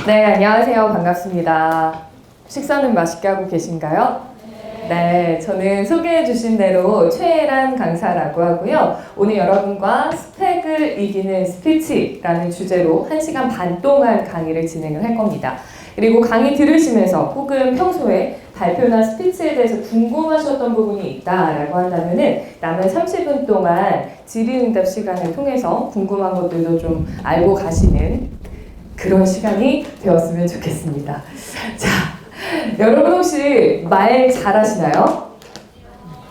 네, 안녕하세요. 반갑습니다. 식사는 맛있게 하고 계신가요? 네, 저는 소개해 주신 대로 최애란 강사라고 하고요. 오늘 여러분과 스펙을 이기는 스피치라는 주제로 1시간 반 동안 강의를 진행을 할 겁니다. 그리고 강의 들으시면서 혹은 평소에 발표나 스피치에 대해서 궁금하셨던 부분이 있다라고 한다면은 남은 30분 동안 질의응답 시간을 통해서 궁금한 것들도 좀 알고 가시는 그런 시간이 되었으면 좋겠습니다. 자, 여러분 혹시 말 잘하시나요?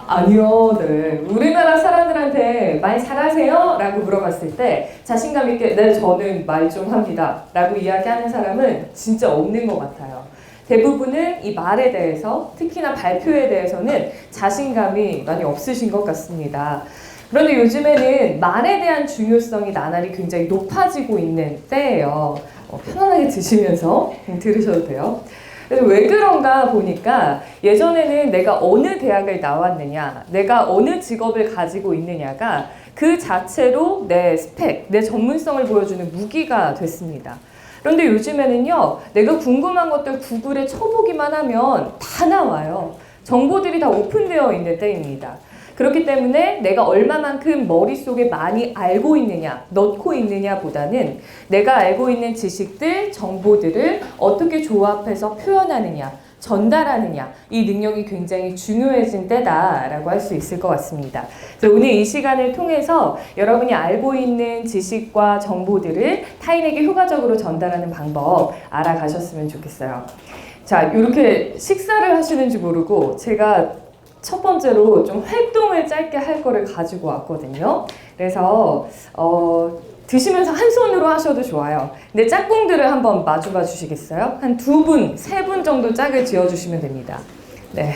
아니요, 네. 우리나라 사람들한테 말 잘하세요? 라고 물어봤을 때 자신감 있게 네, 저는 말 좀 합니다. 라고 이야기하는 사람은 진짜 없는 것 같아요. 대부분은 이 말에 대해서, 특히나 발표에 대해서는 자신감이 많이 없으신 것 같습니다. 그런데 요즘에는 말에 대한 중요성이 나날이 굉장히 높아지고 있는 때예요. 편안하게 드시면서 들으셔도 돼요. 그래서 왜 그런가 보니까 예전에는 내가 어느 대학을 나왔느냐, 내가 어느 직업을 가지고 있느냐가 그 자체로 내 스펙, 내 전문성을 보여주는 무기가 됐습니다. 그런데 요즘에는요, 내가 궁금한 것들 구글에 쳐보기만 하면 다 나와요. 정보들이 다 오픈되어 있는 때입니다. 그렇기 때문에 내가 얼마만큼 머릿속에 많이 알고 있느냐, 넣고 있느냐 보다는 내가 알고 있는 지식들, 정보들을 어떻게 조합해서 표현하느냐, 전달하느냐, 이 능력이 굉장히 중요해진 때다라고 할 수 있을 것 같습니다. 그래서 오늘 이 시간을 통해서 여러분이 알고 있는 지식과 정보들을 타인에게 효과적으로 전달하는 방법 알아가셨으면 좋겠어요. 자, 이렇게 식사를 하시는지 모르고 제가 첫 번째로 좀 활동을 짧게 할 거를 가지고 왔거든요. 그래서 드시면서 한 손으로 하셔도 좋아요. 근데 짝꿍들을 한번 마주봐 주시겠어요? 한 2분, 3분 정도 짝을 지어주시면 됩니다. 네,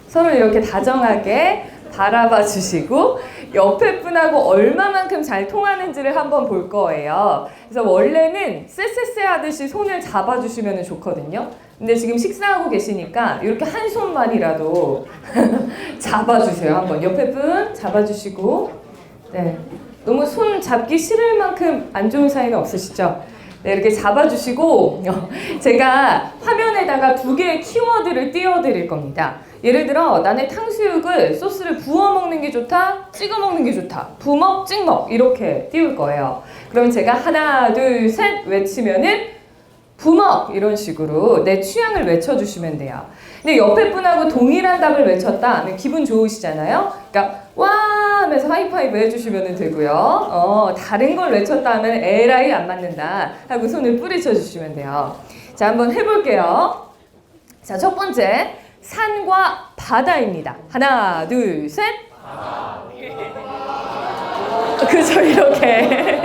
서로 이렇게 다정하게 바라봐 주시고 옆에 분하고 얼마만큼 잘 통하는지를 한번 볼 거예요. 그래서 원래는 쎄쎄쎄 하듯이 손을 잡아주시면 좋거든요. 근데 지금 식사하고 계시니까 이렇게 한 손만이라도 잡아주세요. 한번 옆에 분 잡아주시고, 네, 너무 손 잡기 싫을 만큼 안 좋은 사이는 없으시죠? 네, 이렇게 잡아주시고 제가 화면에다가 2개의 키워드를 띄워드릴 겁니다. 예를 들어 나는 탕수육을 소스를 부어 먹는 게 좋다, 찍어 먹는 게 좋다, 부먹, 찍먹 이렇게 띄울 거예요. 그럼 제가 하나, 둘, 셋 외치면은 부먹 이런 식으로 내 취향을 외쳐주시면 돼요. 근데 옆에 분하고 동일한 답을 외쳤다 하면 기분 좋으시잖아요. 그러니까 와 하면서 하이파이브 해주시면 되고요. 다른 걸 외쳤다 하면 에라이 안 맞는다 하고 손을 뿌리쳐 주시면 돼요. 자, 한번 해볼게요. 자, 첫 번째 산과 바다입니다. 하나, 둘, 셋. 그죠, 이렇게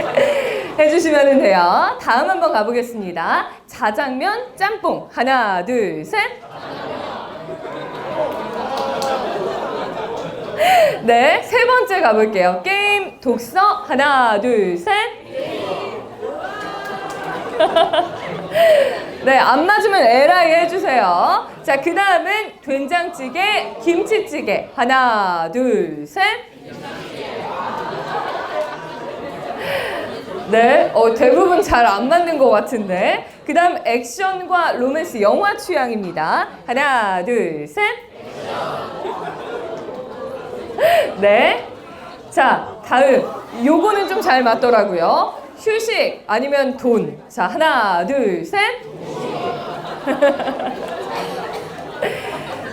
해주시면 돼요. 다음 한번 가보겠습니다. 자장면, 짬뽕. 하나, 둘, 셋. 네, 3번째 가볼게요. 게임, 독서. 하나, 둘, 셋. 네, 안 맞으면 에라이 해주세요. 자, 그 다음은 된장찌개, 김치찌개. 하나, 둘, 셋. 네, 대부분 잘 안 맞는 것 같은데. 그 다음 액션과 로맨스, 영화 취향입니다. 하나, 둘, 셋. 네. 자, 다음. 요거는 좀 잘 맞더라고요. 휴식 아니면 돈. 자, 하나, 둘, 셋.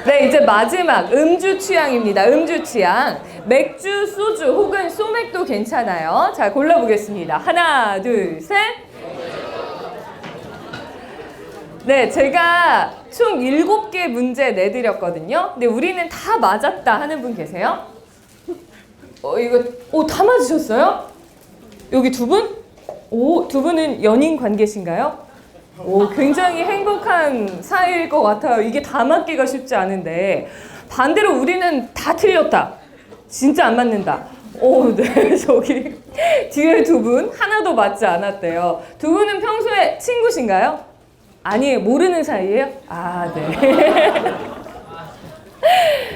네, 이제 마지막 음주 취향입니다. 음주 취향. 맥주, 소주 혹은 소맥도 괜찮아요. 자, 골라보겠습니다. 하나, 둘, 셋. 네, 제가 총 7개 문제 내드렸거든요. 근데 우리는 다 맞았다 하는 분 계세요? 다 맞으셨어요? 여기 2분? 2분은 연인 관계신가요? 굉장히 행복한 사이일 것 같아요. 이게 다 맞기가 쉽지 않은데. 반대로 우리는 다 틀렸다. 진짜 안 맞는다. 네, 저기 뒤에 2분 하나도 맞지 않았대요. 2분은 평소에 친구신가요? 아니에요. 모르는 사이예요? 아, 네.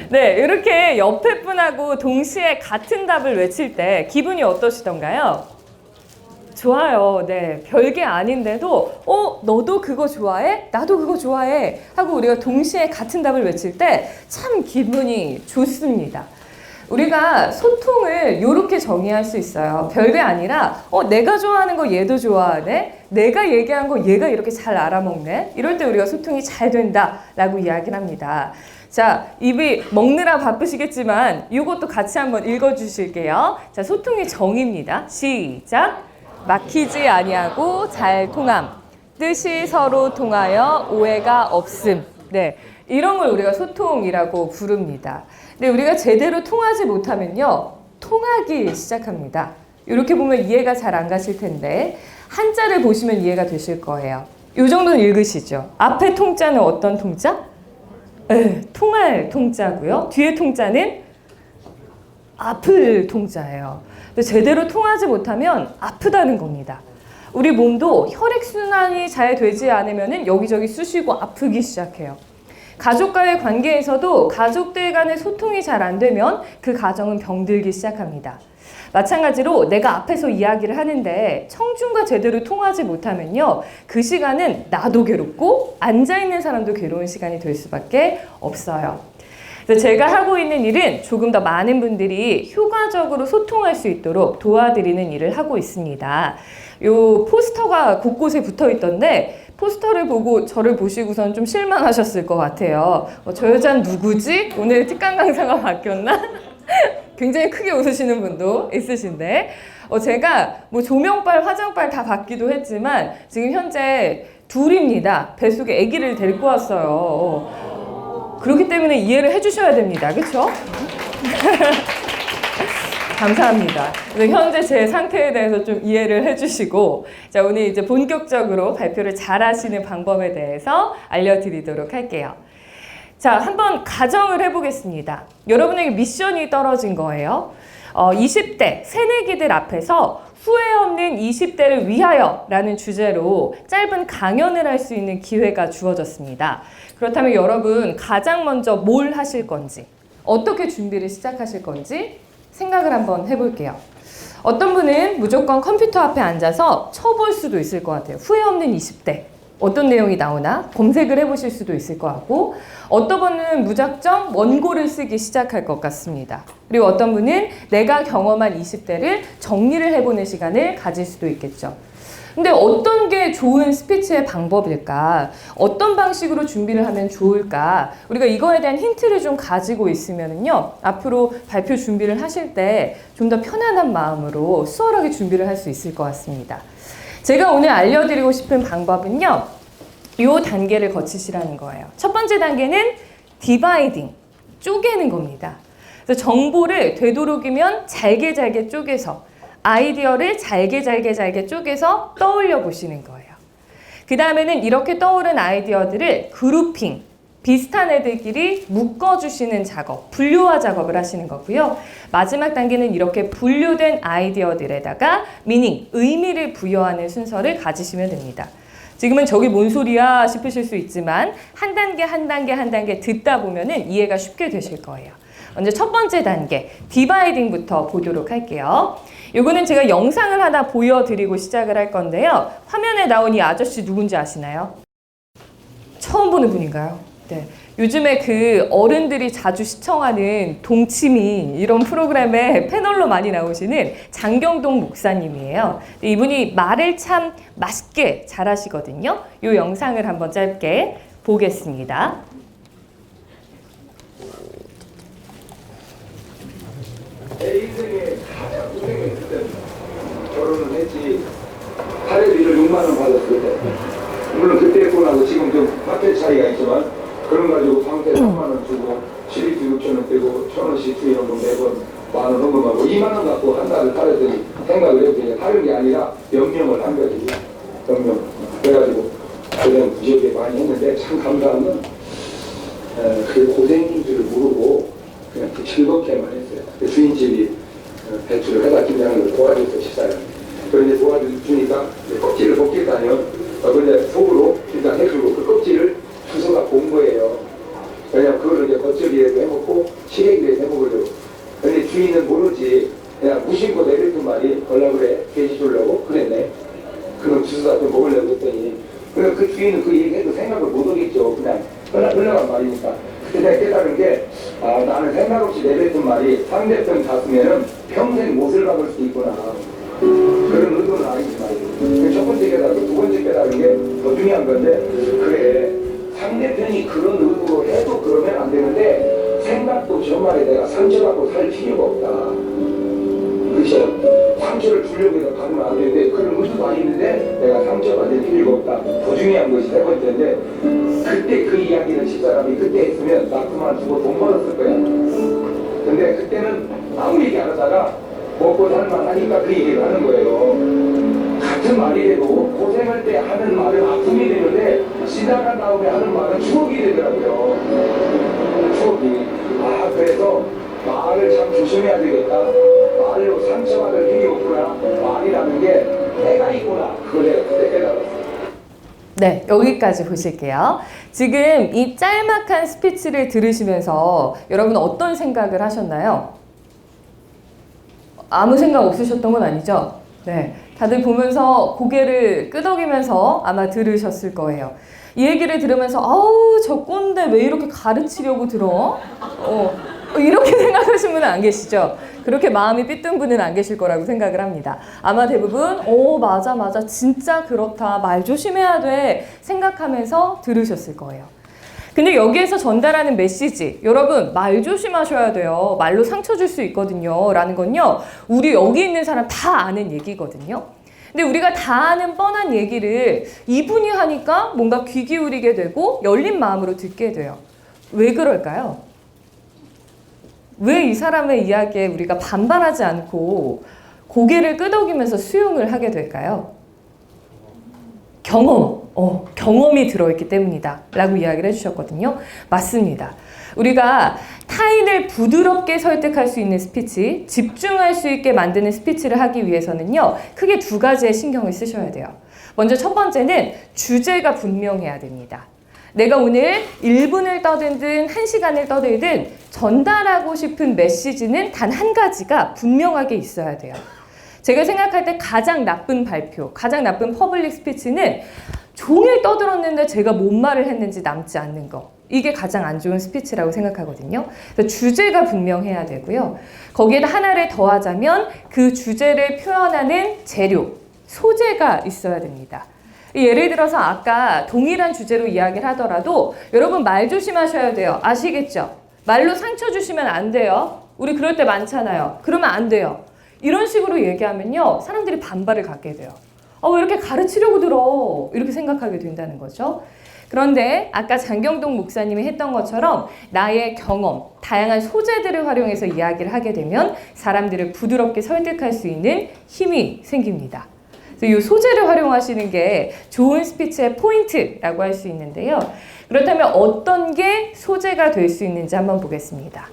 네, 이렇게 옆에 분하고 동시에 같은 답을 외칠 때 기분이 어떠시던가요? 좋아요. 네. 별게 아닌데도, 너도 그거 좋아해? 나도 그거 좋아해. 하고 우리가 동시에 같은 답을 외칠 때 참 기분이 좋습니다. 우리가 소통을 이렇게 정의할 수 있어요. 별게 아니라, 내가 좋아하는 거 얘도 좋아하네? 내가 얘기한 거 얘가 이렇게 잘 알아먹네? 이럴 때 우리가 소통이 잘 된다라고 이야기를 합니다. 자, 입이 먹느라 바쁘시겠지만 이것도 같이 한번 읽어주실게요. 자, 소통의 정의입니다. 시작! 막히지 아니하고 잘 통함. 뜻이 서로 통하여 오해가 없음. 네, 이런 걸 우리가 소통이라고 부릅니다. 근데 우리가 제대로 통하지 못하면요, 통하기 시작합니다. 이렇게 보면 이해가 잘 안 가실 텐데 한자를 보시면 이해가 되실 거예요. 이 정도는 읽으시죠? 앞에 통자는 어떤 통자? 네, 통할 통자고요. 뒤에 통자는 아플 통자예요. 근데 제대로 통하지 못하면 아프다는 겁니다. 우리 몸도 혈액순환이 잘 되지 않으면 여기저기 쑤시고 아프기 시작해요. 가족과의 관계에서도 가족들 간의 소통이 잘 안 되면 그 가정은 병들기 시작합니다. 마찬가지로 내가 앞에서 이야기를 하는데 청중과 제대로 통하지 못하면요, 그 시간은 나도 괴롭고 앉아있는 사람도 괴로운 시간이 될 수밖에 없어요. 그래서 제가 하고 있는 일은 조금 더 많은 분들이 효과적으로 소통할 수 있도록 도와드리는 일을 하고 있습니다. 요 포스터가 곳곳에 붙어 있던데 포스터를 보고 저를 보시고선 좀 실망하셨을 것 같아요. 저 여자는 누구지? 오늘 특강 강사가 바뀌었나? 굉장히 크게 웃으시는 분도 있으신데, 제가 뭐 조명빨, 화장빨 다 받기도 했지만 지금 현재 둘입니다. 뱃속에 아기를 데리고 왔어요. 그렇기 때문에 이해를 해주셔야 됩니다. 그렇죠? 감사합니다. 현재 제 상태에 대해서 좀 이해를 해주시고, 자, 오늘 이제 본격적으로 발표를 잘 하시는 방법에 대해서 알려드리도록 할게요. 자, 한번 가정을 해보겠습니다. 여러분에게 미션이 떨어진 거예요. 20대 새내기들 앞에서 후회 없는 20대를 위하여 라는 주제로 짧은 강연을 할 수 있는 기회가 주어졌습니다. 그렇다면 여러분, 가장 먼저 뭘 하실 건지, 어떻게 준비를 시작하실 건지 생각을 한번 해볼게요. 어떤 분은 무조건 컴퓨터 앞에 앉아서 쳐볼 수도 있을 것 같아요. 후회 없는 20대. 어떤 내용이 나오나 검색을 해보실 수도 있을 것 같고, 어떤 분은 무작정 원고를 쓰기 시작할 것 같습니다. 그리고 어떤 분은 내가 경험한 20대를 정리를 해보는 시간을 가질 수도 있겠죠. 근데 어떤 게 좋은 스피치의 방법일까? 어떤 방식으로 준비를 하면 좋을까? 우리가 이거에 대한 힌트를 좀 가지고 있으면요, 앞으로 발표 준비를 하실 때 좀 더 편안한 마음으로 수월하게 준비를 할 수 있을 것 같습니다. 제가 오늘 알려드리고 싶은 방법은요, 이 단계를 거치시라는 거예요. 첫 번째 단계는 디바이딩, 쪼개는 겁니다. 그래서 정보를 되도록이면 잘게 쪼개서 아이디어를 잘게 쪼개서 떠올려 보시는 거예요. 그 다음에는 이렇게 떠오른 아이디어들을 그룹핑, 비슷한 애들끼리 묶어주시는 작업, 분류화 작업을 하시는 거고요. 마지막 단계는 이렇게 분류된 아이디어들에다가 미닝, 의미를 부여하는 순서를 가지시면 됩니다. 지금은 저게 뭔 소리야 싶으실 수 있지만 한 단계 듣다 보면은 이해가 쉽게 되실 거예요. 먼저 첫 번째 단계, 디바이딩부터 보도록 할게요. 요거는 제가 영상을 하나 보여드리고 시작을 할 건데요. 화면에 나온 이 아저씨 누군지 아시나요? 처음 보는 분인가요? 네. 요즘에 그 어른들이 자주 시청하는 동치미 이런 프로그램에 패널로 많이 나오시는 장경동 목사님이에요. 이분이 말을 참 맛있게 잘하시거든요. 이 영상을 한번 짧게 보겠습니다. 내 인생에 가장 고생했을 때는 결혼을 했지. 사례비를 6만 원 받았을 때, 물론 그때 했고 나서 지금 좀 마켓 차이가 있지만, 그런 가지고 방세 3만 원 주고 12주 6천 원 떼고 1,000원씩 수익금 매번 만 원 헌금하고 2만 원 갖고 한 달을 살았더니 생각을 해보니 다른 게 아니라 명령을 한 거지. 명령. 그래가지고 그냥 부지하게 많이 했는데 참 감사한 건 그 고생인 줄 모르고 그냥 즐겁게만 했어요. 그 주인집이 배추를 해다 김장을 도와줘서 식사를. 그런데 도와주니까 껍질을 벗기다니요. 그런데 속으로 일단 해주고 그 껍질을 주소가 본 거예요. 왜냐면 그거를 이제 겉절이에도 해먹고 시래기에도 해먹으려고. 근데 주인은 모르지. 그냥 무심코 내뱉은 말이 걸라 그래. 돼지 주려고 그랬네. 그 주인은 그 얘기해도 생각을 못 하겠죠. 그냥 흘러간 말이니까. 그때 내가 깨달은 게, 나는 생각 없이 내뱉은 말이 상대편 갔으면은 평생 못을 박을 수 있구나. 그런 의도는 아니지 말이에요. 첫 번째 깨달고 두 번째 깨달은 게 더 중요한 건데, 그래, 상대편이 그런 의도로 해도 그러면 안 되는데, 생각도 저 말에 내가 상처받고 살 필요가 없다. 그렇죠? 상처를 주려고 해서 받으면 안 되는데, 그런 의도도 아닌데, 내가 상처받을 필요가 없다. 더 중요한 것이 세 번째인데, 그때 그 이야기를 집사람이 그때 했으면 나 그만두고 돈 벌었을 거야. 근데 그때는 아무 얘기 안 하다가 먹고 살만 하니까 그 얘기를 하는 거예요. 같은 말이라도 고생할 때 하는 말은 아픔이 되는데 지나간 다음에 하는 말은 추억이 되더라고요. 추억이. 그래서 말을 참 조심해야 되겠다. 말로 상처받을 필요 없구나. 말이라는 게 때가 있구나. 그걸 내가 그때 깨달았어요. 네, 여기까지 보실게요. 지금 이 짤막한 스피치를 들으시면서 여러분 어떤 생각을 하셨나요? 아무 생각 없으셨던 건 아니죠? 네, 다들 보면서 고개를 끄덕이면서 아마 들으셨을 거예요. 이 얘기를 들으면서 아우 저 꼰대 왜 이렇게 가르치려고 들어? 이렇게 생각하신 분은 안 계시죠? 그렇게 마음이 삐뚤 분은 안 계실 거라고 생각을 합니다. 아마 대부분 맞아 진짜 그렇다 말 조심해야 돼 생각하면서 들으셨을 거예요. 근데 여기에서 전달하는 메시지, 여러분 말 조심하셔야 돼요. 말로 상처 줄 수 있거든요. 라는 건요, 우리 여기 있는 사람 다 아는 얘기거든요. 근데 우리가 다 아는 뻔한 얘기를 이분이 하니까 뭔가 귀 기울이게 되고 열린 마음으로 듣게 돼요. 왜 그럴까요? 왜 이 사람의 이야기에 우리가 반발하지 않고 고개를 끄덕이면서 수용을 하게 될까요? 경험이 들어있기 때문이다 라고 이야기를 해주셨거든요. 맞습니다. 우리가 타인을 부드럽게 설득할 수 있는 스피치, 집중할 수 있게 만드는 스피치를 하기 위해서는요, 크게 두 가지의 신경을 쓰셔야 돼요. 먼저 첫 번째는 주제가 분명해야 됩니다. 내가 오늘 1분을 떠들든 1시간을 떠들든 전달하고 싶은 메시지는 단 한 가지가 분명하게 있어야 돼요. 제가 생각할 때 가장 나쁜 발표, 가장 나쁜 퍼블릭 스피치는 종일 떠들었는데 제가 뭔 말을 했는지 남지 않는 거. 이게 가장 안 좋은 스피치라고 생각하거든요. 그래서 주제가 분명해야 되고요. 거기에다 하나를 더하자면 그 주제를 표현하는 재료, 소재가 있어야 됩니다. 예를 들어서 아까 동일한 주제로 이야기를 하더라도 여러분 말 조심하셔야 돼요. 아시겠죠? 말로 상처 주시면 안 돼요. 우리 그럴 때 많잖아요. 그러면 안 돼요. 이런 식으로 얘기하면요, 사람들이 반발을 갖게 돼요. 왜 이렇게 가르치려고 들어? 이렇게 생각하게 된다는 거죠. 그런데 아까 장경동 목사님이 했던 것처럼 나의 경험, 다양한 소재들을 활용해서 이야기를 하게 되면 사람들을 부드럽게 설득할 수 있는 힘이 생깁니다. 이 소재를 활용하시는 게 좋은 스피치의 포인트라고 할 수 있는데요. 그렇다면 어떤 게 소재가 될 수 있는지 한번 보겠습니다.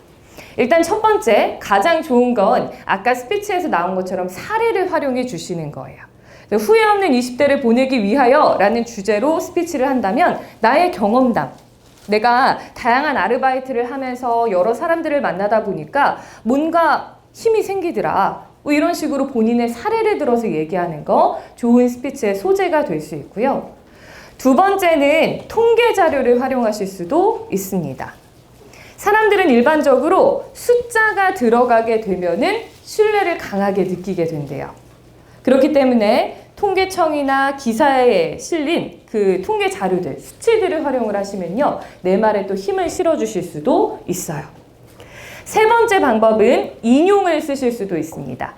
일단 첫 번째, 가장 좋은 건 아까 스피치에서 나온 것처럼 사례를 활용해 주시는 거예요. 후회 없는 20대를 보내기 위하여 라는 주제로 스피치를 한다면 나의 경험담, 내가 다양한 아르바이트를 하면서 여러 사람들을 만나다 보니까 뭔가 힘이 생기더라. 이런 식으로 본인의 사례를 들어서 얘기하는 거 좋은 스피치의 소재가 될 수 있고요. 두 번째는 통계 자료를 활용하실 수도 있습니다. 사람들은 일반적으로 숫자가 들어가게 되면은 신뢰를 강하게 느끼게 된대요. 그렇기 때문에 통계청이나 기사에 실린 그 통계 자료들, 수치들을 활용을 하시면요, 내 말에 또 힘을 실어주실 수도 있어요. 세 번째 방법은 인용을 쓰실 수도 있습니다.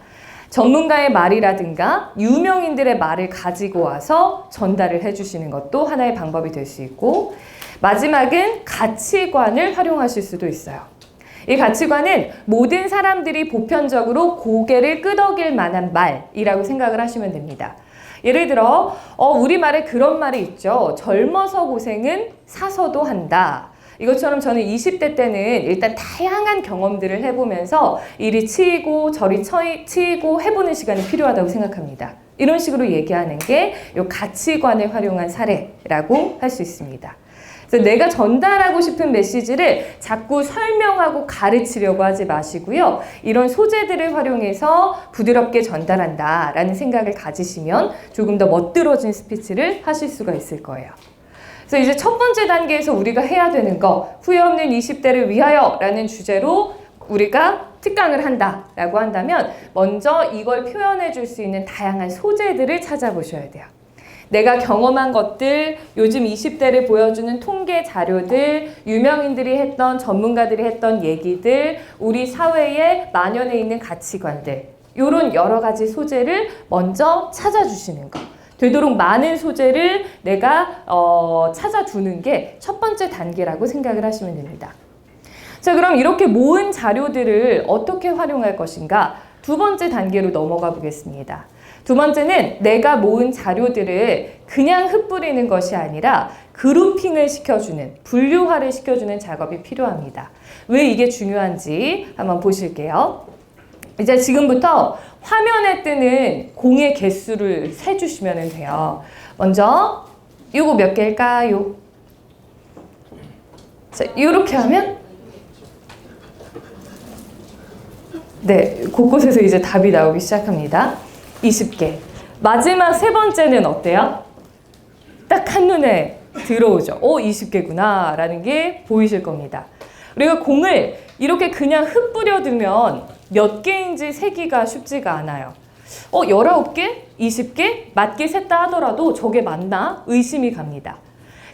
전문가의 말이라든가 유명인들의 말을 가지고 와서 전달을 해주시는 것도 하나의 방법이 될 수 있고, 마지막은 가치관을 활용하실 수도 있어요. 이 가치관은 모든 사람들이 보편적으로 고개를 끄덕일 만한 말이라고 생각을 하시면 됩니다. 예를 들어 우리말에 그런 말이 있죠. 젊어서 고생은 사서도 한다. 이것처럼 저는 20대 때는 일단 다양한 경험들을 해보면서 이리 치이고 저리 치이고 해보는 시간이 필요하다고 생각합니다. 이런 식으로 얘기하는 게 이 가치관을 활용한 사례라고 할 수 있습니다. 그래서 내가 전달하고 싶은 메시지를 자꾸 설명하고 가르치려고 하지 마시고요. 이런 소재들을 활용해서 부드럽게 전달한다라는 생각을 가지시면 조금 더 멋들어진 스피치를 하실 수가 있을 거예요. 그래서 이제 첫 번째 단계에서 우리가 해야 되는 거, 후회 없는 20대를 위하여 라는 주제로 우리가 특강을 한다라고 한다면 먼저 이걸 표현해 줄 수 있는 다양한 소재들을 찾아보셔야 돼요. 내가 경험한 것들, 요즘 20대를 보여주는 통계 자료들, 유명인들이 했던, 전문가들이 했던 얘기들, 우리 사회에 만연해 있는 가치관들, 이런 여러 가지 소재를 먼저 찾아주시는 거. 되도록 많은 소재를 내가 찾아두는 게 첫 번째 단계라고 생각을 하시면 됩니다. 자, 그럼 이렇게 모은 자료들을 어떻게 활용할 것인가? 두 번째 단계로 넘어가 보겠습니다. 두 번째는 내가 모은 자료들을 그냥 흩뿌리는 것이 아니라 그룹핑을 시켜주는, 분류화를 시켜주는 작업이 필요합니다. 왜 이게 중요한지 한번 보실게요. 이제 지금부터 화면에 뜨는 공의 개수를 세주시면 돼요. 먼저 이거 몇 개일까요? 자, 이렇게 하면 네, 곳곳에서 이제 답이 나오기 시작합니다. 20개. 마지막 세 번째는 어때요? 딱 한눈에 들어오죠. 20개구나 라는 게 보이실 겁니다. 우리가 공을 이렇게 그냥 흩뿌려 두면 몇 개인지 세기가 쉽지가 않아요. 19개? 20개? 맞게 셌다 하더라도 저게 맞나? 의심이 갑니다.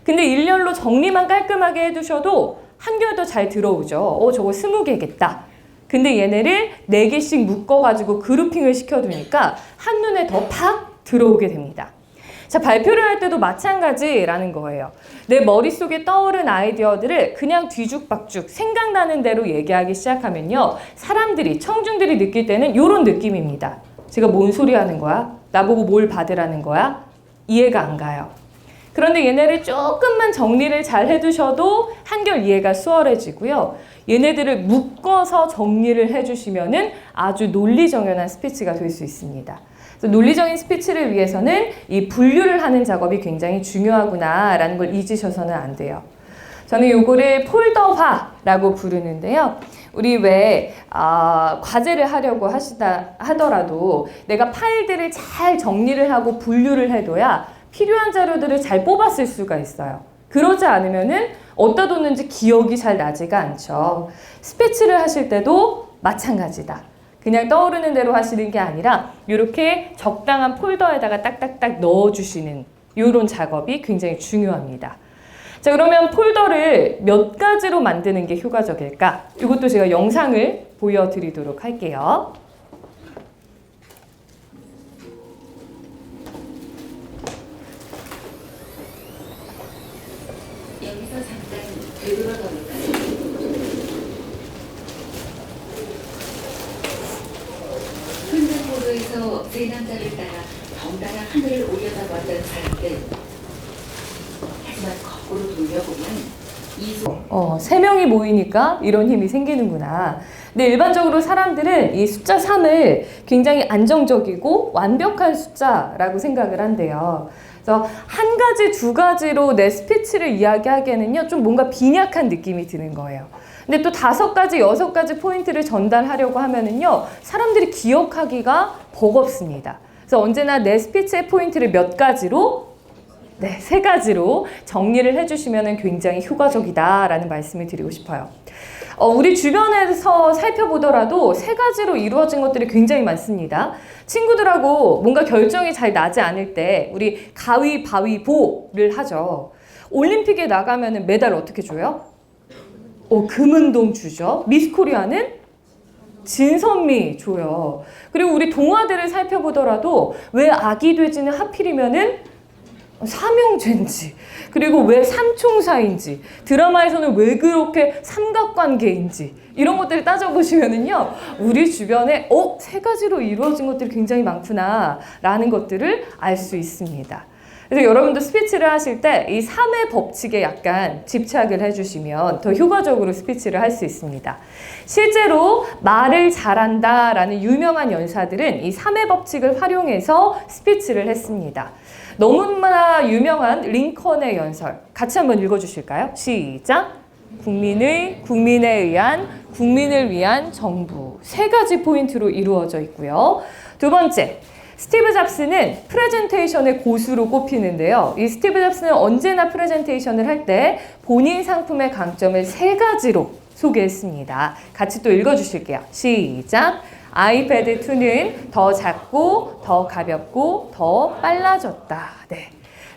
근데 일렬로 정리만 깔끔하게 해두셔도 한 개 더 잘 들어오죠. 저거 20개겠다. 근데 얘네를 4개씩 묶어가지고 그룹핑을 시켜두니까 한눈에 더 팍 들어오게 됩니다. 자, 발표를 할 때도 마찬가지라는 거예요. 내 머릿속에 떠오른 아이디어들을 그냥 뒤죽박죽 생각나는 대로 얘기하기 시작하면요. 사람들이, 청중들이 느낄 때는 이런 느낌입니다. 제가 뭔 소리 하는 거야? 나보고 뭘 받으라는 거야? 이해가 안 가요. 그런데 얘네를 조금만 정리를 잘 해두셔도 한결 이해가 수월해지고요. 얘네들을 묶어서 정리를 해주시면은 아주 논리정연한 스피치가 될 수 있습니다. 그래서 논리적인 스피치를 위해서는 이 분류를 하는 작업이 굉장히 중요하구나라는 걸 잊으셔서는 안 돼요. 저는 요거를 폴더화라고 부르는데요. 우리 왜 과제를 하려고 하더라도 내가 파일들을 잘 정리를 하고 분류를 해둬야 필요한 자료들을 잘 뽑았을 수가 있어요. 그러지 않으면은 어디다 뒀는지 기억이 잘 나지가 않죠. 스피치를 하실 때도 마찬가지다. 그냥 떠오르는 대로 하시는 게 아니라 이렇게 적당한 폴더에다가 딱딱딱 넣어주시는 이런 작업이 굉장히 중요합니다. 자, 그러면 폴더를 몇 가지로 만드는 게 효과적일까? 이것도 제가 영상을 보여드리도록 할게요. 여기서 잠깐 되돌아 볼까요? 횡단보도에서 세 남자를 따라 덩달아 하늘을 올려다봤던 사람들. 하지만 거꾸로 돌려보면 세 명이 모이니까 이런 힘이 생기는구나. 근데 일반적으로 사람들은 이 숫자 3을 굉장히 안정적이고 완벽한 숫자라고 생각을 한대요. 그래서 한 가지, 두 가지로 내 스피치를 이야기하기에는요, 좀 뭔가 빈약한 느낌이 드는 거예요. 근데 또 5가지, 6가지 포인트를 전달하려고 하면은요, 사람들이 기억하기가 버겁습니다. 그래서 언제나 내 스피치의 포인트를 몇 가지로, 3가지로 정리를 해주시면 굉장히 효과적이다라는 말씀을 드리고 싶어요. 우리 주변에서 살펴보더라도 3가지로 이루어진 것들이 굉장히 많습니다. 친구들하고 뭔가 결정이 잘 나지 않을 때 우리 가위바위보를 하죠. 올림픽에 나가면 메달 어떻게 줘요? 금은동 주죠. 미스코리아는 진선미 줘요. 그리고 우리 동화들을 살펴보더라도 왜 아기 돼지는 하필이면은 삼형제인지, 그리고 왜 삼총사인지, 드라마에서는 왜 그렇게 삼각관계인지, 이런 것들을 따져보시면은요, 우리 주변에 3가지로 이루어진 것들이 굉장히 많구나 라는 것들을 알 수 있습니다. 그래서 여러분도 스피치를 하실 때 이 3의 법칙에 약간 집착을 해주시면 더 효과적으로 스피치를 할 수 있습니다. 실제로 말을 잘한다라는 유명한 연사들은 이 3의 법칙을 활용해서 스피치를 했습니다. 너무나 유명한 링컨의 연설 같이 한번 읽어주실까요? 시작! 국민을, 국민에 의한, 국민을 위한 정부. 3가지 포인트로 이루어져 있고요. 두 번째, 스티브 잡스는 프레젠테이션의 고수로 꼽히는데요. 이 스티브 잡스는 언제나 프레젠테이션을 할 때 본인 상품의 강점을 3가지로 소개했습니다. 같이 또 읽어주실게요. 시작! 아이패드 2는 더 작고 더 가볍고 더 빨라졌다. 네.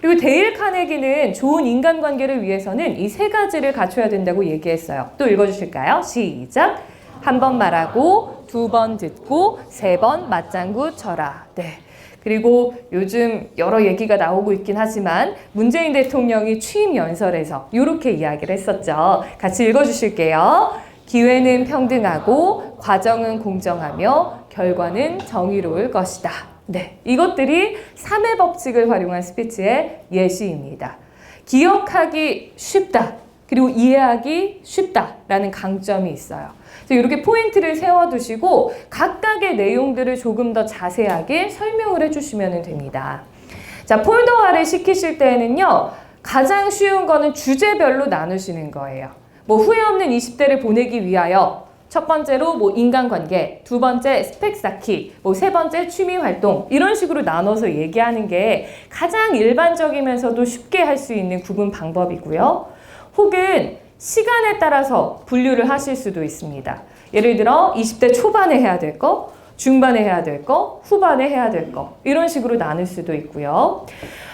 그리고 데일 카네기는 좋은 인간관계를 위해서는 이 3가지를 갖춰야 된다고 얘기했어요. 또 읽어주실까요? 시작! 한 번 말하고 2번 듣고 3번 맞장구 쳐라. 네. 그리고 요즘 여러 얘기가 나오고 있긴 하지만 문재인 대통령이 취임 연설에서 이렇게 이야기를 했었죠. 같이 읽어주실게요. 기회는 평등하고 과정은 공정하며 결과는 정의로울 것이다. 네, 이것들이 3의 법칙을 활용한 스피치의 예시입니다. 기억하기 쉽다. 그리고 이해하기 쉽다라는 강점이 있어요. 그래서 이렇게 포인트를 세워두시고 각각의 내용들을 조금 더 자세하게 설명을 해주시면 됩니다. 자, 폴더화를 시키실 때에는요. 가장 쉬운 거는 주제별로 나누시는 거예요. 뭐 후회 없는 20대를 보내기 위하여 첫 번째로 뭐 인간관계, 두 번째 스펙 쌓기, 뭐 세 번째 취미 활동 이런 식으로 나눠서 얘기하는 게 가장 일반적이면서도 쉽게 할 수 있는 구분 방법이고요. 혹은 시간에 따라서 분류를 하실 수도 있습니다. 예를 들어 20대 초반에 해야 될 거, 중반에 해야 될 거, 후반에 해야 될 거 이런 식으로 나눌 수도 있고요.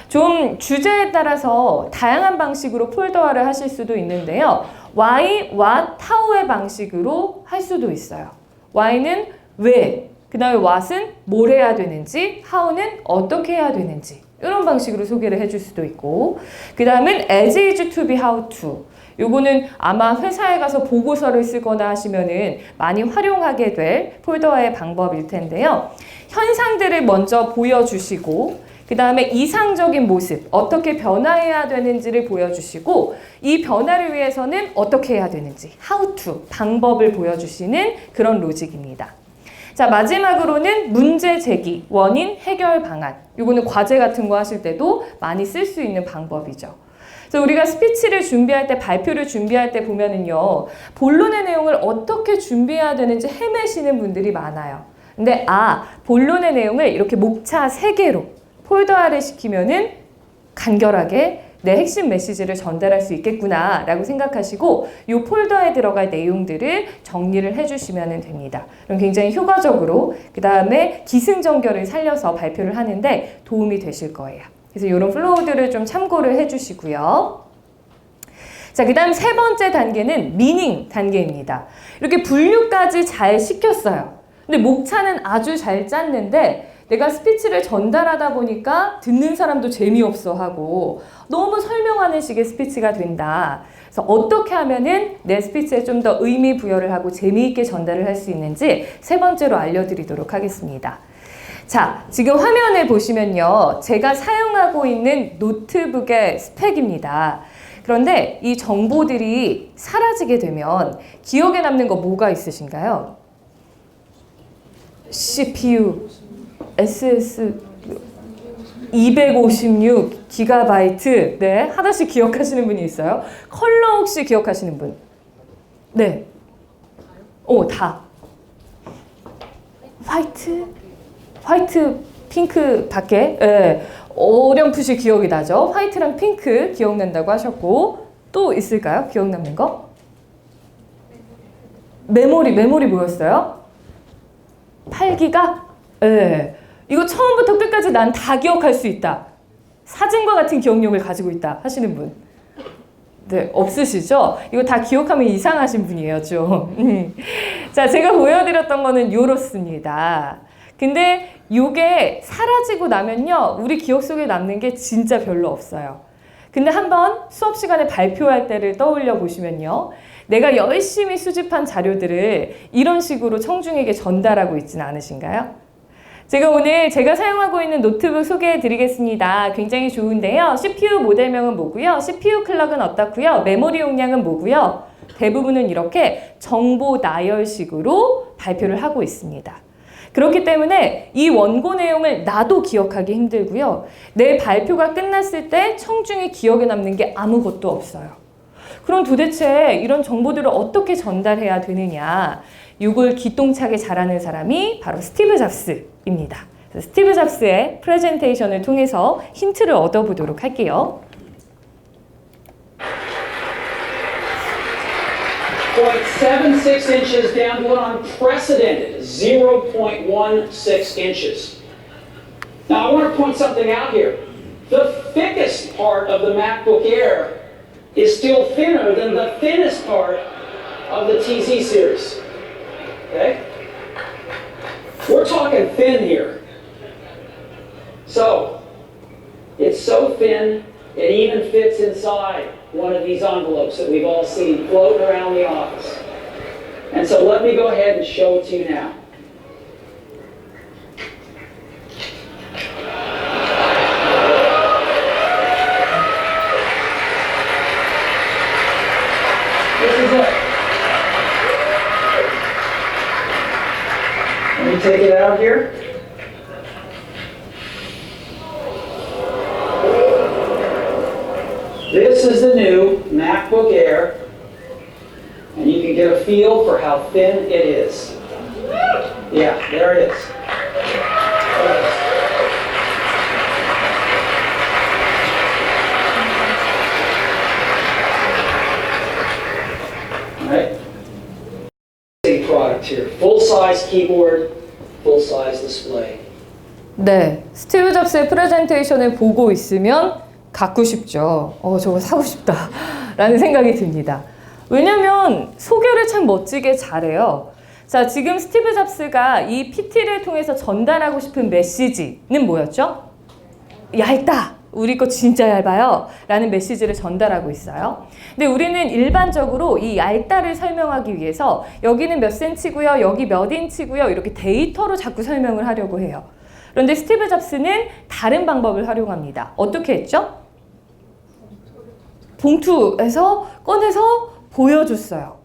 좀 주제에 따라서 다양한 방식으로 폴더화를 하실 수도 있는데요. why, what, how의 방식으로 할 수도 있어요. why는 왜, 그 다음에 what은 뭘 해야 되는지, how는 어떻게 해야 되는지 이런 방식으로 소개를 해줄 수도 있고 그 다음은 as is to be how to 요거는 아마 회사에 가서 보고서를 쓰거나 하시면은 많이 활용하게 될 폴더화의 방법일 텐데요. 현상들을 먼저 보여주시고 그 다음에 이상적인 모습, 어떻게 변화해야 되는지를 보여주시고 이 변화를 위해서는 어떻게 해야 되는지, how to, 방법을 보여주시는 그런 로직입니다. 자, 마지막으로는 문제 제기, 원인, 해결 방안. 요거는 과제 같은 거 하실 때도 많이 쓸 수 있는 방법이죠. 그래서 우리가 스피치를 준비할 때, 발표를 준비할 때 보면은요, 본론의 내용을 어떻게 준비해야 되는지 헤매시는 분들이 많아요. 근데 본론의 내용을 이렇게 목차 3개로 폴더화를 시키면은 간결하게 내 핵심 메시지를 전달할 수 있겠구나 라고 생각하시고 이 폴더에 들어갈 내용들을 정리를 해주시면 됩니다. 그럼 굉장히 효과적으로 그 다음에 기승전결을 살려서 발표를 하는데 도움이 되실 거예요. 그래서 이런 플로우들을 좀 참고를 해주시고요. 자, 그 다음 3번째 단계는 미닝 단계입니다. 이렇게 분류까지 잘 시켰어요. 근데 목차는 아주 잘 짰는데 내가 스피치를 전달하다 보니까 듣는 사람도 재미없어 하고 너무 설명하는 식의 스피치가 된다. 그래서 어떻게 하면은 내 스피치에 좀 더 의미 부여를 하고 재미있게 전달을 할 수 있는지 3번째로 알려드리도록 하겠습니다. 자, 지금 화면에 보시면요. 제가 사용하고 있는 노트북의 스펙입니다. 그런데 이 정보들이 사라지게 되면 기억에 남는 거 뭐가 있으신가요? CPU, SS 256GB. 네, 하나씩 기억하시는 분이 있어요. 컬러 혹시 기억하시는 분? 네. 다. 화이트, 핑크 밖에. 네. 어렴풋이 기억이 나죠. 화이트랑 핑크 기억난다고 하셨고 또 있을까요? 기억 남는 거? 메모리 뭐였어요? 8기가? 네. 이거 처음부터 끝까지 난 다 기억할 수 있다. 사진과 같은 기억력을 가지고 있다 하시는 분. 네, 없으시죠? 이거 다 기억하면 이상하신 분이에요, 좀. 자, 제가 보여드렸던 거는 요렇습니다. 근데 요게 사라지고 나면요, 우리 기억 속에 남는 게 진짜 별로 없어요. 근데 한번 수업 시간에 발표할 때를 떠올려 보시면요, 내가 열심히 수집한 자료들을 이런 식으로 청중에게 전달하고 있지는 않으신가요? 지금 오늘 제가 사용하고 있는 노트북 소개해 드리겠습니다. 굉장히 좋은데요. CPU 모델명은 뭐고요? CPU 클럭은 어떻고요? 메모리 용량은 뭐고요? 대부분은 이렇게 정보 나열식으로 발표를 하고 있습니다. 그렇기 때문에 이 원고 내용을 나도 기억하기 힘들고요. 내 발표가 끝났을 때 청중의 기억에 남는 게 아무것도 없어요. 그럼 도대체 이런 정보들을 어떻게 전달해야 되느냐? 이걸 기똥차게 잘하는 사람이 바로 스티브 잡스입니다. 그래서 스티브 잡스의 프레젠테이션을 통해서 힌트를 얻어보도록 할게요. 0.76 inches down to an unprecedented 0.16 inches. Now I want to point something out here. The thickest part of the MacBook Air is still thinner than the thinnest part of the TZ series. Okay? We're talking thin here. So, it's so thin, it even fits inside one of these envelopes that we've all seen floating around the office. And so let me go ahead and show it to you now. This is it. Let me take it out here. This is the new MacBook Air, and you can get a feel for how thin it is. Yeah, there it is. All right. Product here. Full-size keyboard, full-size display. 네, 스티브 잡스의 프레젠테이션을 보고 있으면 갖고 싶죠. 저거 사고 싶다 라는 생각이 듭니다. 왜냐면 소개를 참 멋지게 잘해요. 자, 지금 스티브 잡스가 이 PT를 통해서 전달하고 싶은 메시지는 뭐였죠? 얇다! 우리 거 진짜 얇아요! 라는 메시지를 전달하고 있어요. 근데 우리는 일반적으로 이 얇다를 설명하기 위해서 여기는 몇 센치고요, 여기 몇 인치고요, 이렇게 데이터로 자꾸 설명을 하려고 해요. 그런데 스티브 잡스는 다른 방법을 활용합니다. 어떻게 했죠? 봉투에서 꺼내서 보여줬어요.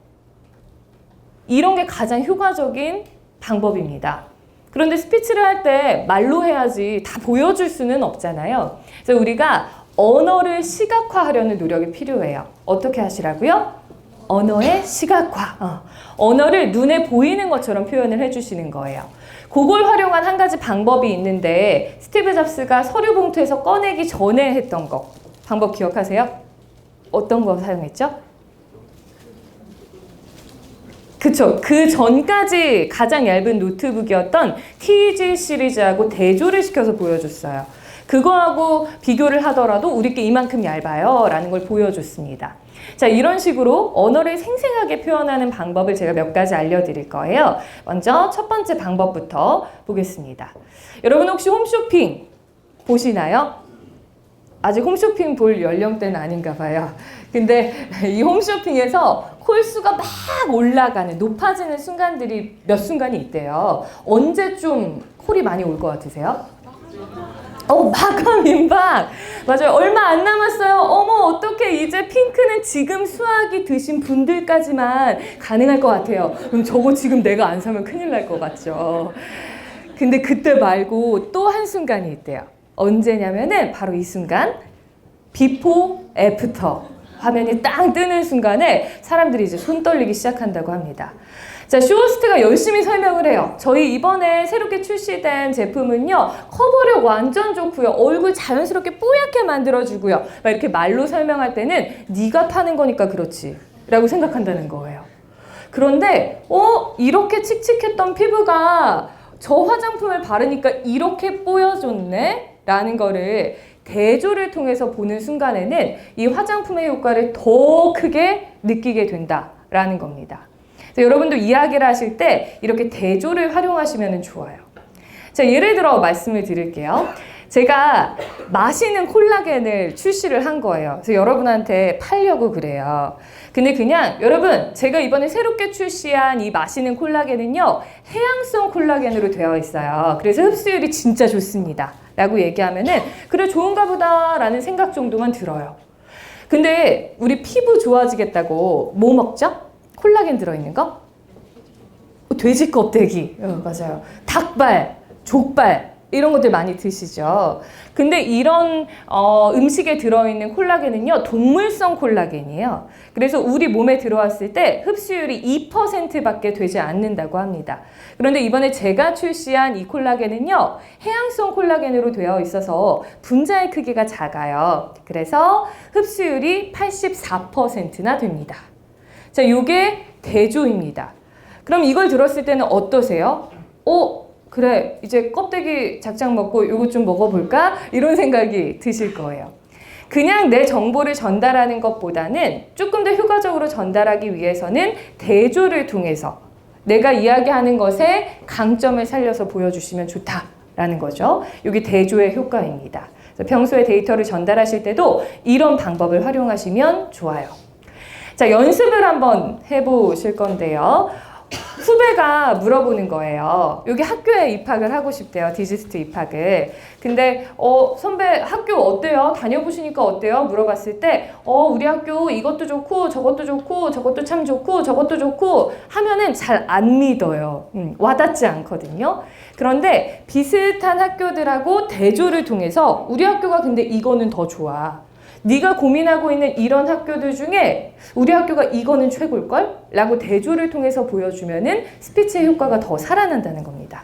이런 게 가장 효과적인 방법입니다. 그런데 스피치를 할 때 말로 해야지 다 보여줄 수는 없잖아요. 그래서 우리가 언어를 시각화하려는 노력이 필요해요. 어떻게 하시라고요? 언어의 시각화. 언어를 눈에 보이는 것처럼 표현을 해주시는 거예요. 그걸 활용한 한 가지 방법이 있는데 스티브 잡스가 서류 봉투에서 꺼내기 전에 했던 거 방법 기억하세요? 어떤 거 사용했죠? 그쵸. 그 전까지 가장 얇은 노트북이었던 TZ 시리즈하고 대조를 시켜서 보여줬어요. 그거하고 비교를 하더라도 우리 게 이만큼 얇아요 라는 걸 보여줬습니다. 자, 이런 식으로 언어를 생생하게 표현하는 방법을 제가 몇 가지 알려드릴 거예요. 먼저 첫 번째 방법부터 보겠습니다. 여러분 혹시 홈쇼핑 보시나요? 아직 홈쇼핑 볼 연령대는 아닌가 봐요. 근데 이 홈쇼핑에서 콜수가 막 올라가는, 높아지는 순간들이 몇 순간이 있대요. 언제쯤 콜이 많이 올 것 같으세요? 마감 임박! 맞아요. 얼마 안 남았어요. 어머, 어떡해. 이제 핑크는 지금 수화기 드신 분들까지만 가능할 것 같아요. 그럼 저거 지금 내가 안 사면 큰일 날 것 같죠. 근데 그때 말고 또 한순간이 있대요. 언제냐면은 바로 이 순간, 비포, 애프터 화면이 딱 뜨는 순간에 사람들이 이제 손 떨리기 시작한다고 합니다. 자, 슈어스트가 열심히 설명을 해요. 저희 이번에 새롭게 출시된 제품은요, 커버력 완전 좋고요, 얼굴 자연스럽게 뽀얗게 만들어주고요. 막 이렇게 말로 설명할 때는 네가 파는 거니까 그렇지 라고 생각한다는 거예요. 그런데 이렇게 칙칙했던 피부가 저 화장품을 바르니까 이렇게 뽀여졌네? 라는 거를 대조를 통해서 보는 순간에는 이 화장품의 효과를 더 크게 느끼게 된다라는 겁니다. 여러분도 이야기를 하실 때 이렇게 대조를 활용하시면 좋아요. 자, 예를 들어 말씀을 드릴게요. 제가 마시는 콜라겐을 출시를 한 거예요. 그래서 여러분한테 팔려고 그래요. 근데 그냥 여러분, 제가 이번에 새롭게 출시한 이 마시는 콜라겐은요, 해양성 콜라겐으로 되어 있어요. 그래서 흡수율이 진짜 좋습니다 라고 얘기하면은 그래, 좋은가 보다 라는 생각 정도만 들어요. 근데 우리 피부 좋아지겠다고 뭐 먹죠? 콜라겐 들어있는 거? 돼지 껍데기, 맞아요. 닭발, 족발 이런 것들 많이 드시죠. 근데 이런 음식에 들어있는 콜라겐은요, 동물성 콜라겐이에요. 그래서 우리 몸에 들어왔을 때 흡수율이 2%밖에 되지 않는다고 합니다. 그런데 이번에 제가 출시한 이 콜라겐은요, 해양성 콜라겐으로 되어 있어서 분자의 크기가 작아요. 그래서 흡수율이 84%나 됩니다. 자, 요게 대조입니다. 그럼 이걸 들었을 때는 어떠세요? 그래, 이제 껍데기 작작 먹고 이거 좀 먹어볼까? 이런 생각이 드실 거예요. 그냥 내 정보를 전달하는 것보다는 조금 더 효과적으로 전달하기 위해서는 대조를 통해서 내가 이야기하는 것의 강점을 살려서 보여주시면 좋다라는 거죠. 이게 대조의 효과입니다. 그래서 평소에 데이터를 전달하실 때도 이런 방법을 활용하시면 좋아요. 자, 연습을 한번 해보실 건데요. 후배가 물어보는 거예요. 여기 학교에 입학을 하고 싶대요. 디지스트 입학을. 근데 선배 학교 어때요? 다녀보시니까 어때요? 물어봤을 때 우리 학교 이것도 좋고 저것도 좋고 저것도 참 좋고 저것도 좋고 하면은 잘 안 믿어요. 와닿지 않거든요. 그런데 비슷한 학교들하고 대조를 통해서 우리 학교가 근데 이거는 더 좋아. 네가 고민하고 있는 이런 학교들 중에 우리 학교가 이거는 최고일걸? 라고 대조를 통해서 보여주면은 스피치의 효과가 더 살아난다는 겁니다.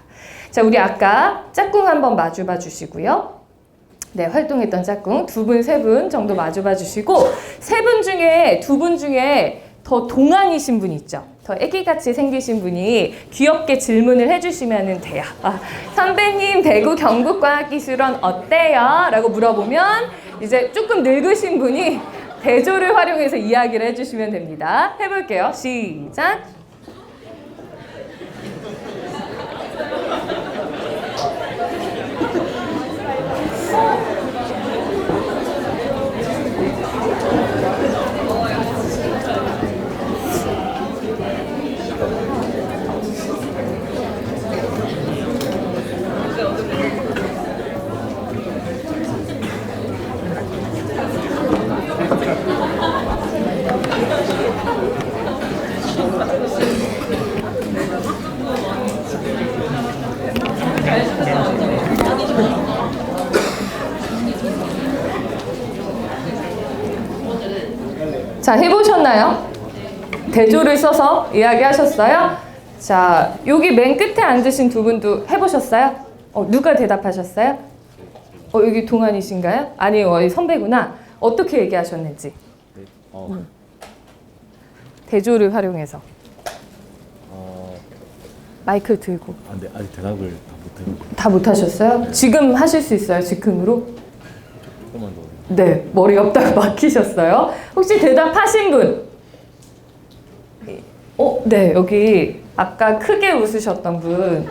자, 우리 아까 짝꿍 한번 마주봐 주시고요. 네, 활동했던 짝꿍 2분, 3분 정도 마주봐 주시고, 3분 중에 2분 중에 더 동안이신 분 있죠? 더 애기같이 생기신 분이 귀엽게 질문을 해주시면 돼요. 선배님, 대구 경북과학기술원 어때요? 라고 물어보면 이제 조금 늙으신 분이 대조를 활용해서 이야기를 해주시면 됩니다. 해볼게요. 시작! 자, 해보셨나요? 대조를 써서 이야기하셨어요? 자, 여기 맨 끝에 앉으신 2분도 해보셨어요? 누가 대답하셨어요? 여기 동안이신가요? 아니요, 선배구나. 어떻게 얘기하셨는지. 대조를 활용해서. 마이크를 들고. 네, 아직 대답을 다 못하셨어요? 지금 하실 수 있어요? 즉흥으로? 조금만 더. 네, 머리 없다가 막히셨어요. 혹시 대답하신 분? 네, 여기 아까 크게 웃으셨던 분.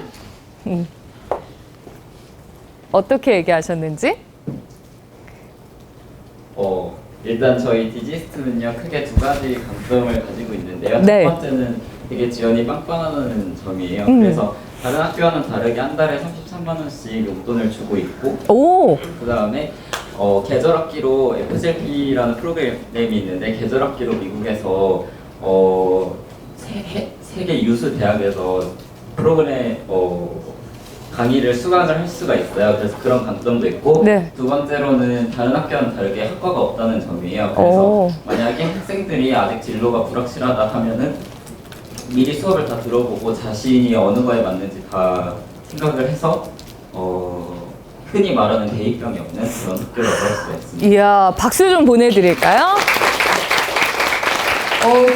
어떻게 얘기하셨는지? 일단 저희 디지스트는요, 크게 2가지 강점을 가지고 있는데요. 네. 첫 번째는 되게 지원이 빵빵하다는 점이에요. 그래서 다른 학교와는 다르게 한 달에 33만 원씩 용돈을 주고 있고, 오! 그 다음에 계절학기로 FCLP라는 프로그램이 있는데, 계절학기로 미국에서 세계 유수 대학에서 프로그램 강의를 수강을 할 수가 있어요. 그래서 그런 강점도 있고, 네. 2번째로는 다른 학교와는 다르게 학과가 없다는 점이에요. 그래서 만약에 학생들이 아직 진로가 불확실하다 하면은 미리 수업을 다 들어보고 자신이 어느 거에 맞는지 다 생각을 해서 흔히 말하는 대입병이 없는 그런 학교라고 할 수가 있습니다. 이야, 박수 좀 보내드릴까요?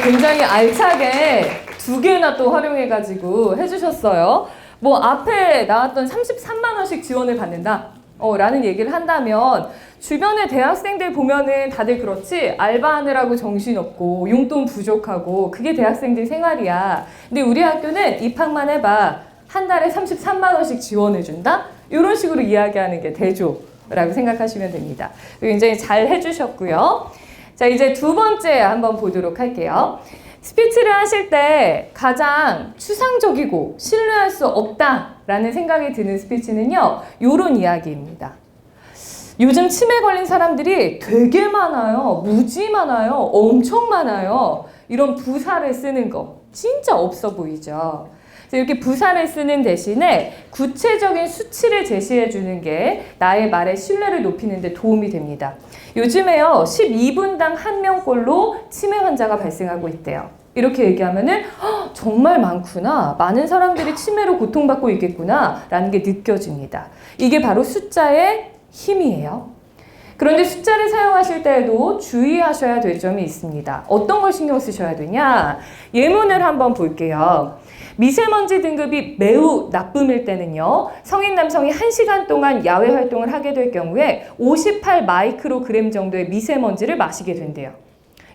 굉장히 알차게 2개나 또 활용해가지고 해주셨어요. 뭐 앞에 나왔던 33만 원씩 지원을 받는다 라는 얘기를 한다면, 주변의 대학생들 보면은 다들 그렇지, 알바하느라고 정신없고 용돈 부족하고 그게 대학생들 생활이야. 근데 우리 학교는 입학만 해봐, 한 달에 33만 원씩 지원해준다? 이런 식으로 이야기하는 게 대조 라고 생각하시면 됩니다. 굉장히 잘 해주셨고요. 자, 이제 두 번째 한번 보도록 할게요. 스피치를 하실 때 가장 추상적이고 신뢰할 수 없다라는 생각이 드는 스피치는요, 요런 이야기입니다. 요즘 치매 걸린 사람들이 되게 많아요. 무지 많아요. 엄청 많아요. 이런 부사를 쓰는 거 진짜 없어 보이죠. 이렇게 부사를 쓰는 대신에 구체적인 수치를 제시해 주는 게 나의 말의 신뢰를 높이는 데 도움이 됩니다. 요즘에요, 12분당 1명꼴로 치매 환자가 발생하고 있대요. 이렇게 얘기하면은 정말 많구나. 많은 사람들이 치매로 고통받고 있겠구나 라는 게 느껴집니다. 이게 바로 숫자의 힘이에요. 그런데 숫자를 사용하실 때에도 주의하셔야 될 점이 있습니다. 어떤 걸 신경 쓰셔야 되냐? 예문을 한번 볼게요. 미세먼지 등급이 매우 나쁨일 때는요, 성인 남성이 1시간 동안 야외 활동을 하게 될 경우에 58 마이크로그램 정도의 미세먼지를 마시게 된대요.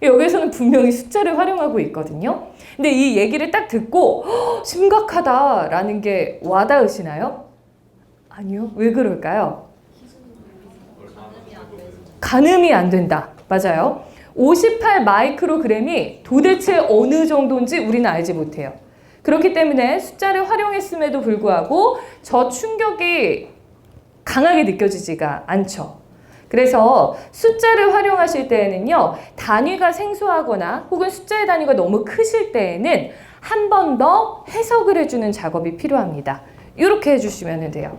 여기에서는 분명히 숫자를 활용하고 있거든요. 근데 이 얘기를 딱 듣고 심각하다라는 게 와닿으시나요? 아니요. 왜 그럴까요? 가늠이 안 된다. 맞아요. 58 마이크로그램이 도대체 어느 정도인지 우리는 알지 못해요. 그렇기 때문에 숫자를 활용했음에도 불구하고 저 충격이 강하게 느껴지지가 않죠. 그래서 숫자를 활용하실 때에는요, 단위가 생소하거나 혹은 숫자의 단위가 너무 크실 때에는 한 번 더 해석을 해주는 작업이 필요합니다. 이렇게 해주시면 돼요.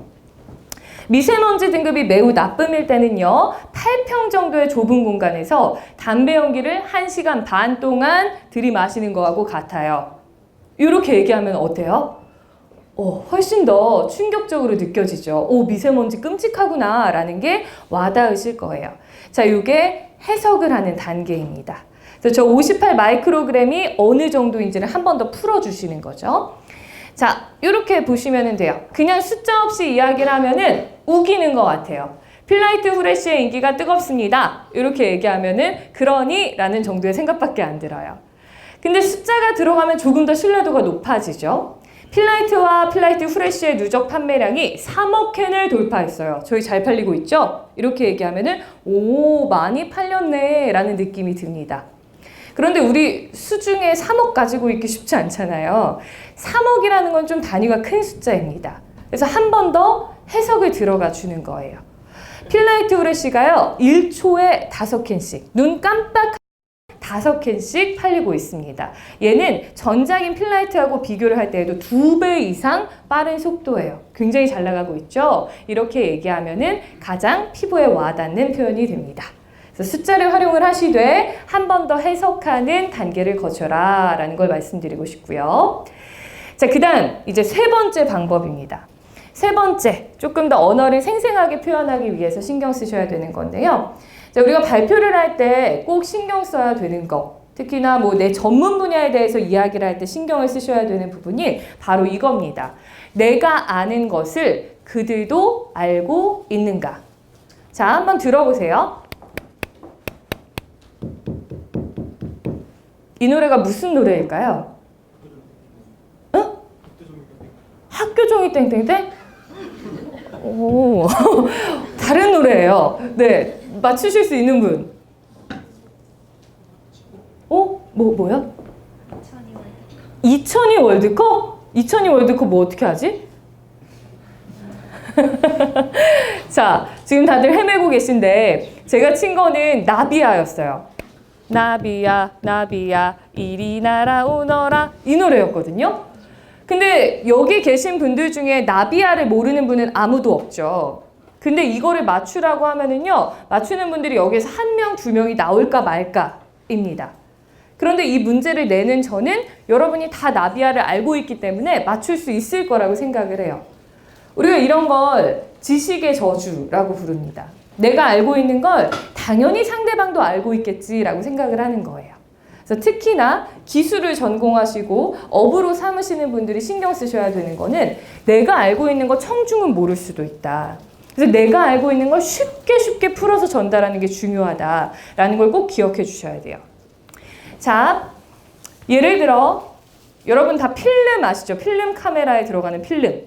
미세먼지 등급이 매우 나쁨일 때는요, 8평 정도의 좁은 공간에서 담배 연기를 1시간 반 동안 들이마시는 거하고 같아요. 이렇게 얘기하면 어때요? 훨씬 더 충격적으로 느껴지죠. 미세먼지 끔찍하구나 라는 게 와닿으실 거예요. 자, 이게 해석을 하는 단계입니다. 그래서 저 58 마이크로그램이 어느 정도인지를 한 번 더 풀어주시는 거죠. 자, 이렇게 보시면 돼요. 그냥 숫자 없이 이야기를 하면은 우기는 것 같아요. 필라이트 후레쉬의 인기가 뜨겁습니다. 이렇게 얘기하면은 그러니 라는 정도의 생각밖에 안 들어요. 근데 숫자가 들어가면 조금 더 신뢰도가 높아지죠. 필라이트와 필라이트 후레쉬의 누적 판매량이 3억 캔을 돌파했어요. 저희 잘 팔리고 있죠? 이렇게 얘기하면은 많이 팔렸네 라는 느낌이 듭니다. 그런데 우리 수중에 3억 가지고 있기 쉽지 않잖아요. 3억이라는 건 좀 단위가 큰 숫자입니다. 그래서 한 번 더 해석을 들어가 주는 거예요. 필라이트 후레쉬가요, 1초에 5캔씩, 눈 깜빡 5캔씩 팔리고 있습니다. 얘는 전작인 필라이트하고 비교를 할 때에도 2배 이상 빠른 속도예요. 굉장히 잘 나가고 있죠? 이렇게 얘기하면은 가장 피부에 와닿는 표현이 됩니다. 그래서 숫자를 활용을 하시되 한 번 더 해석하는 단계를 거쳐라 라는 걸 말씀드리고 싶고요. 자, 그 다음 이제 세 번째 방법입니다. 세 번째, 조금 더 언어를 생생하게 표현하기 위해서 신경 쓰셔야 되는 건데요. 자, 우리가 발표를 할 때 꼭 신경 써야 되는 거, 특히나 뭐 내 전문 분야에 대해서 이야기를 할 때 신경을 쓰셔야 되는 부분이 바로 이겁니다. 내가 아는 것을 그들도 알고 있는가? 자, 한번 들어보세요. 이 노래가 무슨 노래일까요? 응? 학교 종이 땡땡땡? 오, 다른 노래예요. 네, 맞추실 수 있는 분. 뭐야? 2002 월드컵? 2002 월드컵 뭐 어떻게 하지? 자, 지금 다들 헤매고 계신데 제가 친 거는 나비야였어요. 나비야 나비야 이리 날아오너라, 이 노래였거든요. 근데 여기 계신 분들 중에 나비야를 모르는 분은 아무도 없죠. 근데 이거를 맞추라고 하면은요, 맞추는 분들이 여기에서 1명, 2명이 나올까 말까입니다. 그런데 이 문제를 내는 저는 여러분이 다 나비야를 알고 있기 때문에 맞출 수 있을 거라고 생각을 해요. 우리가 이런 걸 지식의 저주라고 부릅니다. 내가 알고 있는 걸 당연히 상대방도 알고 있겠지라고 생각을 하는 거예요. 그래서 특히나 기술을 전공하시고 업으로 삼으시는 분들이 신경 쓰셔야 되는 거는 내가 알고 있는 거 청중은 모를 수도 있다. 그래서 내가 알고 있는 걸 쉽게 풀어서 전달하는 게 중요하다라는 걸 꼭 기억해 주셔야 돼요. 자, 예를 들어 여러분 다 필름 아시죠? 필름 카메라에 들어가는 필름.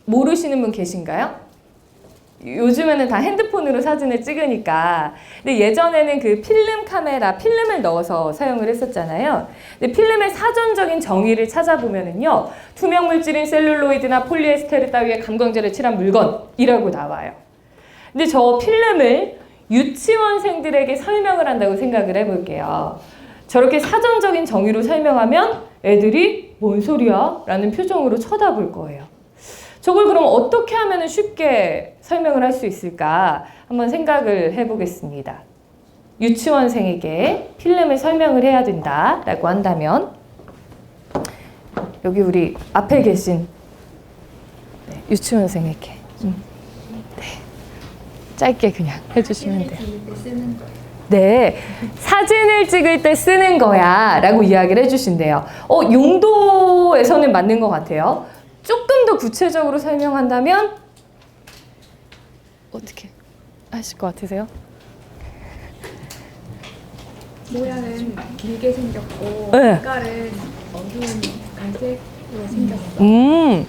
모르시는 분 계신가요? 요즘에는 다 핸드폰으로 사진을 찍으니까. 근데 예전에는 그 필름 카메라, 필름을 넣어서 사용을 했었잖아요. 근데 필름의 사전적인 정의를 찾아보면은요, 투명 물질인 셀룰로이드나 폴리에스테르 따위의 감광제를 칠한 물건이라고 나와요. 근데 저 필름을 유치원생들에게 설명을 한다고 생각을 해볼게요. 저렇게 사전적인 정의로 설명하면 애들이 뭔 소리야? 라는 표정으로 쳐다볼 거예요. 저걸 그럼 어떻게 하면 쉽게 설명을 할 수 있을까? 한번 생각을 해보겠습니다. 유치원생에게 필름을 설명을 해야 된다라고 한다면 여기 우리 앞에 계신 유치원생에게 네. 짧게 그냥 해주시면 돼요. 네, 사진을 찍을 때 쓰는 거야 라고 이야기를 해주신대요. 용도에서는 맞는 것 같아요. 조금 더 구체적으로 설명한다면 어떻게 하실 것 같으세요? 모양은 길게 생겼고 네. 색깔은 어두운 갈색으로 생겼어요.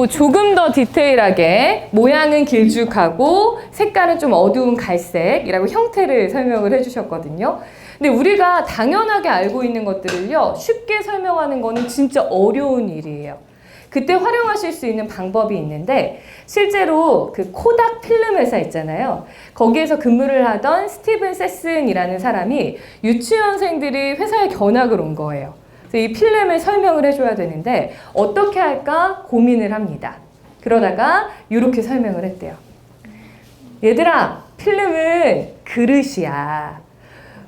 조금 더 디테일하게 모양은 길쭉하고 색깔은 좀 어두운 갈색이라고 형태를 설명을 해주셨거든요. 근데 우리가 당연하게 알고 있는 것들을요, 쉽게 설명하는 거는 진짜 어려운 일이에요. 그때 활용하실 수 있는 방법이 있는데 실제로 그 코닥 필름 회사 있잖아요. 거기에서 근무를 하던 스티븐 세슨이라는 사람이 유치원생들이 회사에 견학을 온 거예요. 그래서 이 필름을 설명을 해줘야 되는데 어떻게 할까 고민을 합니다. 그러다가 이렇게 설명을 했대요. 얘들아, 필름은 그릇이야.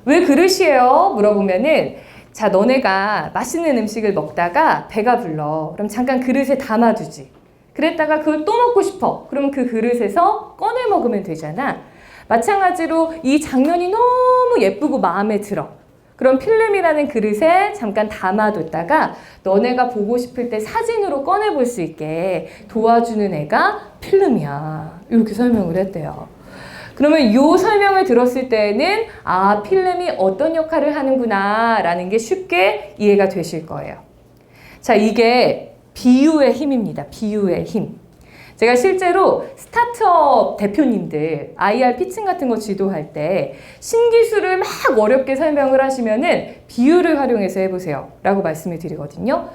왜 그릇이에요? 물어보면은 자, 너네가 맛있는 음식을 먹다가 배가 불러. 그럼 잠깐 그릇에 담아두지. 그랬다가 그걸 또 먹고 싶어. 그럼 그 그릇에서 꺼내 먹으면 되잖아. 마찬가지로 이 장면이 너무 예쁘고 마음에 들어. 그럼 필름이라는 그릇에 잠깐 담아뒀다가 너네가 보고 싶을 때 사진으로 꺼내볼 수 있게 도와주는 애가 필름이야. 이렇게 설명을 했대요. 그러면 이 설명을 들었을 때는 필름이 어떤 역할을 하는구나 라는 게 쉽게 이해가 되실 거예요. 자, 이게 비유의 힘입니다. 비유의 힘. 제가 실제로 스타트업 대표님들 IR 피칭 같은 거 지도할 때 신기술을 막 어렵게 설명을 하시면은 비유를 활용해서 해보세요 라고 말씀을 드리거든요.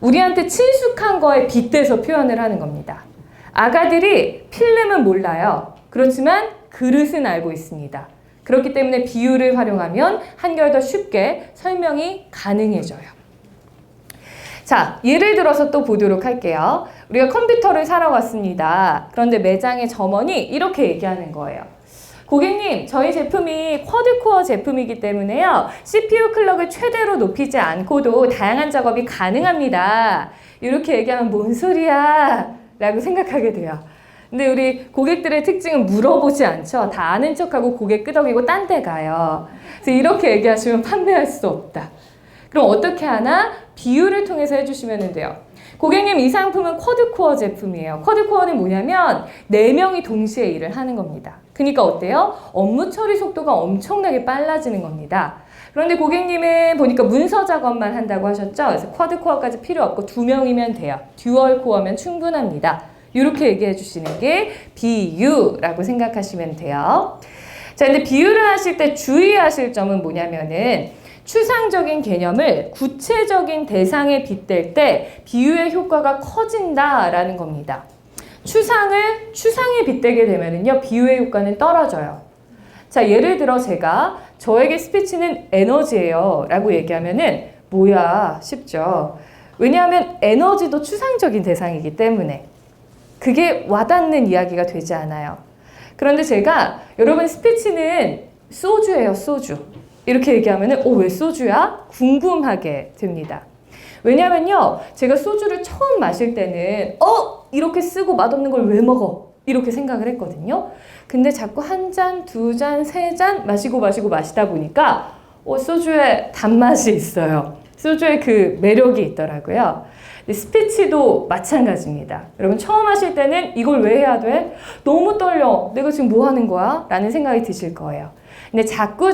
우리한테 친숙한 거에 빗대서 표현을 하는 겁니다. 아가들이 필름은 몰라요. 그렇지만 그릇은 알고 있습니다. 그렇기 때문에 비유를 활용하면 한결 더 쉽게 설명이 가능해져요. 자, 예를 들어서 또 보도록 할게요. 우리가 컴퓨터를 사러 갔습니다. 그런데 매장의 점원이 이렇게 얘기하는 거예요. 고객님, 저희 제품이 쿼드코어 제품이기 때문에요. CPU 클럭을 최대로 높이지 않고도 다양한 작업이 가능합니다. 이렇게 얘기하면 뭔 소리야? 라고 생각하게 돼요. 근데 우리 고객들의 특징은 물어보지 않죠. 다 아는 척하고 고개 끄덕이고 딴 데 가요. 그래서 이렇게 얘기하시면 판매할 수 없다. 그럼 어떻게 하나? 비유를 통해서 해주시면 돼요. 고객님, 이 상품은 쿼드코어 제품이에요. 쿼드코어는 뭐냐면 4명이 동시에 일을 하는 겁니다. 그러니까 어때요? 업무 처리 속도가 엄청나게 빨라지는 겁니다. 그런데 고객님은 보니까 문서 작업만 한다고 하셨죠? 그래서 쿼드코어까지 필요 없고 2명이면 돼요. 듀얼 코어면 충분합니다. 이렇게 얘기해 주시는 게 비유라고 생각하시면 돼요. 자, 근데 비유를 하실 때 주의하실 점은 뭐냐면은 추상적인 개념을 구체적인 대상에 빗댈 때 비유의 효과가 커진다라는 겁니다. 추상에 빗대게 되면은요, 비유의 효과는 떨어져요. 자, 예를 들어 제가 저에게 스피치는 에너지예요 라고 얘기하면은 뭐야 싶죠. 왜냐하면 에너지도 추상적인 대상이기 때문에 그게 와닿는 이야기가 되지 않아요. 그런데 제가 여러분 스피치는 소주예요, 소주. 이렇게 얘기하면은 왜 소주야? 궁금하게 됩니다. 왜냐면요, 제가 소주를 처음 마실 때는 이렇게 쓰고 맛없는 걸 왜 먹어? 이렇게 생각을 했거든요. 근데 자꾸 한 잔, 두 잔, 세 잔 마시다 보니까 소주에 단맛이 있어요. 소주에 그 매력이 있더라고요. 스피치도 마찬가지입니다. 여러분 처음 하실 때는 이걸 왜 해야 돼? 너무 떨려. 내가 지금 뭐 하는 거야? 라는 생각이 드실 거예요. 근데 자꾸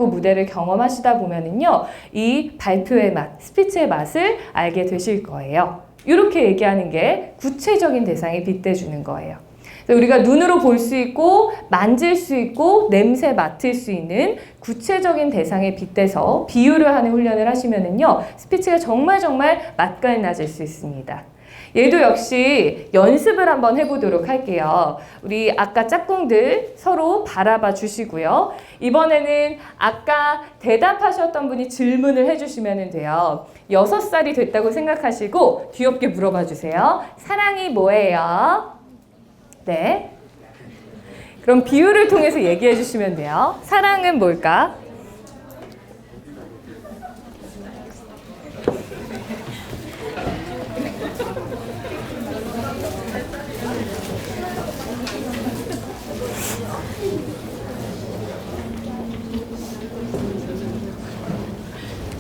무대를 경험하시다 보면은요, 이 발표의 맛, 스피치의 맛을 알게 되실 거예요. 이렇게 얘기하는 게 구체적인 대상에 빗대주는 거예요. 우리가 눈으로 볼 수 있고 만질 수 있고 냄새 맡을 수 있는 구체적인 대상에 빗대서 비유를 하는 훈련을 하시면은요, 스피치가 정말 맛깔나질 수 있습니다. 얘도 역시 연습을 한번 해보도록 할게요. 우리 아까 짝꿍들 서로 바라봐 주시고요. 이번에는 아까 대답하셨던 분이 질문을 해주시면 돼요. 6살이 됐다고 생각하시고 귀엽게 물어봐 주세요. 사랑이 뭐예요? 네. 그럼 비유를 통해서 얘기해 주시면 돼요. 사랑은 뭘까?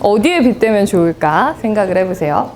어디에 빗대면 좋을까 생각을 해보세요.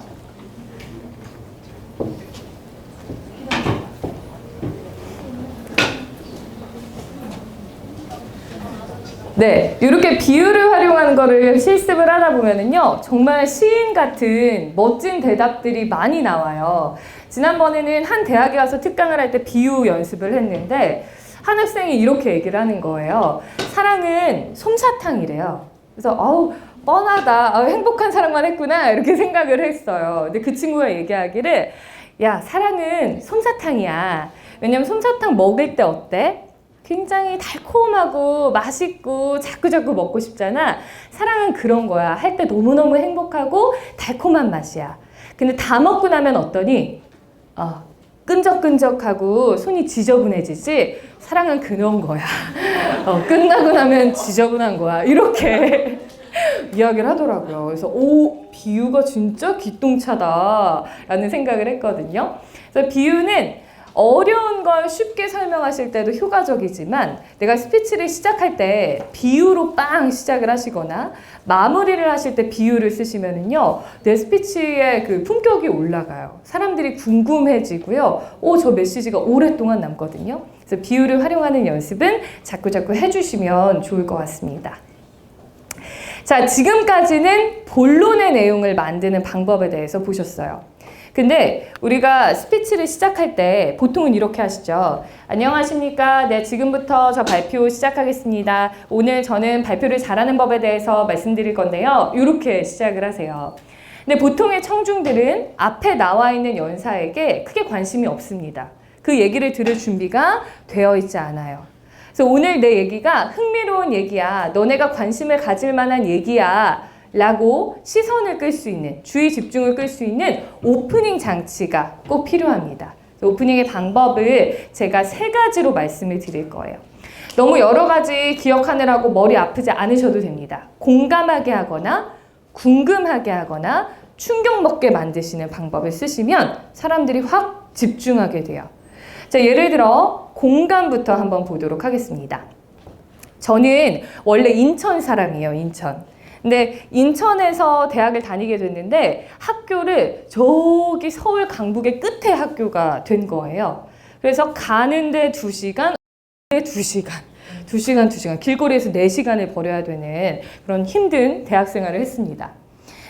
네, 이렇게 비유를 활용하는 거를 실습을 하다 보면은요, 정말 시인 같은 멋진 대답들이 많이 나와요. 지난번에는 한 대학에 가서 특강을 할 때 비유 연습을 했는데 한 학생이 이렇게 얘기를 하는 거예요. 사랑은 솜사탕이래요. 그래서 아우 뻔하다. 행복한 사랑만 했구나. 이렇게 생각을 했어요. 근데 그 친구가 얘기하기를, 야, 사랑은 솜사탕이야. 왜냐면 솜사탕 먹을 때 어때? 굉장히 달콤하고 맛있고 자꾸자꾸 먹고 싶잖아. 사랑은 그런 거야. 할 때 너무너무 행복하고 달콤한 맛이야. 근데 다 먹고 나면 어떠니? 끈적끈적하고 손이 지저분해지지. 사랑은 그런 거야. 끝나고 나면 지저분한 거야. 이렇게 이야기를 하더라고요. 그래서 오, 비유가 진짜 기똥차다라는 생각을 했거든요. 그래서 비유는 어려운 걸 쉽게 설명하실 때도 효과적이지만 내가 스피치를 시작할 때 비유로 빵 시작을 하시거나 마무리를 하실 때 비유를 쓰시면은요, 내 스피치의 그 품격이 올라가요. 사람들이 궁금해지고요. 저 메시지가 오랫동안 남거든요. 그래서 비유를 활용하는 연습은 자꾸자꾸 해주시면 좋을 것 같습니다. 자, 지금까지는 본론의 내용을 만드는 방법에 대해서 보셨어요. 근데 우리가 스피치를 시작할 때 보통은 이렇게 하시죠. 안녕하십니까. 네, 지금부터 저 발표 시작하겠습니다. 오늘 저는 발표를 잘하는 법에 대해서 말씀드릴 건데요. 이렇게 시작을 하세요. 근데 보통의 청중들은 앞에 나와 있는 연사에게 크게 관심이 없습니다. 그 얘기를 들을 준비가 되어 있지 않아요. 그래서 오늘 내 얘기가 흥미로운 얘기야. 너네가 관심을 가질 만한 얘기야. 라고 시선을 끌 수 있는, 주의 집중을 끌 수 있는 오프닝 장치가 꼭 필요합니다. 오프닝의 방법을 제가 3가지로 말씀을 드릴 거예요. 너무 여러 가지 기억하느라고 머리 아프지 않으셔도 됩니다. 공감하게 하거나 궁금하게 하거나 충격 먹게 만드시는 방법을 쓰시면 사람들이 확 집중하게 돼요. 자, 예를 들어 공감부터 한번 보도록 하겠습니다. 저는 원래 인천 사람이에요, 인천. 근데 인천에서 대학을 다니게 됐는데 학교를 저기 서울 강북의 끝에 학교가 된 거예요. 그래서 가는데 2시간, 2시간, 길거리에서 4시간을 벌여야 되는 그런 힘든 대학 생활을 했습니다.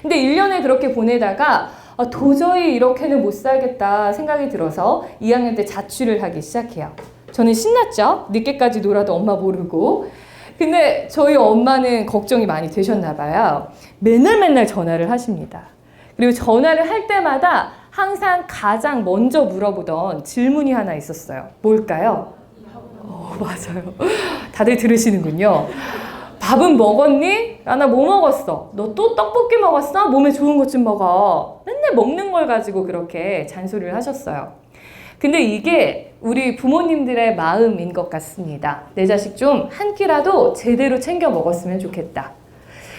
근데 1년을 그렇게 보내다가 도저히 이렇게는 못 살겠다 생각이 들어서 2학년 때 자취를 하기 시작해요. 저는 신났죠? 늦게까지 놀아도 엄마 모르고. 근데 저희 엄마는 걱정이 많이 되셨나 봐요. 맨날 전화를 하십니다. 그리고 전화를 할 때마다 항상 가장 먼저 물어보던 질문이 하나 있었어요. 뭘까요? 맞아요. 다들 들으시는군요. 밥은 먹었니? 나 뭐 먹었어? 너 또 떡볶이 먹었어? 몸에 좋은 것 좀 먹어. 맨날 먹는 걸 가지고 그렇게 잔소리를 하셨어요. 근데 이게 우리 부모님들의 마음인 것 같습니다. 내 자식 좀 한 끼라도 제대로 챙겨 먹었으면 좋겠다.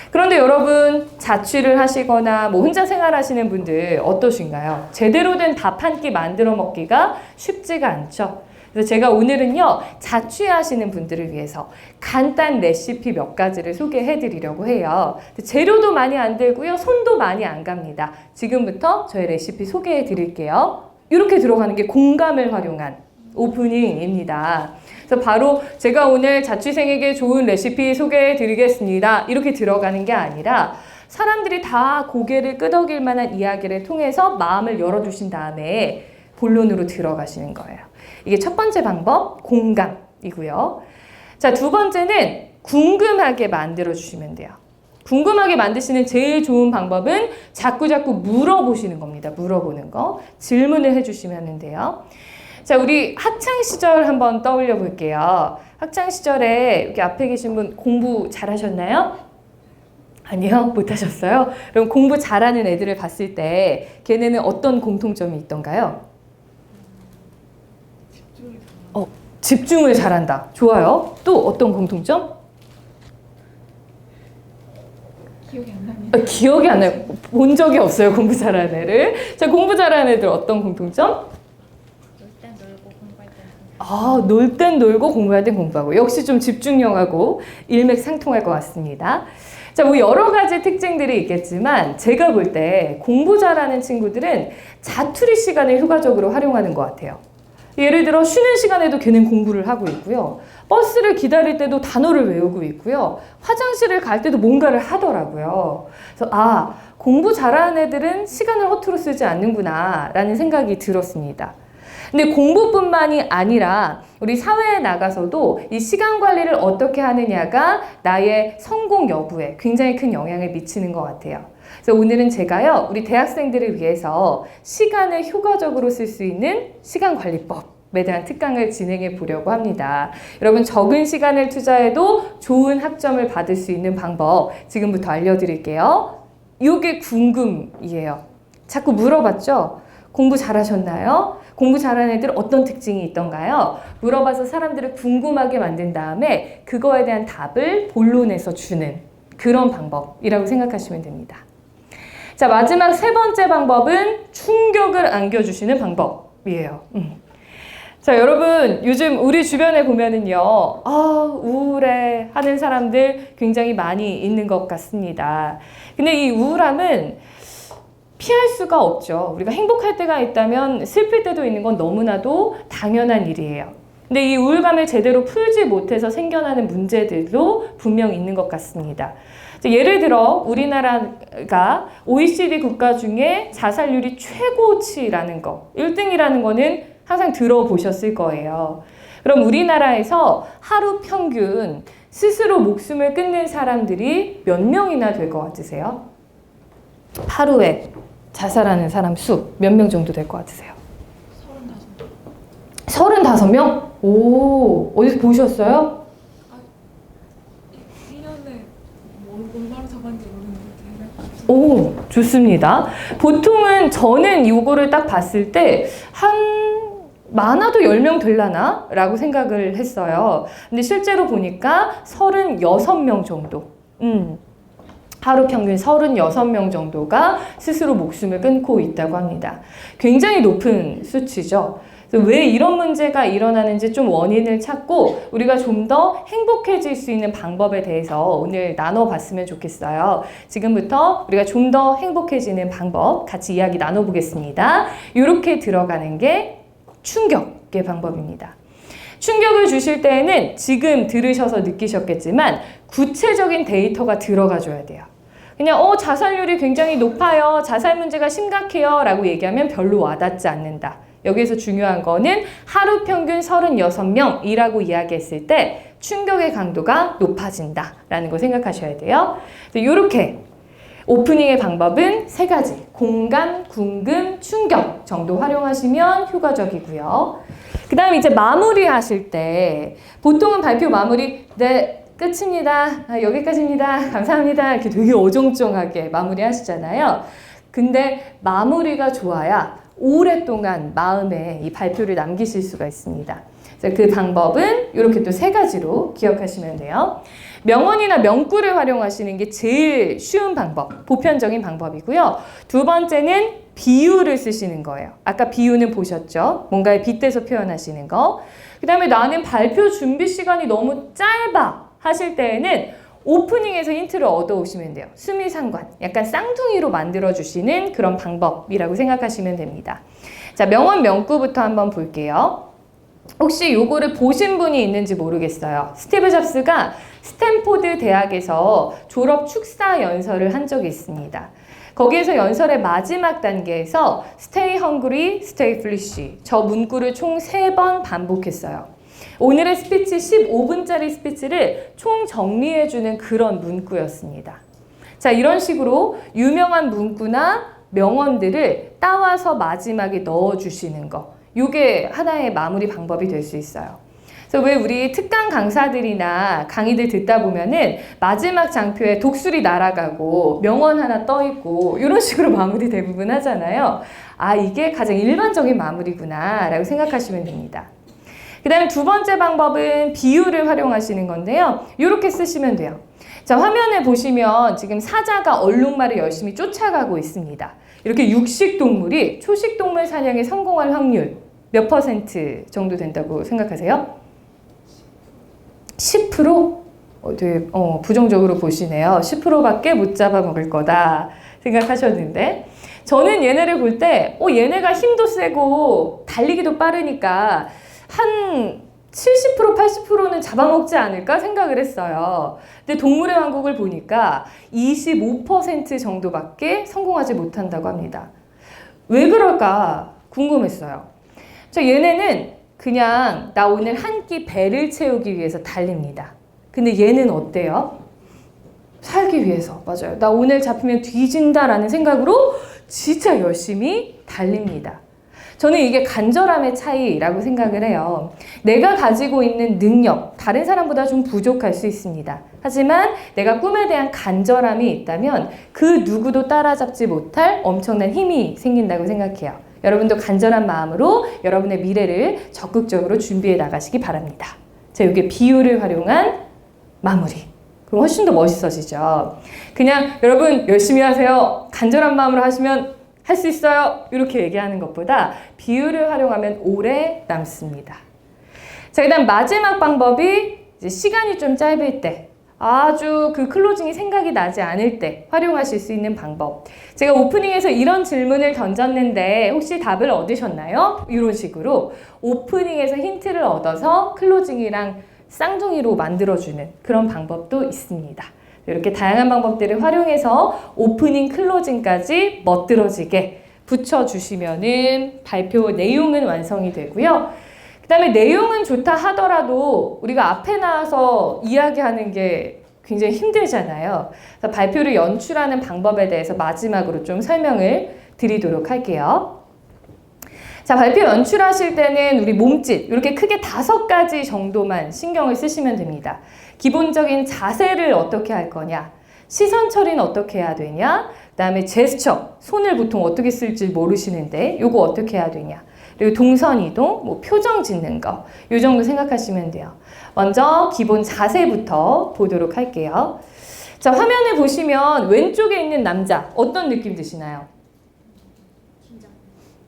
그런데 여러분, 자취를 하시거나 뭐 혼자 생활하시는 분들 어떠신가요? 제대로 된 밥 한 끼 만들어 먹기가 쉽지가 않죠. 그래서 제가 오늘은요, 자취하시는 분들을 위해서 간단 레시피 몇 가지를 소개해 드리려고 해요. 재료도 많이 안 들고요, 손도 많이 안 갑니다. 지금부터 저의 레시피 소개해 드릴게요. 이렇게 들어가는 게 공감을 활용한 오프닝입니다. 그래서 바로 제가 오늘 자취생에게 좋은 레시피 소개해 드리겠습니다. 이렇게 들어가는 게 아니라 사람들이 다 고개를 끄덕일 만한 이야기를 통해서 마음을 열어주신 다음에 본론으로 들어가시는 거예요. 이게 첫 번째 방법, 공감이고요. 자, 두 번째는 궁금하게 만들어주시면 돼요. 궁금하게 만드시는 제일 좋은 방법은 자꾸자꾸 물어보시는 겁니다. 물어보는 거. 질문을 해주시면 돼요. 자, 우리 학창시절 한번 떠올려 볼게요. 학창시절에 여기 앞에 계신 분 공부 잘하셨나요? 아니요? 못하셨어요? 그럼 공부 잘하는 애들을 봤을 때 걔네는 어떤 공통점이 있던가요? 집중을 잘한다. 좋아요. 또 어떤 공통점? 기억이 안 납니다. 기억이 안 나요. 본 적이 없어요. 공부 잘하는 애를. 자, 공부 잘하는 애들 어떤 공통점? 놀 땐 놀고 공부할 땐 공부하고. 역시 좀 집중력하고 일맥상통할 것 같습니다. 자, 뭐 여러 가지 특징들이 있겠지만 제가 볼 때 공부 잘하는 친구들은 자투리 시간을 효과적으로 활용하는 것 같아요. 예를 들어 쉬는 시간에도 걔는 공부를 하고 있고요. 버스를 기다릴 때도 단어를 외우고 있고요. 화장실을 갈 때도 뭔가를 하더라고요. 그래서 공부 잘하는 애들은 시간을 허투루 쓰지 않는구나 라는 생각이 들었습니다. 근데 공부뿐만이 아니라 우리 사회에 나가서도 이 시간 관리를 어떻게 하느냐가 나의 성공 여부에 굉장히 큰 영향을 미치는 것 같아요. 그래서 오늘은 제가요, 우리 대학생들을 위해서 시간을 효과적으로 쓸 수 있는 시간관리법에 대한 특강을 진행해 보려고 합니다. 여러분, 적은 시간을 투자해도 좋은 학점을 받을 수 있는 방법 지금부터 알려드릴게요. 이게 궁금이에요. 자꾸 물어봤죠? 공부 잘하셨나요? 공부 잘하는 애들 어떤 특징이 있던가요? 물어봐서 사람들을 궁금하게 만든 다음에 그거에 대한 답을 본론에서 주는 그런 방법이라고 생각하시면 됩니다. 자, 마지막 세 번째 방법은 충격을 안겨주시는 방법이에요. 자, 여러분, 요즘 우리 주변에 보면은요, 우울해 하는 사람들 굉장히 많이 있는 것 같습니다. 근데 이 우울함은 피할 수가 없죠. 우리가 행복할 때가 있다면 슬플 때도 있는 건 너무나도 당연한 일이에요. 근데 이 우울감을 제대로 풀지 못해서 생겨나는 문제들도 분명 있는 것 같습니다. 예를 들어 우리나라가 OECD 국가 중에 자살률이 최고치라는 거, 1등이라는 거는 항상 들어보셨을 거예요. 그럼 우리나라에서 하루 평균 스스로 목숨을 끊는 사람들이 몇 명이나 될 것 같으세요? 하루에 자살하는 사람 수 몇 명 정도 될 것 같으세요? 35명? 오, 어디서 보셨어요? 1년에 얼마나 잡았는지 모르겠는데. 오, 좋습니다. 보통은 저는 이거를 딱 봤을 때 많아도 10명 될라나? 라고 생각을 했어요. 근데 실제로 보니까 36명 정도. 하루 평균 36명 정도가 스스로 목숨을 끊고 있다고 합니다. 굉장히 높은 수치죠. 그래서 왜 이런 문제가 일어나는지 좀 원인을 찾고 우리가 좀 더 행복해질 수 있는 방법에 대해서 오늘 나눠봤으면 좋겠어요. 지금부터 우리가 좀 더 행복해지는 방법 같이 이야기 나눠보겠습니다. 이렇게 들어가는 게 충격의 방법입니다. 충격을 주실 때에는 지금 들으셔서 느끼셨겠지만 구체적인 데이터가 들어가줘야 돼요. 그냥 자살률이 굉장히 높아요. 자살 문제가 심각해요. 라고 얘기하면 별로 와닿지 않는다. 여기서 중요한 거는 하루 평균 36명이라고 이야기했을 때 충격의 강도가 높아진다. 라는 거 생각하셔야 돼요. 이렇게 오프닝의 방법은 3가지. 공감, 궁금, 충격 정도 활용하시면 효과적이고요. 그 다음 이제 마무리 하실 때 보통은 발표 마무리 끝입니다. 여기까지입니다. 감사합니다. 이렇게 되게 어정쩡하게 마무리 하시잖아요. 근데 마무리가 좋아야 오랫동안 마음에 이 발표를 남기실 수가 있습니다. 그 방법은 이렇게 또 3가지로 기억하시면 돼요. 명언이나 명구를 활용하시는 게 제일 쉬운 방법, 보편적인 방법이고요. 두 번째는 비유를 쓰시는 거예요. 아까 비유는 보셨죠? 뭔가에 빗대서 표현하시는 거. 그 다음에 나는 발표 준비 시간이 너무 짧아 하실 때에는 오프닝에서 힌트를 얻어오시면 돼요. 수미상관, 약간 쌍둥이로 만들어주시는 그런 방법이라고 생각하시면 됩니다. 자, 명언 명구부터 한번 볼게요. 혹시 요거를 보신 분이 있는지 모르겠어요. 스티브 잡스가 스탠포드 대학에서 졸업 축사 연설을 한 적이 있습니다. 거기에서 연설의 마지막 단계에서 Stay hungry, stay foolish 저 문구를 총 3번 반복했어요. 오늘의 스피치 15분짜리 스피치를 총 정리해주는 그런 문구였습니다. 자, 이런 식으로 유명한 문구나 명언들을 따와서 마지막에 넣어주시는 거. 이게 하나의 마무리 방법이 될 수 있어요. 그래서 왜 우리 특강 강사들이나 강의들 듣다 보면은 마지막 장표에 독수리 날아가고 명언 하나 떠 있고 이런 식으로 마무리 대부분 하잖아요. 아, 이게 가장 일반적인 마무리구나 라고 생각하시면 됩니다. 그 다음에 두 번째 방법은 비유를 활용하시는 건데요. 이렇게 쓰시면 돼요. 자, 화면에 보시면 지금 사자가 얼룩말을 열심히 쫓아가고 있습니다. 이렇게 육식동물이 초식동물 사냥에 성공할 확률 몇 % 정도 된다고 생각하세요? 10%? 되게 부정적으로 보시네요. 10%밖에 못 잡아먹을 거다 생각하셨는데 저는 얘네를 볼 때 얘네가 힘도 세고 달리기도 빠르니까 한 70%, 80%는 잡아먹지 않을까 생각을 했어요. 근데 동물의 왕국을 보니까 25% 정도밖에 성공하지 못한다고 합니다. 왜 그럴까 궁금했어요. 얘네는 그냥 나 오늘 한 끼 배를 채우기 위해서 달립니다. 근데 얘는 어때요? 살기 위해서. 맞아요. 나 오늘 잡히면 뒤진다라는 생각으로 진짜 열심히 달립니다. 저는 이게 간절함의 차이라고 생각을 해요. 내가 가지고 있는 능력, 다른 사람보다 좀 부족할 수 있습니다. 하지만 내가 꿈에 대한 간절함이 있다면 그 누구도 따라잡지 못할 엄청난 힘이 생긴다고 생각해요. 여러분도 간절한 마음으로 여러분의 미래를 적극적으로 준비해 나가시기 바랍니다. 자, 이게 비유를 활용한 마무리. 그럼 훨씬 더 멋있어지죠. 그냥 여러분 열심히 하세요. 간절한 마음으로 하시면 할 수 있어요. 이렇게 얘기하는 것보다 비유를 활용하면 오래 남습니다. 자, 그다음 마지막 방법이 이제 시간이 좀 짧을 때, 아주 그 클로징이 생각이 나지 않을 때 활용하실 수 있는 방법. 제가 오프닝에서 이런 질문을 던졌는데 혹시 답을 얻으셨나요? 이런 식으로 오프닝에서 힌트를 얻어서 클로징이랑 쌍둥이로 만들어주는 그런 방법도 있습니다. 이렇게 다양한 방법들을 활용해서 오프닝 클로징까지 멋들어지게 붙여주시면은 발표 내용은 완성이 되고요. 그 다음에 내용은 좋다 하더라도 우리가 앞에 나와서 이야기하는 게 굉장히 힘들잖아요. 그래서 발표를 연출하는 방법에 대해서 마지막으로 좀 설명을 드리도록 할게요. 자, 발표 연출하실 때는 우리 몸짓 이렇게 크게 5가지 정도만 신경을 쓰시면 됩니다. 기본적인 자세를 어떻게 할 거냐, 시선 처리는 어떻게 해야 되냐, 그 다음에 제스처, 손을 보통 어떻게 쓸지 모르시는데 요거 어떻게 해야 되냐, 그리고 동선 이동, 뭐 표정 짓는 거, 요 정도 생각하시면 돼요. 먼저 기본 자세부터 보도록 할게요. 자, 화면을 보시면 왼쪽에 있는 남자 어떤 느낌 드시나요?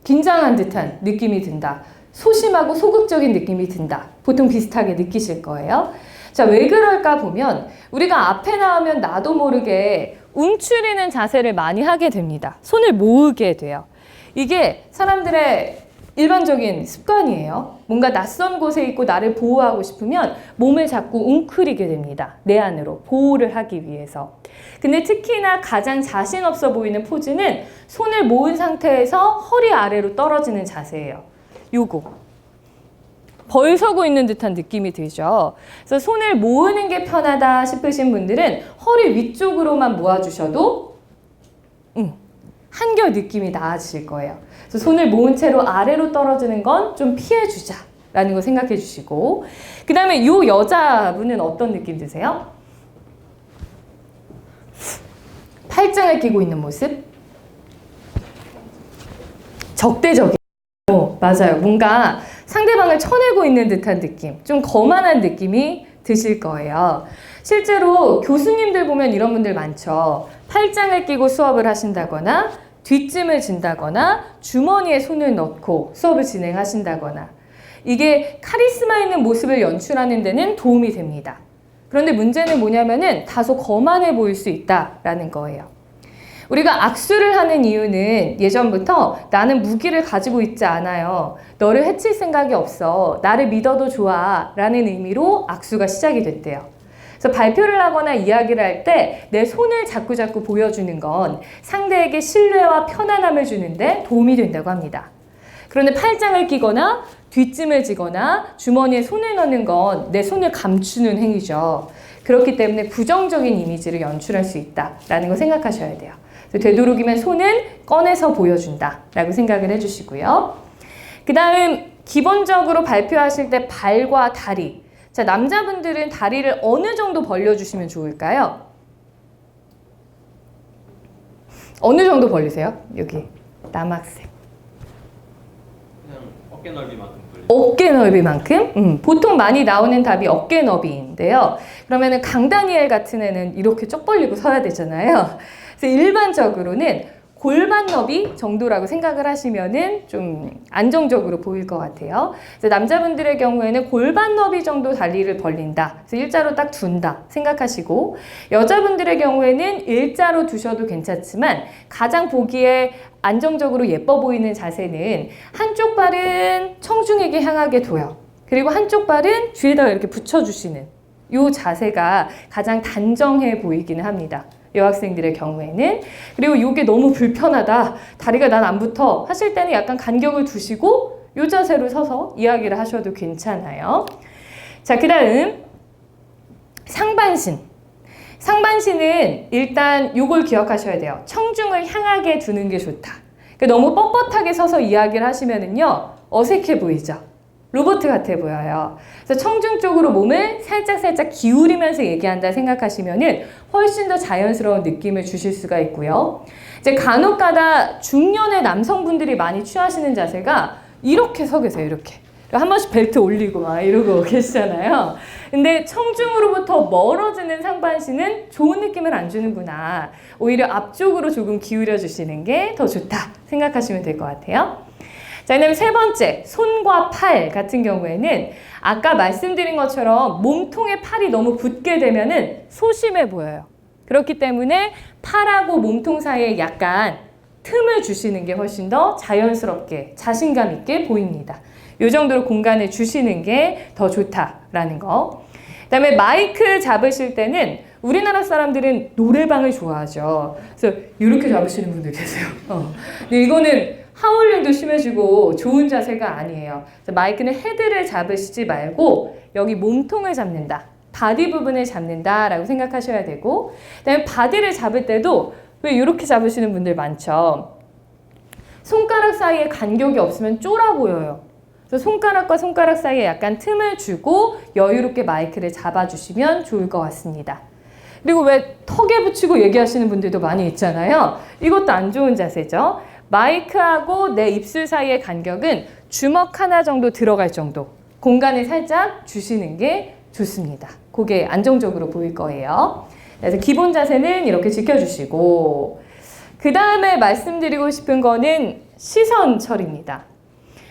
긴장한 듯한 느낌이 든다. 소심하고 소극적인 느낌이 든다. 보통 비슷하게 느끼실 거예요. 자, 왜 그럴까 보면 우리가 앞에 나오면 나도 모르게 움츠리는 자세를 많이 하게 됩니다. 손을 모으게 돼요. 이게 사람들의 일반적인 습관이에요. 뭔가 낯선 곳에 있고 나를 보호하고 싶으면 몸을 자꾸 웅크리게 됩니다. 내 안으로 보호를 하기 위해서. 근데 특히나 가장 자신 없어 보이는 포즈는 손을 모은 상태에서 허리 아래로 떨어지는 자세예요. 요거. 벌 서고 있는 듯한 느낌이 들죠. 그래서 손을 모으는 게 편하다 싶으신 분들은 허리 위쪽으로만 모아주셔도 한결 느낌이 나아지실 거예요. 그래서 손을 모은 채로 아래로 떨어지는 건 좀 피해주자라는 거 생각해 주시고, 그 다음에 이 여자분은 어떤 느낌 드세요? 팔짱을 끼고 있는 모습? 적대적이에요. 맞아요. 뭔가 상대방을 쳐내고 있는 듯한 느낌, 좀 거만한 느낌이 드실 거예요. 실제로 교수님들 보면 이런 분들 많죠. 팔짱을 끼고 수업을 하신다거나 뒷짐을 진다거나 주머니에 손을 넣고 수업을 진행하신다거나, 이게 카리스마 있는 모습을 연출하는 데는 도움이 됩니다. 그런데 문제는 뭐냐면은 다소 거만해 보일 수 있다라는 거예요. 우리가 악수를 하는 이유는 예전부터 나는 무기를 가지고 있지 않아요. 너를 해칠 생각이 없어. 나를 믿어도 좋아. 라는 의미로 악수가 시작이 됐대요. 그래서 발표를 하거나 이야기를 할 때 내 손을 자꾸 보여주는 건 상대에게 신뢰와 편안함을 주는데 도움이 된다고 합니다. 그런데 팔짱을 끼거나 뒷짐을 지거나 주머니에 손을 넣는 건 내 손을 감추는 행위죠. 그렇기 때문에 부정적인 이미지를 연출할 수 있다라는 거 생각하셔야 돼요. 그래서 되도록이면 손은 꺼내서 보여준다라고 생각을 해주시고요. 그 다음 기본적으로 발표하실 때 발과 다리. 자, 남자분들은 다리를 어느 정도 벌려주시면 좋을까요? 어느 정도 벌리세요? 여기 남학생. 그냥 어깨 넓이만큼 벌려. 어깨 넓이만큼? 보통 많이 나오는 답이 어깨 너비인데요. 그러면은 강다니엘 같은 애는 이렇게 쪽 벌리고 서야 되잖아요. 그래서 일반적으로는 골반 너비 정도라고 생각을 하시면은 좀 안정적으로 보일 것 같아요. 그래서 남자분들의 경우에는 골반 너비 정도 다리를 벌린다. 그래서 일자로 딱 둔다 생각하시고, 여자분들의 경우에는 일자로 두셔도 괜찮지만 가장 보기에 안정적으로 예뻐 보이는 자세는 한쪽 발은 청중에게 향하게 둬요. 그리고 한쪽 발은 뒤에다가 이렇게 붙여주시는 이 자세가 가장 단정해 보이기는 합니다. 여학생들의 경우에는. 그리고 이게 너무 불편하다, 다리가 난 안 붙어 하실 때는 약간 간격을 두시고 이 자세로 서서 이야기를 하셔도 괜찮아요. 자, 그 다음 상반신. 상반신은 일단 요걸 기억하셔야 돼요. 청중을 향하게 두는 게 좋다. 그러니까 너무 뻣뻣하게 서서 이야기를 하시면은요, 어색해 보이죠? 로봇 같아 보여요. 그래서 청중 쪽으로 몸을 살짝 기울이면서 얘기한다 생각하시면은 훨씬 더 자연스러운 느낌을 주실 수가 있고요. 이제 간혹가다 중년의 남성분들이 많이 취하시는 자세가 이렇게 서 계세요. 이렇게. 한 번씩 벨트 올리고 막 이러고 계시잖아요. 근데 청중으로부터 멀어지는 상반신은 좋은 느낌을 안 주는구나. 오히려 앞쪽으로 조금 기울여 주시는 게 더 좋다 생각하시면 될 것 같아요. 자, 그 다음에 세 번째, 손과 팔 같은 경우에는 아까 말씀드린 것처럼 몸통에 팔이 너무 붙게 되면은 소심해 보여요. 그렇기 때문에 팔하고 몸통 사이에 약간 틈을 주시는 게 훨씬 더 자연스럽게 자신감 있게 보입니다. 이 정도로 공간을 주시는 게 더 좋다라는 거. 그 다음에 마이크 잡으실 때는 우리나라 사람들은 노래방을 좋아하죠. 그래서 이렇게 잡으시는 분들 계세요. 근데 이거는 하울링도 심해지고 좋은 자세가 아니에요. 그래서 마이크는 헤드를 잡으시지 말고 여기 몸통을 잡는다. 바디 부분을 잡는다라고 생각하셔야 되고, 그다음에 바디를 잡을 때도 왜 이렇게 잡으시는 분들 많죠. 손가락 사이에 간격이 없으면 쫄아 보여요. 그래서 손가락과 손가락 사이에 약간 틈을 주고 여유롭게 마이크를 잡아주시면 좋을 것 같습니다. 그리고 왜 턱에 붙이고 얘기하시는 분들도 많이 있잖아요. 이것도 안 좋은 자세죠. 마이크하고 내 입술 사이의 간격은 주먹 하나 정도 들어갈 정도 공간을 살짝 주시는 게 좋습니다. 그게 안정적으로 보일 거예요. 그래서 기본 자세는 이렇게 지켜주시고, 그 다음에 말씀드리고 싶은 거는 시선 처리입니다.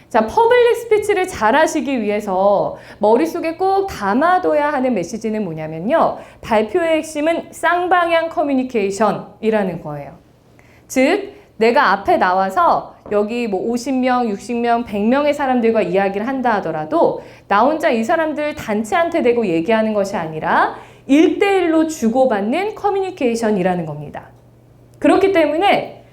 자, 퍼블릭 스피치를 잘 하시기 위해서 머릿속에 꼭 담아둬야 하는 메시지는 뭐냐면요, 발표의 핵심은 쌍방향 커뮤니케이션이라는 거예요. 즉, 내가 앞에 나와서 여기 뭐 50명, 60명, 100명의 사람들과 이야기를 한다 하더라도 나 혼자 이 사람들 단체한테 대고 얘기하는 것이 아니라 1대1로 주고받는 커뮤니케이션이라는 겁니다. 그렇기 때문에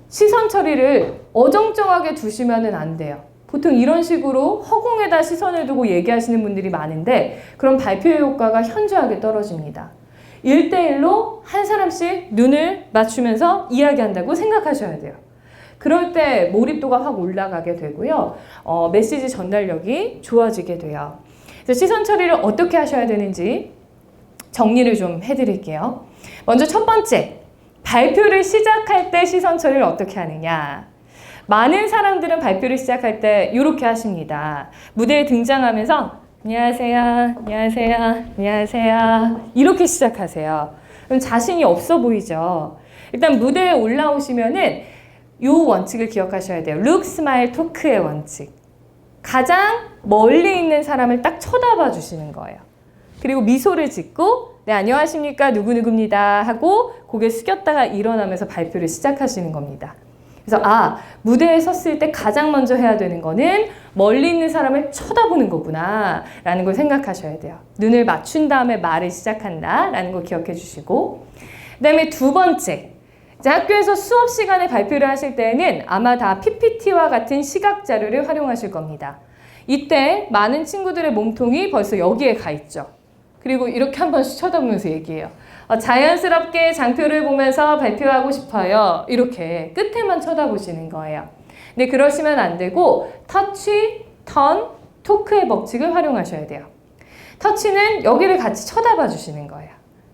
시선 처리를 어정쩡하게 두시면 안 돼요. 보통 이런 식으로 허공에다 시선을 두고 얘기하시는 분들이 많은데 그럼 발표의 효과가 현저하게 떨어집니다. 1대1로 한 사람씩 눈을 맞추면서 이야기한다고 생각하셔야 돼요. 그럴 때 몰입도가 확 올라가게 되고요. 메시지 전달력이 좋아지게 돼요. 그래서 시선 처리를 어떻게 하셔야 되는지 정리를 좀 해드릴게요. 먼저 첫 번째, 발표를 시작할 때 시선 처리를 어떻게 하느냐. 많은 사람들은 발표를 시작할 때 이렇게 하십니다. 무대에 등장하면서 안녕하세요, 안녕하세요, 안녕하세요 이렇게 시작하세요. 그럼 자신이 없어 보이죠. 일단 무대에 올라오시면은 이 원칙을 기억하셔야 돼요. Look, Smile, Talk의 원칙. 가장 멀리 있는 사람을 딱 쳐다봐 주시는 거예요. 그리고 미소를 짓고 네, 안녕하십니까, 누구누구입니다 하고 고개 숙였다가 일어나면서 발표를 시작하시는 겁니다. 그래서 무대에 섰을 때 가장 먼저 해야 되는 거는 멀리 있는 사람을 쳐다보는 거구나 라는 걸 생각하셔야 돼요. 눈을 맞춘 다음에 말을 시작한다 라는 거 기억해 주시고, 그 다음에 두 번째, 이제 학교에서 수업 시간에 발표를 하실 때는 아마 다 PPT와 같은 시각 자료를 활용하실 겁니다. 이때 많은 친구들의 몸통이 벌써 여기에 가 있죠. 그리고 이렇게 한 번씩 쳐다보면서 얘기해요. 자연스럽게 장표를 보면서 발표하고 싶어요. 이렇게 끝에만 쳐다보시는 거예요. 근데 그러시면 안 되고 터치, 턴, 토크의 법칙을 활용하셔야 돼요. 터치는 여기를 같이 쳐다봐 주시는 거예요.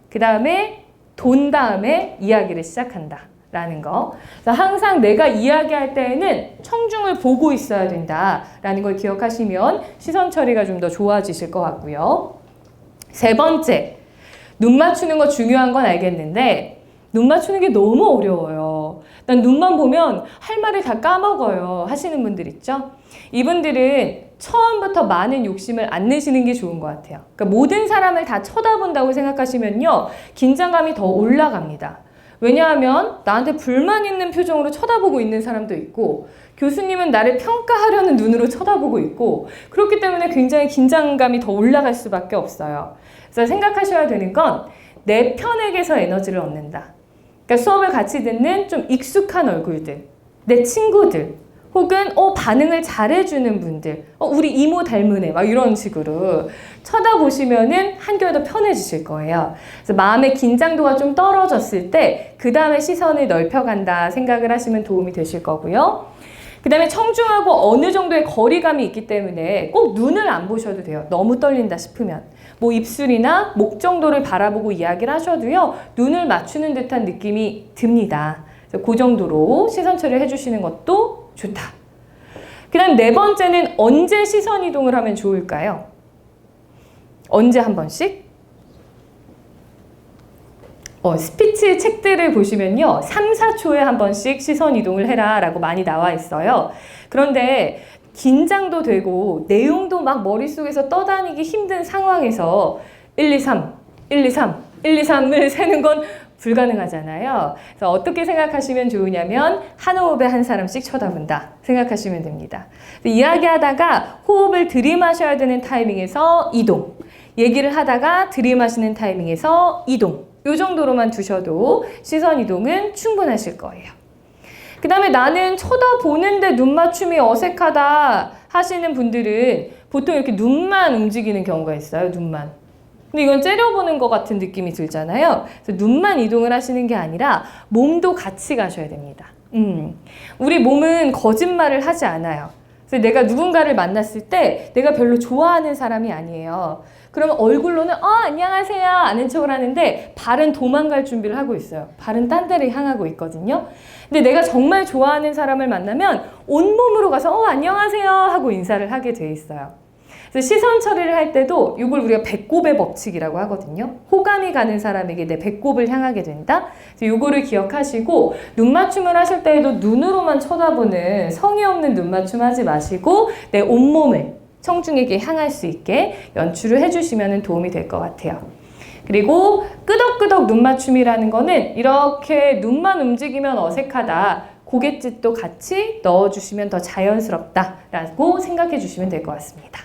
그 다음에 돈 다음에 이야기를 시작한다 라는 거. 그래서 항상 내가 이야기할 때에는 청중을 보고 있어야 된다 라는 걸 기억하시면 시선 처리가 좀 더 좋아지실 것 같고요. 세 번째, 눈 맞추는 거 중요한 건 알겠는데 눈 맞추는 게 너무 어려워요. 난 눈만 보면 할 말을 다 까먹어요 하시는 분들 있죠? 이분들은 처음부터 많은 욕심을 안 내시는 게 좋은 것 같아요. 그러니까 모든 사람을 다 쳐다본다고 생각하시면요, 긴장감이 더 올라갑니다. 왜냐하면 나한테 불만 있는 표정으로 쳐다보고 있는 사람도 있고, 교수님은 나를 평가하려는 눈으로 쳐다보고 있고, 그렇기 때문에 굉장히 긴장감이 더 올라갈 수밖에 없어요. 그래서 생각하셔야 되는 건 내 편에게서 에너지를 얻는다. 그러니까 수업을 같이 듣는 좀 익숙한 얼굴들, 내 친구들, 혹은 반응을 잘해주는 분들, 우리 이모 닮으네, 막 이런 식으로 쳐다보시면은 한결 더 편해지실 거예요. 그래서 마음의 긴장도가 좀 떨어졌을 때 그 다음에 시선을 넓혀간다 생각을 하시면 도움이 되실 거고요. 그 다음에 청중하고 어느 정도의 거리감이 있기 때문에 꼭 눈을 안 보셔도 돼요. 너무 떨린다 싶으면. 뭐 입술이나 목 정도를 바라보고 이야기를 하셔도요, 눈을 맞추는 듯한 느낌이 듭니다. 그래서 그 정도로 시선 처리를 해주시는 것도 좋다. 그 다음 네 번째는 언제 시선 이동을 하면 좋을까요? 언제 한 번씩? 스피치 책들을 보시면요, 3, 4초에 한 번씩 시선 이동을 해라 라고 많이 나와 있어요. 그런데 긴장도 되고 내용도 막 머릿속에서 떠다니기 힘든 상황에서 1, 2, 3, 1, 2, 3, 1, 2, 3을 세는 건 불가능하잖아요. 그래서 어떻게 생각하시면 좋으냐면 한 호흡에 한 사람씩 쳐다본다 생각하시면 됩니다. 이야기하다가 호흡을 들이마셔야 되는 타이밍에서 이동, 얘기를 하다가 들이마시는 타이밍에서 이동, 이 정도로만 두셔도 시선 이동은 충분하실 거예요. 그 다음에 나는 쳐다보는데 눈 맞춤이 어색하다 하시는 분들은 보통 이렇게 눈만 움직이는 경우가 있어요. 눈만. 근데 이건 째려보는 것 같은 느낌이 들잖아요. 그래서 눈만 이동을 하시는 게 아니라 몸도 같이 가셔야 됩니다. 우리 몸은 거짓말을 하지 않아요. 그래서 내가 누군가를 만났을 때 내가 별로 좋아하는 사람이 아니에요. 그러면 얼굴로는 안녕하세요 아는 척을 하는데 발은 도망갈 준비를 하고 있어요. 발은 딴 데를 향하고 있거든요. 근데 내가 정말 좋아하는 사람을 만나면 온몸으로 가서 안녕하세요 하고 인사를 하게 돼 있어요. 그래서 시선 처리를 할 때도 이걸 우리가 배꼽의 법칙이라고 하거든요. 호감이 가는 사람에게 내 배꼽을 향하게 된다. 그래서 이거를 기억하시고 눈 맞춤을 하실 때에도 눈으로만 쳐다보는 성의 없는 눈 맞춤 하지 마시고 내 온몸을 청중에게 향할 수 있게 연출을 해주시면 도움이 될 것 같아요. 그리고 끄덕끄덕 눈 맞춤이라는 거는 이렇게 눈만 움직이면 어색하다. 고갯짓도 같이 넣어주시면 더 자연스럽다라고 생각해 주시면 될 것 같습니다.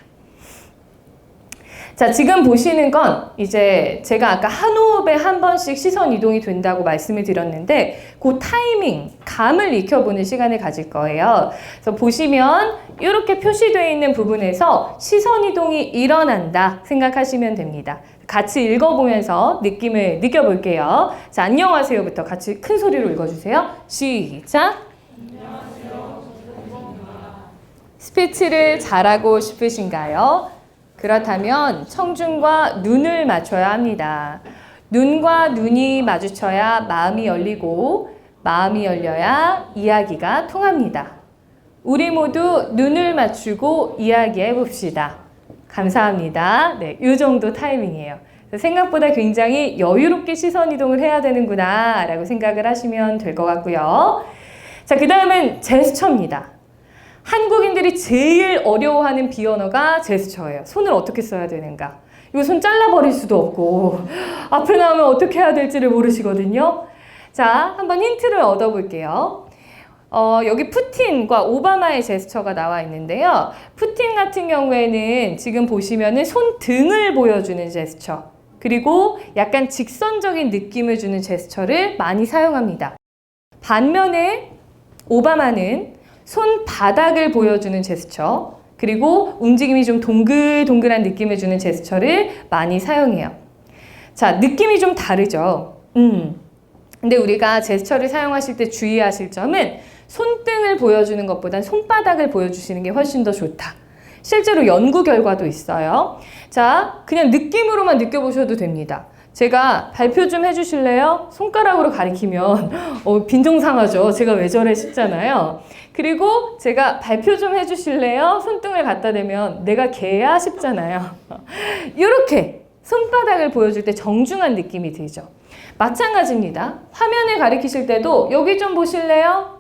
자, 지금 보시는 건 이제 제가 아까 한 호흡에 한 번씩 시선 이동이 된다고 말씀을 드렸는데 그 타이밍, 감을 익혀보는 시간을 가질 거예요. 그래서 보시면 이렇게 표시되어 있는 부분에서 시선 이동이 일어난다 생각하시면 됩니다. 같이 읽어보면서 느낌을 느껴볼게요. 자, 안녕하세요부터 같이 큰 소리로 읽어주세요. 시작! 안녕하세요. 스피치를 잘하고 싶으신가요? 그렇다면 청중과 눈을 맞춰야 합니다. 눈과 눈이 마주쳐야 마음이 열리고 마음이 열려야 이야기가 통합니다. 우리 모두 눈을 맞추고 이야기해 봅시다. 감사합니다. 네, 이 정도 타이밍이에요. 생각보다 굉장히 여유롭게 시선 이동을 해야 되는구나 라고 생각을 하시면 될 것 같고요. 자, 그 다음은 제스처입니다. 한국인들이 제일 어려워하는 비언어가 제스처예요. 손을 어떻게 써야 되는가. 이거 손 잘라버릴 수도 없고 앞에 나오면 어떻게 해야 될지를 모르시거든요. 자, 한번 힌트를 얻어볼게요. 여기 푸틴과 오바마의 제스처가 나와 있는데요. 푸틴 같은 경우에는 지금 보시면은 손등을 보여주는 제스처, 그리고 약간 직선적인 느낌을 주는 제스처를 많이 사용합니다. 반면에 오바마는 손바닥을 보여주는 제스처, 그리고 움직임이 좀 동글동글한 느낌을 주는 제스처를 많이 사용해요. 자, 느낌이 좀 다르죠. 근데 우리가 제스처를 사용하실 때 주의하실 점은 손등을 보여주는 것보단 손바닥을 보여주시는 게 훨씬 더 좋다. 실제로 연구 결과도 있어요. 자, 그냥 느낌으로만 느껴보셔도 됩니다. 제가 발표 좀 해주실래요? 손가락으로 가리키면 빈정상하죠. 제가 왜 저래 싶잖아요. 그리고 제가 발표 좀 해주실래요? 손등을 갖다 대면 내가 개야 싶잖아요. 이렇게 손바닥을 보여줄 때 정중한 느낌이 들죠. 마찬가지입니다. 화면을 가리키실 때도 여기 좀 보실래요?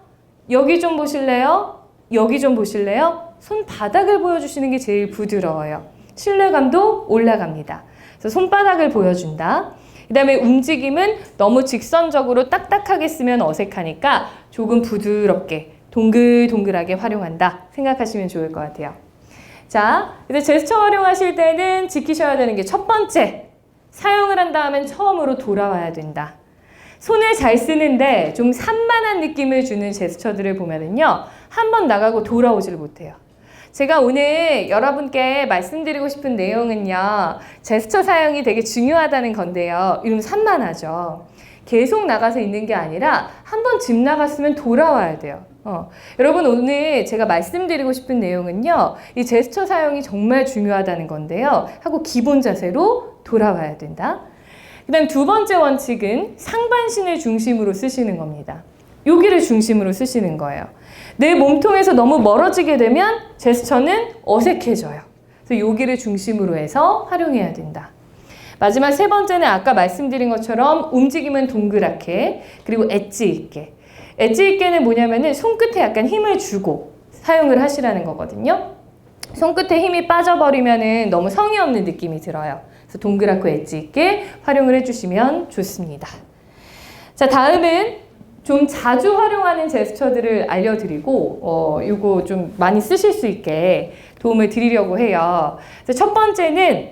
여기 좀 보실래요? 여기 좀 보실래요? 손바닥을 보여주시는 게 제일 부드러워요. 신뢰감도 올라갑니다. 그래서 손바닥을 보여준다. 그 다음에 움직임은 너무 직선적으로 딱딱하게 쓰면 어색하니까 조금 부드럽게 동글동글하게 활용한다 생각하시면 좋을 것 같아요. 자, 이제 제스처 활용하실 때는 지키셔야 되는 게 첫 번째, 사용을 한 다음엔 처음으로 돌아와야 된다. 손을 잘 쓰는데 좀 산만한 느낌을 주는 제스처들을 보면은요, 한 번 나가고 돌아오질 못해요. 제가 오늘 여러분께 말씀드리고 싶은 내용은요, 제스처 사용이 되게 중요하다는 건데요. 이러면 산만하죠. 계속 나가서 있는 게 아니라 한 번 집 나갔으면 돌아와야 돼요. 여러분, 오늘 제가 말씀드리고 싶은 내용은요, 이 제스처 사용이 정말 중요하다는 건데요. 하고 기본 자세로 돌아와야 된다. 그 다음 두 번째 원칙은 상반신을 중심으로 쓰시는 겁니다. 여기를 중심으로 쓰시는 거예요. 내 몸통에서 너무 멀어지게 되면 제스처는 어색해져요. 그래서 여기를 중심으로 해서 활용해야 된다. 마지막 세 번째는 아까 말씀드린 것처럼 움직임은 동그랗게, 그리고 엣지 있게. 엣지 있게는 뭐냐면은 손끝에 약간 힘을 주고 사용을 하시라는 거거든요. 손끝에 힘이 빠져버리면은 너무 성의 없는 느낌이 들어요. 그래서 동그랗고 엣지 있게 활용을 해주시면 좋습니다. 자, 다음은 좀 자주 활용하는 제스처들을 알려드리고 이거 좀 많이 쓰실 수 있게 도움을 드리려고 해요. 첫 번째는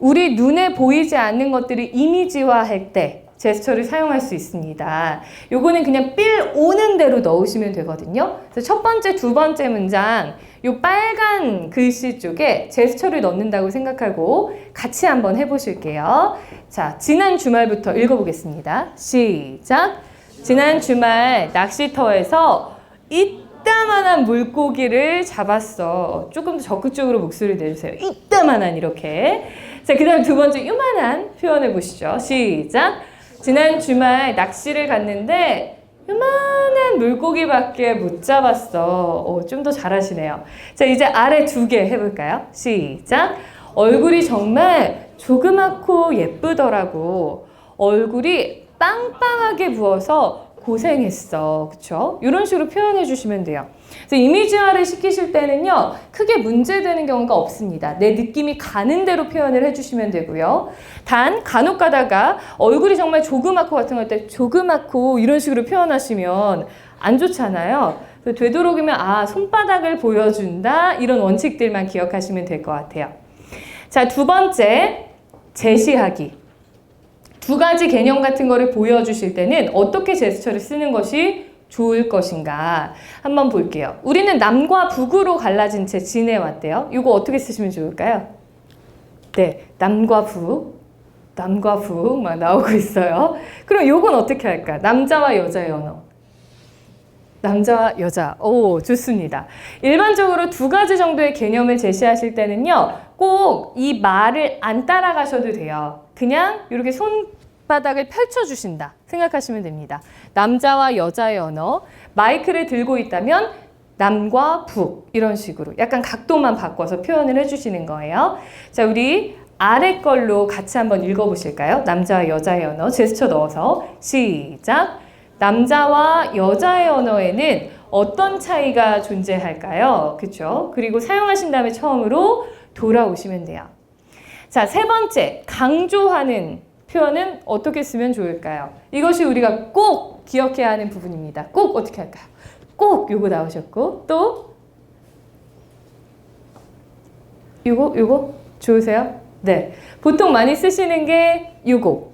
우리 눈에 보이지 않는 것들을 이미지화할 때 제스처를 사용할 수 있습니다. 요거는 그냥 삘 오는 대로 넣으시면 되거든요. 그래서 첫 번째, 두 번째 문장 요 빨간 글씨 쪽에 제스처를 넣는다고 생각하고 같이 한번 해보실게요. 자, 지난 주말부터 읽어보겠습니다. 시작! 지난 주말 낚시터에서 이따만한 물고기를 잡았어. 조금 더 적극적으로 목소리 내주세요. 이따만한 이렇게. 자, 그 다음 두 번째 요만한 표현해 보시죠. 시작! 지난 주말 낚시를 갔는데 요만한 물고기밖에 못 잡았어. 좀 더 잘하시네요. 자, 이제 아래 두 개 해볼까요? 시작! 얼굴이 정말 조그맣고 예쁘더라고. 얼굴이 빵빵하게 부어서 고생했어. 그쵸? 이런 식으로 표현해 주시면 돼요. 그래서 이미지화를 시키실 때는요, 크게 문제되는 경우가 없습니다. 내 느낌이 가는 대로 표현을 해주시면 되고요. 단 간혹 가다가 얼굴이 정말 조그맣고 같은 거 할 때 조그맣고 이런 식으로 표현하시면 안 좋잖아요. 그래서 되도록이면 손바닥을 보여준다, 이런 원칙들만 기억하시면 될 것 같아요. 자, 두 번째, 제시하기. 두 가지 개념 같은 거를 보여주실 때는 어떻게 제스처를 쓰는 것이 좋을 것인가 한번 볼게요. 우리는 남과 북으로 갈라진 채 지내왔대요. 이거 어떻게 쓰시면 좋을까요? 네, 남과 북 막 나오고 있어요. 그럼 이건 어떻게 할까? 남자와 여자의 언어. 남자와 여자. 오, 좋습니다. 일반적으로 두 가지 정도의 개념을 제시하실 때는요, 꼭 이 말을 안 따라가셔도 돼요. 그냥 이렇게 손바닥을 펼쳐주신다 생각하시면 됩니다. 남자와 여자의 언어, 마이크를 들고 있다면 남과 북, 이런 식으로 약간 각도만 바꿔서 표현을 해주시는 거예요. 자, 우리 아래 걸로 같이 한번 읽어보실까요? 남자와 여자의 언어 제스처 넣어서 시작! 남자와 여자의 언어에는 어떤 차이가 존재할까요? 그렇죠? 그리고 사용하신 다음에 처음으로 돌아오시면 돼요. 자, 세 번째, 강조하는 표현은 어떻게 쓰면 좋을까요? 이것이 우리가 꼭 기억해야 하는 부분입니다. 꼭 어떻게 할까요? 꼭 요거 나오셨고 또 요거 좋으세요? 네. 보통 많이 쓰시는 게 요거.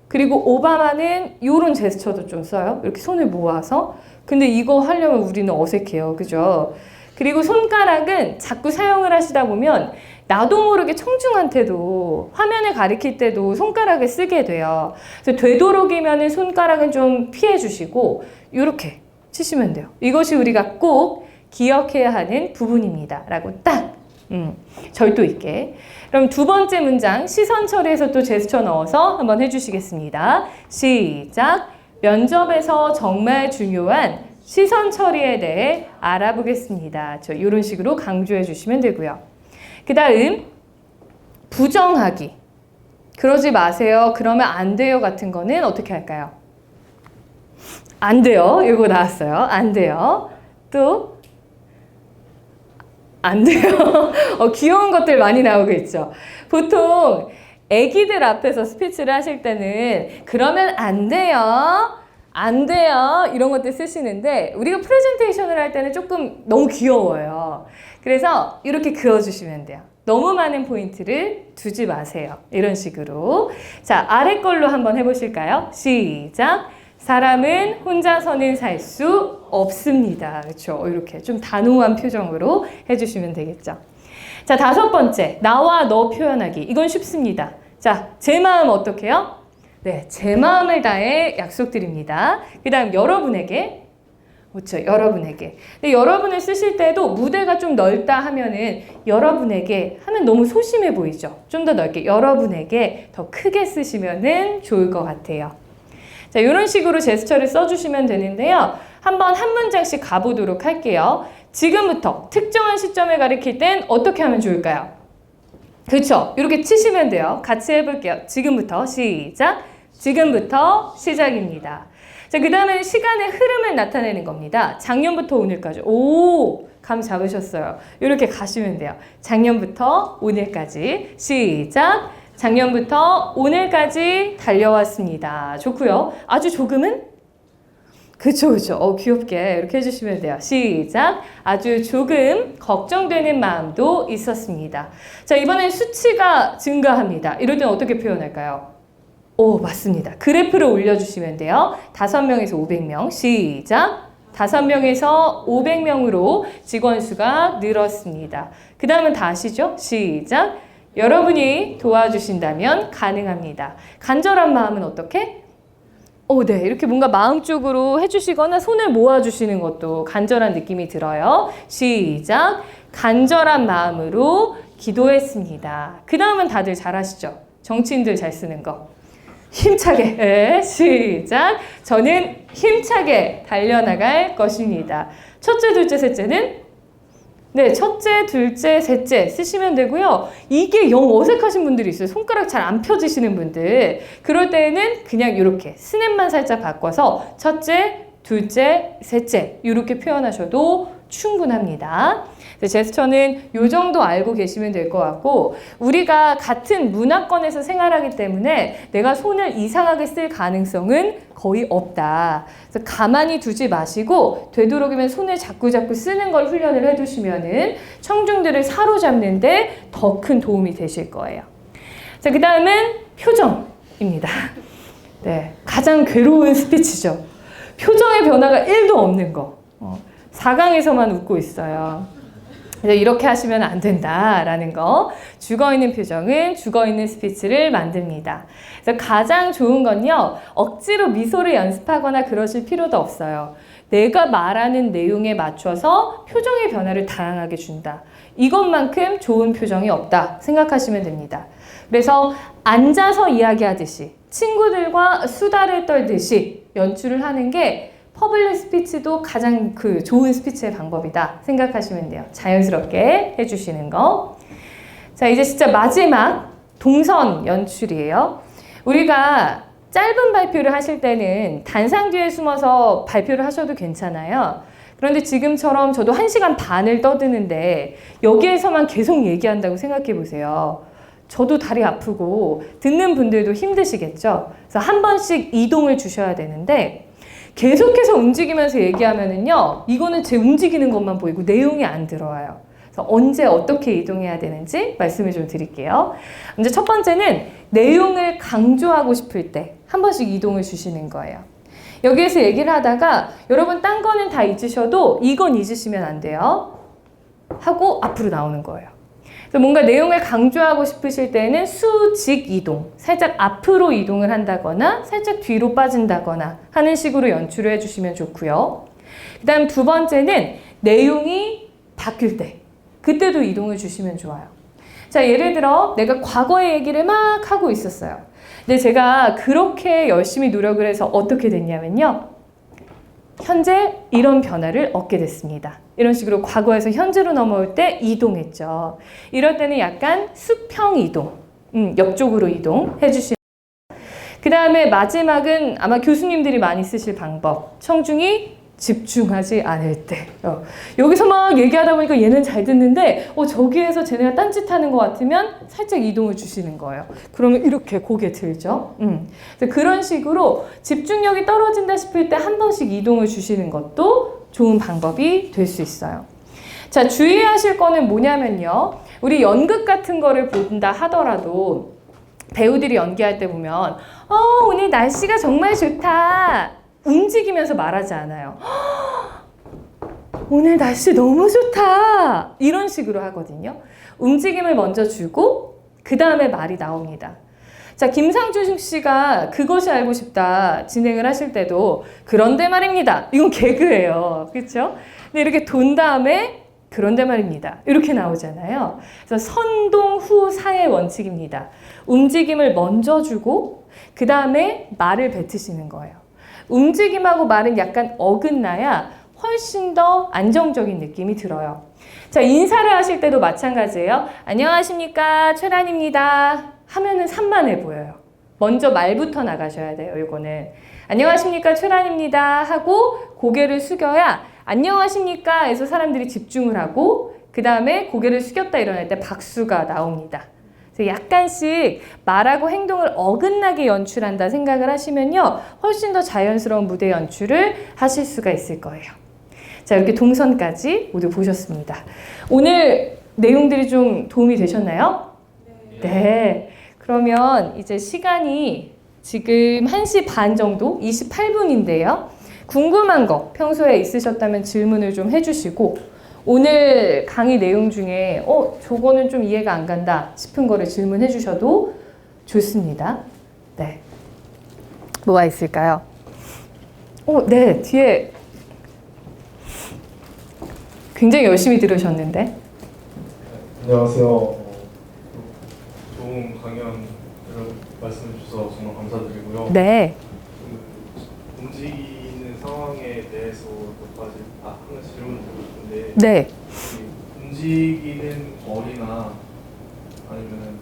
그리고 오바마는 요런 제스처도 좀 써요. 이렇게 손을 모아서. 근데 이거 하려면 우리는 어색해요. 그죠? 그리고 손가락은 자꾸 사용을 하시다 보면 나도 모르게 청중한테도 화면을 가리킬 때도 손가락을 쓰게 돼요. 그래서 되도록이면 손가락은 좀 피해 주시고 이렇게 치시면 돼요. 이것이 우리가 꼭 기억해야 하는 부분입니다. 라고 딱 절도 있게. 그럼 두 번째 문장 시선 처리에서 또 제스처 넣어서 한번 해주시겠습니다. 시작. 면접에서 정말 중요한 시선 처리에 대해 알아보겠습니다. 이런 식으로 강조해 주시면 되고요. 그 다음 부정하기. 그러지 마세요. 그러면 안 돼요 같은 거는 어떻게 할까요? 안 돼요. 이거 나왔어요. 안 돼요. 또 안 돼요. 귀여운 것들 많이 나오고 있죠. 보통 애기들 앞에서 스피치를 하실 때는 그러면 안 돼요. 안 돼요. 이런 것들 쓰시는데 우리가 프레젠테이션을 할 때는 조금 너무 귀여워요. 그래서 이렇게 그어주시면 돼요. 너무 많은 포인트를 두지 마세요. 이런 식으로. 자, 아래 걸로 한번 해보실까요? 시작. 사람은 혼자서는 살 수 없습니다. 그렇죠? 이렇게 좀 단호한 표정으로 해주시면 되겠죠. 자, 다섯 번째. 나와 너 표현하기. 이건 쉽습니다. 자, 제 마음 어떻게 해요? 네, 제 마음을 다해 약속드립니다. 그 다음 여러분에게. 그렇죠. 여러분에게. 근데 여러분을 쓰실 때도 무대가 좀 넓다 하면은 여러분에게 하면 너무 소심해 보이죠. 좀 더 넓게 여러분에게 더 크게 쓰시면은 좋을 것 같아요. 자, 이런 식으로 제스처를 써주시면 되는데요. 한번 한 문장씩 가보도록 할게요. 지금부터 특정한 시점을 가리킬 땐 어떻게 하면 좋을까요? 그렇죠. 이렇게 치시면 돼요. 같이 해볼게요. 지금부터 시작. 지금부터 시작입니다. 자, 그 다음에 시간의 흐름을 나타내는 겁니다. 작년부터 오늘까지. 오, 감 잡으셨어요. 이렇게 가시면 돼요. 작년부터 오늘까지. 시작. 작년부터 오늘까지 달려왔습니다. 좋고요. 아주 조금은? 그쵸. 귀엽게 이렇게 해주시면 돼요. 시작. 아주 조금 걱정되는 마음도 있었습니다. 자, 이번엔 수치가 증가합니다. 이럴 땐 어떻게 표현할까요? 오, 맞습니다. 그래프를 올려주시면 돼요. 5명에서 500명. 시작. 5명에서 500명으로 직원 수가 늘었습니다. 그 다음은 다 아시죠? 시작. 여러분이 도와주신다면 가능합니다. 간절한 마음은 어떻게? 네. 이렇게 뭔가 마음 쪽으로 해주시거나 손을 모아주시는 것도 간절한 느낌이 들어요. 시작. 간절한 마음으로 기도했습니다. 그 다음은 다들 잘 아시죠? 정치인들 잘 쓰는 거. 힘차게. 네, 시작. 저는 힘차게 달려나갈 것입니다. 첫째, 둘째, 셋째는? 네, 첫째, 둘째, 셋째 쓰시면 되고요. 이게 영 어색하신 분들이 있어요. 손가락 잘 안 펴지시는 분들. 그럴 때는 그냥 이렇게 스냅만 살짝 바꿔서 첫째, 둘째, 셋째 이렇게 표현하셔도 충분합니다. 제스처는 이 정도 알고 계시면 될 것 같고 우리가 같은 문화권에서 생활하기 때문에 내가 손을 이상하게 쓸 가능성은 거의 없다. 그래서 가만히 두지 마시고 되도록이면 손을 자꾸 쓰는 걸 훈련을 해두시면은 청중들을 사로잡는데 더 큰 도움이 되실 거예요. 자, 그 다음은 표정입니다. 네, 가장 괴로운 스피치죠. 표정의 변화가 1도 없는 거. 4강에서만 웃고 있어요. 이렇게 하시면 안 된다라는 거. 죽어있는 표정은 죽어있는 스피치를 만듭니다. 그래서 가장 좋은 건요. 억지로 미소를 연습하거나 그러실 필요도 없어요. 내가 말하는 내용에 맞춰서 표정의 변화를 다양하게 준다. 이것만큼 좋은 표정이 없다 생각하시면 됩니다. 그래서 앉아서 이야기하듯이 친구들과 수다를 떨듯이 연출을 하는 게 퍼블릭 스피치도 가장 좋은 스피치의 방법이다 생각하시면 돼요. 자연스럽게 해주시는 거. 자, 이제 진짜 마지막 동선 연출이에요. 우리가 짧은 발표를 하실 때는 단상 뒤에 숨어서 발표를 하셔도 괜찮아요. 그런데 지금처럼 저도 1시간 반을 떠드는데 여기에서만 계속 얘기한다고 생각해 보세요. 저도 다리 아프고 듣는 분들도 힘드시겠죠. 그래서 한 번씩 이동을 주셔야 되는데 계속해서 움직이면서 얘기하면은요, 이거는 제 움직이는 것만 보이고 내용이 안 들어와요. 그래서 언제 어떻게 이동해야 되는지 말씀을 좀 드릴게요. 먼저 첫 번째는 내용을 강조하고 싶을 때 한 번씩 이동을 주시는 거예요. 여기에서 얘기를 하다가 여러분 딴 거는 다 잊으셔도 이건 잊으시면 안 돼요. 하고 앞으로 나오는 거예요. 그래서 뭔가 내용을 강조하고 싶으실 때는 수직 이동, 살짝 앞으로 이동을 한다거나 살짝 뒤로 빠진다거나 하는 식으로 연출을 해주시면 좋고요. 그 다음 두 번째는 내용이 바뀔 때, 그때도 이동을 주시면 좋아요. 자, 예를 들어 내가 과거의 얘기를 막 하고 있었어요. 근데 제가 그렇게 열심히 노력을 해서 어떻게 됐냐면요. 현재 이런 변화를 얻게 됐습니다. 이런 식으로 과거에서 현재로 넘어올 때 이동했죠. 이럴 때는 약간 수평 이동, 옆쪽으로 이동해 주시면. 그 다음에 마지막은 아마 교수님들이 많이 쓰실 방법. 청중이 집중하지 않을 때. 여기서 막 얘기하다 보니까 얘는 잘 듣는데 저기에서 쟤네가 딴짓하는 것 같으면 살짝 이동을 주시는 거예요. 그러면 이렇게 고개 들죠. 그래서 그런 식으로 집중력이 떨어진다 싶을 때 한 번씩 이동을 주시는 것도 좋은 방법이 될 수 있어요. 자, 주의하실 거는 뭐냐면요. 우리 연극 같은 거를 본다 하더라도 배우들이 연기할 때 보면 오늘 날씨가 정말 좋다. 움직이면서 말하지 않아요. 오늘 날씨 너무 좋다. 이런 식으로 하거든요. 움직임을 먼저 주고 그 다음에 말이 나옵니다. 자, 김상준 씨가 그것이 알고 싶다 진행을 하실 때도 그런데 말입니다. 이건 개그예요. 그렇죠? 근데 이렇게 돈 다음에 그런데 말입니다. 이렇게 나오잖아요. 그래서 선동 후사의 원칙입니다. 움직임을 먼저 주고 그 다음에 말을 뱉으시는 거예요. 움직임하고 말은 약간 어긋나야 훨씬 더 안정적인 느낌이 들어요. 자, 인사를 하실 때도 마찬가지예요. 안녕하십니까, 최란입니다. 하면은 산만해 보여요. 먼저 말부터 나가셔야 돼요, 이거는. 안녕하십니까, 최란입니다. 하고 고개를 숙여야 안녕하십니까 해서 사람들이 집중을 하고 그 다음에 고개를 숙였다 일어날 때 박수가 나옵니다. 약간씩 말하고 행동을 어긋나게 연출한다 생각을 하시면요. 훨씬 더 자연스러운 무대 연출을 하실 수가 있을 거예요. 자, 이렇게 동선까지 모두 보셨습니다. 오늘 내용들이 좀 도움이 되셨나요? 네. 그러면 이제 시간이 지금 1시 반 정도, 28분인데요. 궁금한 거 평소에 있으셨다면 질문을 좀 해주시고 오늘 강의 내용 중에 저거는 좀 이해가 안 간다 싶은 거를 질문해 주셔도 좋습니다. 네. 뭐가 있을까요? 네. 뒤에 굉장히 열심히 들으셨는데. 안녕하세요. 좋은 강연 말씀해 주셔서 정말 감사드리고요. 네. 움직이는 상황에 대해서 몇 가지 하나 질문 드리고 싶은데 네. 움직이는 거리나 아니면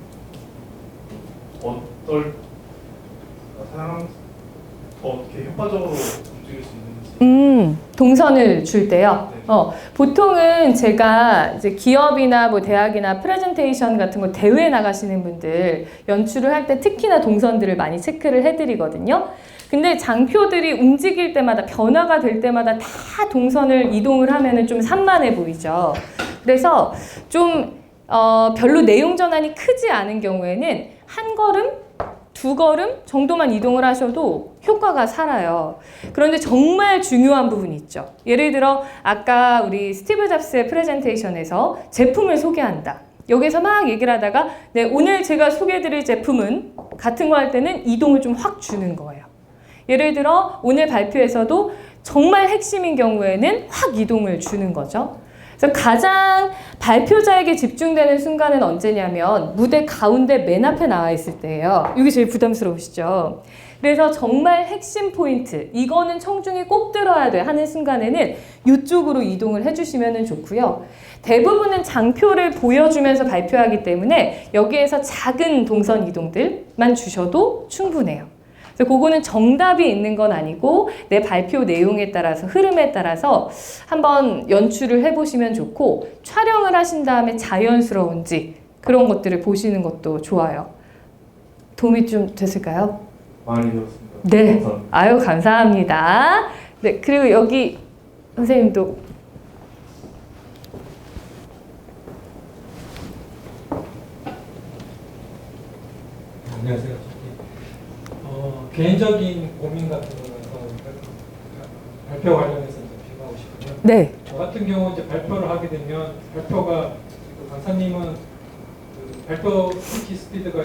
어떻게 효과적으로 움직일 수 있는지. 동선을 줄 때요. 네. 보통은 제가 이제 기업이나 뭐 대학이나 프레젠테이션 같은 거 대회 나가시는 분들 연출을 할 때 특히나 동선들을 많이 체크를 해드리거든요. 근데 장표들이 움직일 때마다 변화가 될 때마다 다 동선을 이동을 하면은 좀 산만해 보이죠. 그래서 좀 별로 내용 전환이 크지 않은 경우에는 한 걸음, 두 걸음 정도만 이동을 하셔도 효과가 살아요. 그런데 정말 중요한 부분이 있죠. 예를 들어 아까 우리 스티브 잡스의 프레젠테이션에서 제품을 소개한다. 여기서 막 얘기를 하다가 네, 오늘 제가 소개해드릴 제품은 같은 거 할 때는 이동을 좀 확 주는 거예요. 예를 들어 오늘 발표에서도 정말 핵심인 경우에는 확 이동을 주는 거죠. 그래서 가장 발표자에게 집중되는 순간은 언제냐면 무대 가운데 맨 앞에 나와 있을 때예요. 이게 제일 부담스러우시죠? 그래서 정말 핵심 포인트, 이거는 청중이 꼭 들어야 돼 하는 순간에는 이쪽으로 이동을 해주시면 좋고요. 대부분은 장표를 보여주면서 발표하기 때문에 여기에서 작은 동선 이동들만 주셔도 충분해요. 그래서 그거는 정답이 있는 건 아니고 내 발표 내용에 따라서 흐름에 따라서 한번 연출을 해보시면 좋고 촬영을 하신 다음에 자연스러운지 그런 것들을 보시는 것도 좋아요. 도움이 좀 됐을까요? 많이 되었습니다. 네. 감사합니다. 아유, 감사합니다. 네, 그리고 여기 선생님도 안녕하세요. 개인적인 고민 같은 거는 발표 관련해서 좀 비교하고 싶고요. 네. 저 같은 경우 이제 발표를 하게 되면 발표가 그 강사님은 그 발표 스피치 스피드가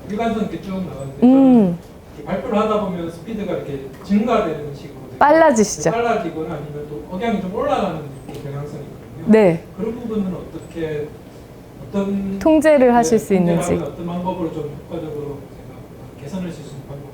일관성 있게 쭉 나가는데 저는 이렇게 발표를 하다 보면 스피드가 이렇게 증가되는 식으로 빨라지시죠? 빨라지거나 아니면 또 억양이 좀 올라가는 경향성이 있거든요. 네. 그런 부분은 어떤 통제를 하실 수 통제를 있는지. 하면 어떤 방법으로 좀 효과적으로 제가 개선할 수 있는 방법.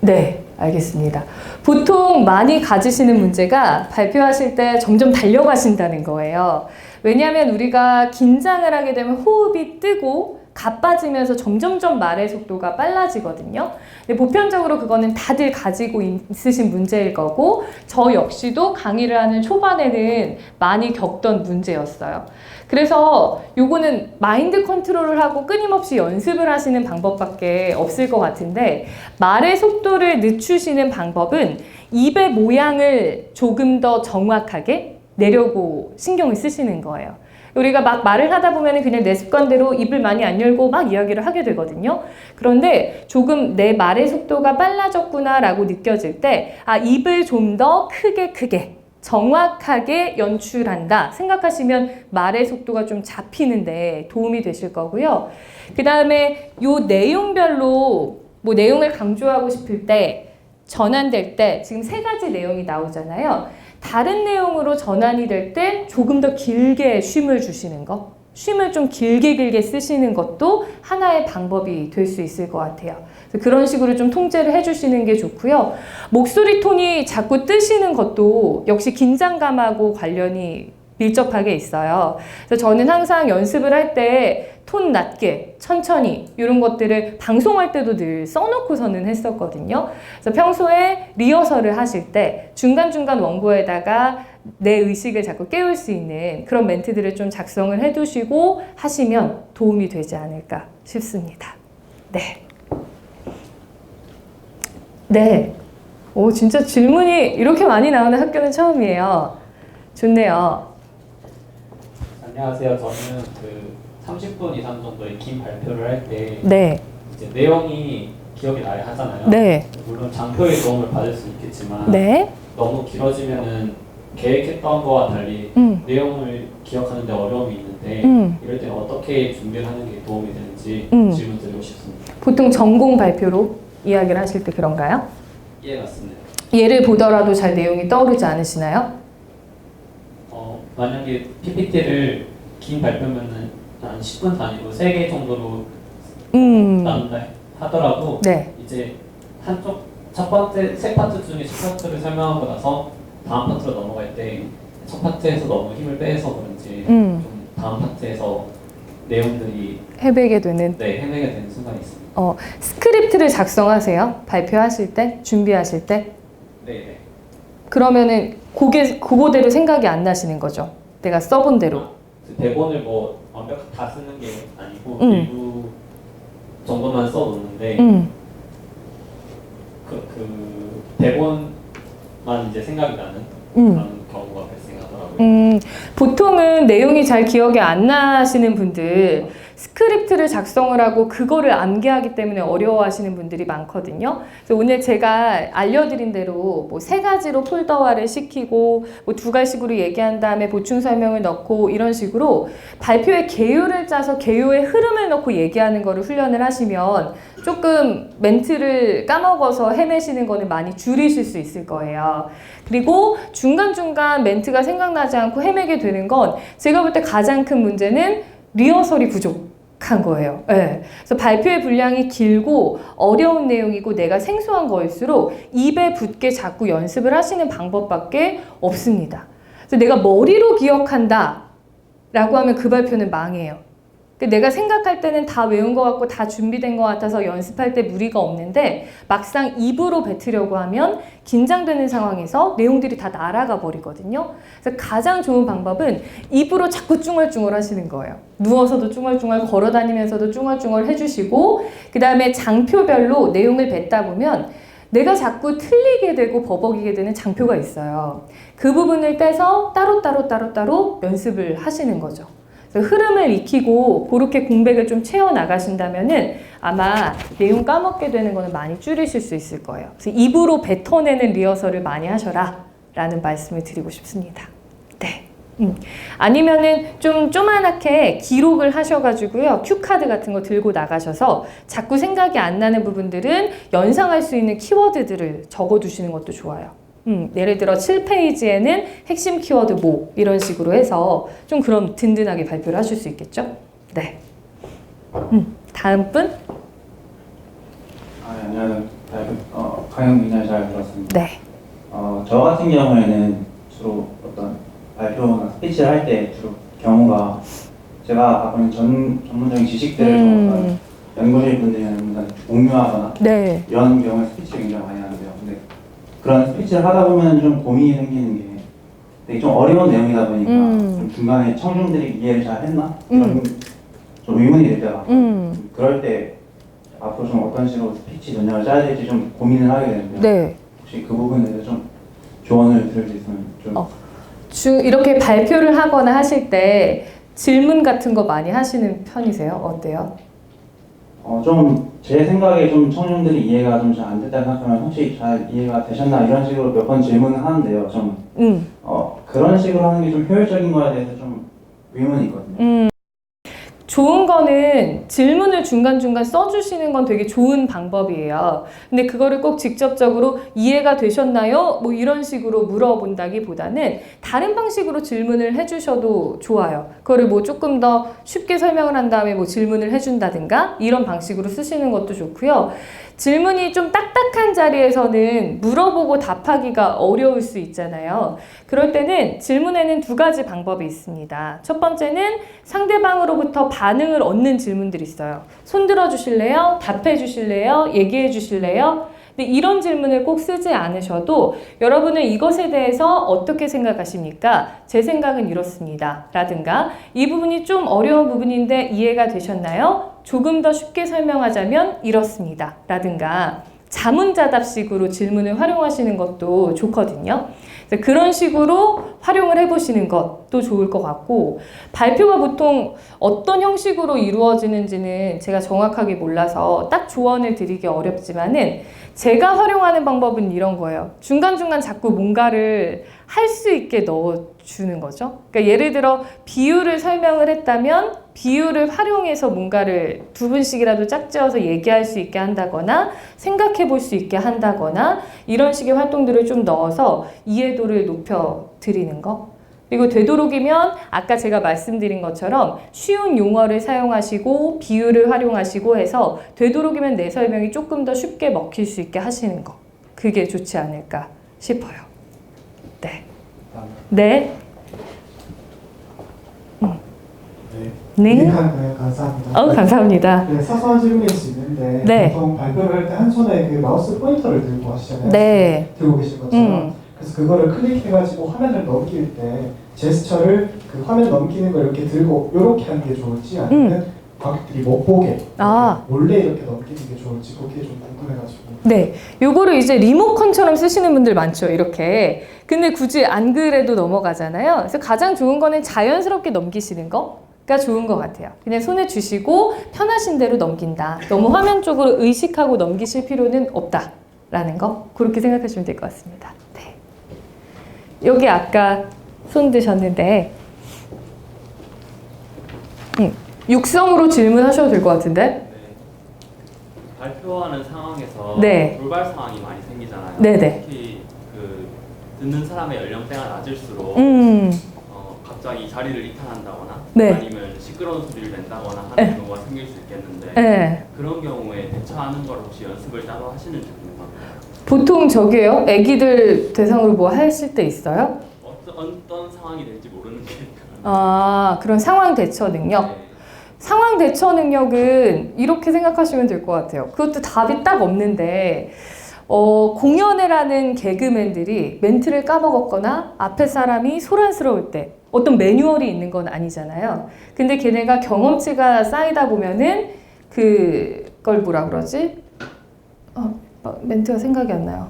네, 알겠습니다. 보통 많이 가지시는 문제가 발표하실 때 점점 달려가신다는 거예요. 왜냐하면 우리가 긴장을 하게 되면 호흡이 뜨고 가빠지면서 점점점 말의 속도가 빨라지거든요. 근데 보편적으로 그거는 다들 가지고 있으신 문제일 거고 저 역시도 강의를 하는 초반에는 많이 겪던 문제였어요. 그래서 요거는 마인드 컨트롤을 하고 끊임없이 연습을 하시는 방법밖에 없을 것 같은데 말의 속도를 늦추시는 방법은 입의 모양을 조금 더 정확하게 내려고 신경을 쓰시는 거예요. 우리가 막 말을 하다 보면 그냥 내 습관대로 입을 많이 안 열고 막 이야기를 하게 되거든요. 그런데 조금 내 말의 속도가 빨라졌구나 라고 느껴질 때 입을 좀 더 크게 정확하게 연출한다 생각하시면 말의 속도가 좀 잡히는데 도움이 되실 거고요. 그 다음에 요 내용별로 뭐 내용을 강조하고 싶을 때 전환될 때 지금 3가지 내용이 나오잖아요. 다른 내용으로 전환이 될 때 조금 더 길게 쉼을 주시는 거, 쉼을 좀 길게 쓰시는 것도 하나의 방법이 될 수 있을 것 같아요. 그래서 그런 식으로 좀 통제를 해주시는 게 좋고요. 목소리 톤이 자꾸 뜨시는 것도 역시 긴장감하고 관련이 밀접하게 있어요. 그래서 저는 항상 연습을 할 때 톤 낮게, 천천히 이런 것들을 방송할 때도 늘 써놓고서는 했었거든요. 그래서 평소에 리허설을 하실 때 중간중간 원고에다가 내 의식을 자꾸 깨울 수 있는 그런 멘트들을 좀 작성을 해두시고 하시면 도움이 되지 않을까 싶습니다. 네. 네. 오, 진짜 질문이 이렇게 많이 나오는 학교는 처음이에요. 좋네요. 안녕하세요. 저는 그 30분 이상 정도의 긴 발표를 할 때 네. 이제 내용이 기억이 나야 하잖아요. 네. 물론 장표의 도움을 받을 수 있겠지만 네. 너무 길어지면은 계획했던 거와 달리 내용을 기억하는 데 어려움이 있는데 이럴 때는 어떻게 준비를 하는 게 도움이 되는지 질문 드리고 싶습니다. 보통 전공 발표로 이야기를 하실 때 그런가요? 예, 맞습니다. 예를 보더라도 잘 내용이 떠오르지 않으시나요? 만약에 PPT를 긴 발표면은 한 10분 단위로 3개 정도로 나눈다 하더라도 네. 이제 한쪽 첫 번째 세 파트 중에 첫 파트를 설명하고 나서 다음 파트로 넘어갈 때 첫 파트에서 너무 힘을 빼서 그런지 좀 다음 파트에서 내용들이 헤매게 되는. 네, 헤매게 되는 순간이 있습니다. 스크립트를 작성하세요? 발표하실 때? 준비하실 때? 네. 그러면은 그거대로 생각이 안 나시는 거죠? 내가 써본 대로. 대본을 뭐 완벽하게 다 쓰는 게 아니고 일부 정도만 써놓는데 그 대본만 이제 생각이 나는 그런 경우가 발생하더라고요. 보통은 내용이 잘 기억이 안 나시는 분들 스크립트를 작성을 하고 그거를 암기하기 때문에 어려워하시는 분들이 많거든요. 그래서 오늘 제가 알려드린 대로 뭐 3가지로 폴더화를 시키고 뭐 2가지식으로 얘기한 다음에 보충 설명을 넣고 이런 식으로 발표의 개요를 짜서 개요의 흐름을 넣고 얘기하는 거를 훈련을 하시면 조금 멘트를 까먹어서 헤매시는 거는 많이 줄이실 수 있을 거예요. 그리고 중간중간 멘트가 생각나지 않고 헤매게 되는 건 제가 볼 때 가장 큰 문제는 리허설이 부족한 거예요. 네. 그래서 발표의 분량이 길고 어려운 내용이고 내가 생소한 거일수록 입에 붙게 자꾸 연습을 하시는 방법밖에 없습니다. 그래서 내가 머리로 기억한다 라고 하면 그 발표는 망해요. 내가 생각할 때는 다 외운 것 같고 다 준비된 것 같아서 연습할 때 무리가 없는데 막상 입으로 뱉으려고 하면 긴장되는 상황에서 내용들이 다 날아가 버리거든요. 그래서 가장 좋은 방법은 입으로 자꾸 쭝얼쭝얼 하시는 거예요. 누워서도 쭝얼쭝얼, 걸어다니면서도 쭝얼쭝얼 해주시고 그 다음에 장표별로 내용을 뱉다 보면 내가 자꾸 틀리게 되고 버벅이게 되는 장표가 있어요. 그 부분을 떼서 따로 연습을 하시는 거죠. 그래서 흐름을 익히고 그렇게 공백을 좀 채워 나가신다면은 아마 내용 까먹게 되는 거는 많이 줄이실 수 있을 거예요. 그래서 입으로 뱉어내는 리허설을 많이 하셔라 라는 말씀을 드리고 싶습니다. 네. 아니면은 좀 조그맣게 기록을 하셔가지고요. 큐카드 같은 거 들고 나가셔서 자꾸 생각이 안 나는 부분들은 연상할 수 있는 키워드들을 적어두시는 것도 좋아요. 예를 들어 7페이지에는 핵심 키워드 뭐 이런 식으로 해서 좀 그럼 든든하게 발표를 하실 수 있겠죠? 네. 다음 분? 안녕하세요. 강연 굉장히 잘 들었습니다. 네. 저 같은 경우에는 주로 어떤 발표나 스피치를 할 때 주로 경우가 제가 갖고 있는 전문적인 지식들을 좀 어떤 연구실 분들이랑 공유하거나 네. 이런 경우에 스피치를 굉장히 많이 하는데요. 근데 그런 스피치를 하다 보면 좀 고민이 생기는 게 되게 좀 어려운 내용이다 보니까 좀 중간에 청중들이 이해를 잘 했나? 이런 좀 의문이 될 때가 그럴 때 앞으로 좀 어떤 식으로 스피치 전략을 짜야 될지 좀 고민을 하게 되는데요. 네. 혹시 그 부분에 대해서 좀 조언을 들을 수 있으면 좀 이렇게 발표를 하거나 하실 때 질문 같은 거 많이 하시는 편이세요? 어때요? 좀 제 생각에 좀 청중들이 이해가 좀 잘 안 됐다 생각하면 혹시 잘 이해가 되셨나 이런 식으로 몇 번 질문을 하는데요. 좀 그런 식으로 하는 게 좀 효율적인 거에 대해서 좀 의문이 있거든요. 좋은 거는 질문을 중간중간 써주시는 건 되게 좋은 방법이에요. 근데 그거를 꼭 직접적으로 이해가 되셨나요? 뭐 이런 식으로 물어본다기보다는 다른 방식으로 질문을 해주셔도 좋아요. 그거를 뭐 조금 더 쉽게 설명을 한 다음에 뭐 질문을 해준다든가 이런 방식으로 쓰시는 것도 좋고요. 질문이 좀 딱딱한 자리에서는 물어보고 답하기가 어려울 수 있잖아요. 그럴 때는 질문에는 두 가지 방법이 있습니다. 첫 번째는 상대방으로부터 반응을 얻는 질문들이 있어요. 손 들어 주실래요? 답해 주실래요? 얘기해 주실래요? 근데 이런 질문을 꼭 쓰지 않으셔도 여러분은 이것에 대해서 어떻게 생각하십니까? 제 생각은 이렇습니다. 라든가 이 부분이 좀 어려운 부분인데 이해가 되셨나요? 조금 더 쉽게 설명하자면 이렇습니다. 라든가 자문자답식으로 질문을 활용하시는 것도 좋거든요. 그런 식으로 활용을 해보시는 것도 좋을 것 같고 발표가 보통 어떤 형식으로 이루어지는지는 제가 정확하게 몰라서 딱 조언을 드리기 어렵지만은 제가 활용하는 방법은 이런 거예요. 중간중간 자꾸 뭔가를 할 수 있게 넣어주는 거죠. 그러니까 예를 들어 비유를 설명을 했다면 비유를 활용해서 뭔가를 두 분씩이라도 짝지어서 얘기할 수 있게 한다거나 생각해 볼 수 있게 한다거나 이런 식의 활동들을 좀 넣어서 이해도를 높여드리는 거. 그리고 되도록이면 아까 제가 말씀드린 것처럼 쉬운 용어를 사용하시고 비유를 활용하시고 해서 되도록이면 내 설명이 조금 더 쉽게 먹힐 수 있게 하시는 거. 그게 좋지 않을까 싶어요. 네. 네. 네. 감사합니다. 감사합니다. 네, 사소한 질문일 수 있는데 네. 보통 발표를 할 때 한 손에 그 마우스 포인터를 들고 하시잖아요. 네. 들고 계신 것처럼. 그래서 그거를 클릭해가지고 화면을 넘길 때 제스처를 그 화면 넘기는 걸 이렇게 들고 이렇게 하는 게 좋을지 아니면 관객들이 못 보게 몰래 이렇게 넘기는 게 좋을지 그게 좀 궁금해가지고. 네, 요거를 이제 리모컨처럼 쓰시는 분들 많죠, 이렇게. 근데 굳이 안 그래도 넘어가잖아요. 그래서 가장 좋은 거는 자연스럽게 넘기시는 거가 좋은 것 같아요. 그냥 손에 주시고 편하신 대로 넘긴다. 너무 화면 쪽으로 의식하고 넘기실 필요는 없다라는 거. 그렇게 생각하시면 될 것 같습니다. 네. 여기 아까 손 드셨는데 육성으로 질문하셔도 될 것 같은데. 발표하는 상황에서 네. 돌발 상황이 많이 생기잖아요. 네네. 특히 그 듣는 사람의 연령대가 낮을수록 갑자기 자리를 이탈한다거나 네. 아니면 시끄러운 소리를 낸다거나 하는 네. 경우가 생길 수 있겠는데 네. 그런 경우에 대처하는 걸 혹시 연습을 따로 하시는지 궁금합니다. 보통 저기요? 애기들 대상으로 뭐 하실 때 있어요? 어떤 상황이 될지 모르는 게 그런 상황 대처 능력? 네. 상황 대처 능력은 이렇게 생각하시면 될 것 같아요. 그것도 답이 딱 없는데 공연을 하는 개그맨들이 멘트를 까먹었거나 앞에 사람이 소란스러울 때 어떤 매뉴얼이 있는 건 아니잖아요. 근데 걔네가 경험치가 쌓이다 보면은 그걸 뭐라 그러지? 멘트가 생각이 안 나요.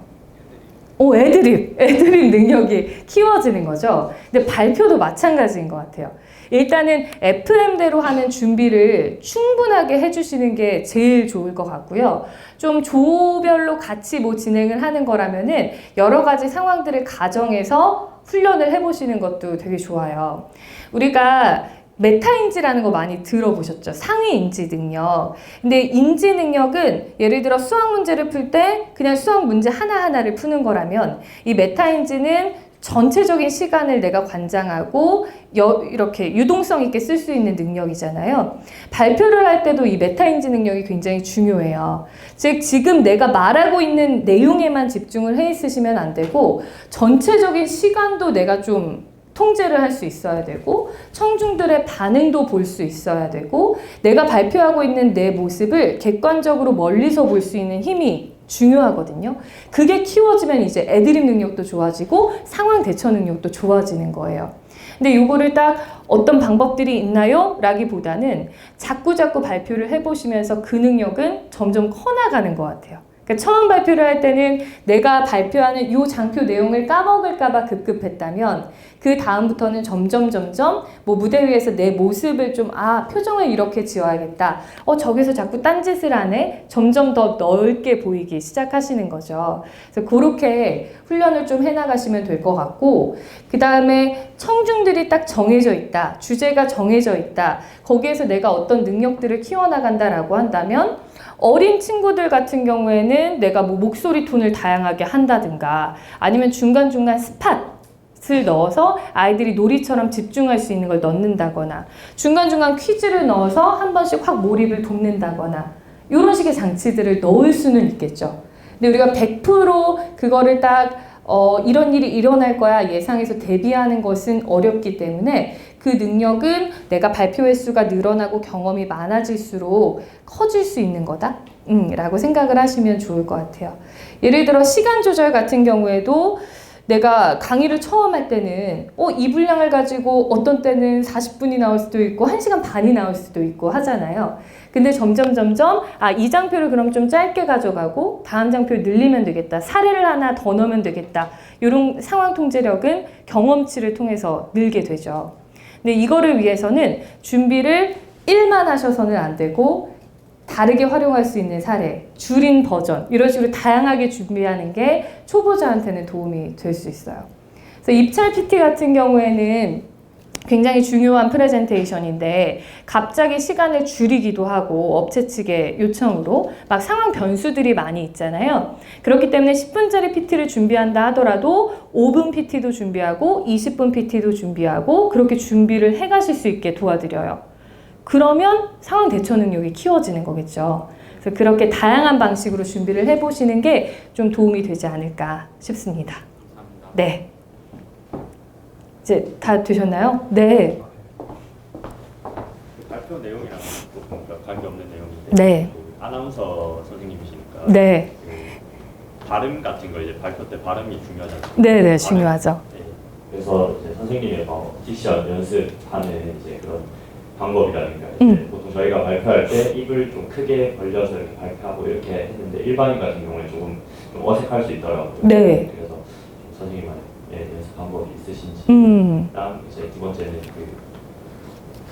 애드립 능력이 키워지는 거죠. 근데 발표도 마찬가지인 것 같아요. 일단은 FM대로 하는 준비를 충분하게 해주시는 게 제일 좋을 것 같고요. 좀 조별로 같이 뭐 진행을 하는 거라면은 여러 가지 상황들을 가정해서 훈련을 해보시는 것도 되게 좋아요. 우리가 메타인지라는 거 많이 들어보셨죠? 상위 인지 능력. 근데 인지 능력은 예를 들어 수학 문제를 풀 때 그냥 수학 문제 하나하나를 푸는 거라면 이 메타인지는 전체적인 시간을 내가 관장하고 이렇게 유동성 있게 쓸 수 있는 능력이잖아요. 발표를 할 때도 이 메타인지 능력이 굉장히 중요해요. 즉 지금 내가 말하고 있는 내용에만 집중을 해 있으시면 안 되고 전체적인 시간도 내가 좀 통제를 할 수 있어야 되고 청중들의 반응도 볼 수 있어야 되고 내가 발표하고 있는 내 모습을 객관적으로 멀리서 볼 수 있는 힘이 중요하거든요. 그게 키워지면 이제 애드립 능력도 좋아지고 상황 대처 능력도 좋아지는 거예요. 근데 요거를 딱 어떤 방법들이 있나요? 라기보다는 자꾸자꾸 발표를 해보시면서 그 능력은 점점 커나가는 것 같아요. 그러니까 처음 발표를 할 때는 내가 발표하는 요 장표 내용을 까먹을까봐 급급했다면 그 다음부터는 점점 뭐 무대 위에서 내 모습을 좀 표정을 이렇게 지어야겠다. 저기서 자꾸 딴짓을 하네. 점점 더 넓게 보이기 시작하시는 거죠. 그래서 그렇게 훈련을 좀 해나가시면 될 것 같고 그 다음에 청중들이 딱 정해져 있다. 주제가 정해져 있다. 거기에서 내가 어떤 능력들을 키워나간다라고 한다면 어린 친구들 같은 경우에는 내가 뭐 목소리 톤을 다양하게 한다든가 아니면 중간중간 스팟을 넣어서 아이들이 놀이처럼 집중할 수 있는 걸 넣는다거나 중간중간 퀴즈를 넣어서 한 번씩 확 몰입을 돋는다거나 이런 식의 장치들을 넣을 수는 있겠죠. 근데 우리가 100% 그거를 딱 이런 일이 일어날 거야 예상해서 대비하는 것은 어렵기 때문에 그 능력은 내가 발표 횟수가 늘어나고 경험이 많아질수록 커질 수 있는 거다 라고 생각을 하시면 좋을 것 같아요. 예를 들어 시간 조절 같은 경우에도 내가 강의를 처음 할 때는 이 분량을 가지고 어떤 때는 40분이 나올 수도 있고 1시간 반이 나올 수도 있고 하잖아요. 근데 점점 이 장표를 그럼 좀 짧게 가져가고 다음 장표를 늘리면 되겠다. 사례를 하나 더 넣으면 되겠다. 이런 상황 통제력은 경험치를 통해서 늘게 되죠. 근데 이거를 위해서는 준비를 1만 하셔서는 안 되고 다르게 활용할 수 있는 사례, 줄인 버전 이런 식으로 다양하게 준비하는 게 초보자한테는 도움이 될 수 있어요. 그래서 입찰 PT 같은 경우에는 굉장히 중요한 프레젠테이션인데 갑자기 시간을 줄이기도 하고 업체 측의 요청으로 막 상황 변수들이 많이 있잖아요. 그렇기 때문에 10분짜리 PT를 준비한다 하더라도 5분 PT도 준비하고 20분 PT도 준비하고 그렇게 준비를 해가실 수 있게 도와드려요. 그러면 상황 대처 능력이 키워지는 거겠죠. 그래서 그렇게 다양한 방식으로 준비를 해보시는 게 좀 도움이 되지 않을까 싶습니다. 네. 이제 다 되셨나요? 네. 발표 내용이랑 조금 관계없는 내용인데 네. 아나운서 선생님이시니까 네. 발음 같은 거 이제 발표 때 발음이 중요하잖아요. 네, 중요하죠. 네. 그래서 이제 선생님의 딕션 연습하는 이제 그런 방법이라든가 이제 보통 저희가 발표할 때 입을 좀 크게 벌려서 이렇게 발표하고 이렇게 했는데 일반인 같은 경우에 좀 어색할 수 있더라고요. 네. 그래서 선생님만의 연습 방법이 있으신지. 다음 이제 두 번째는 그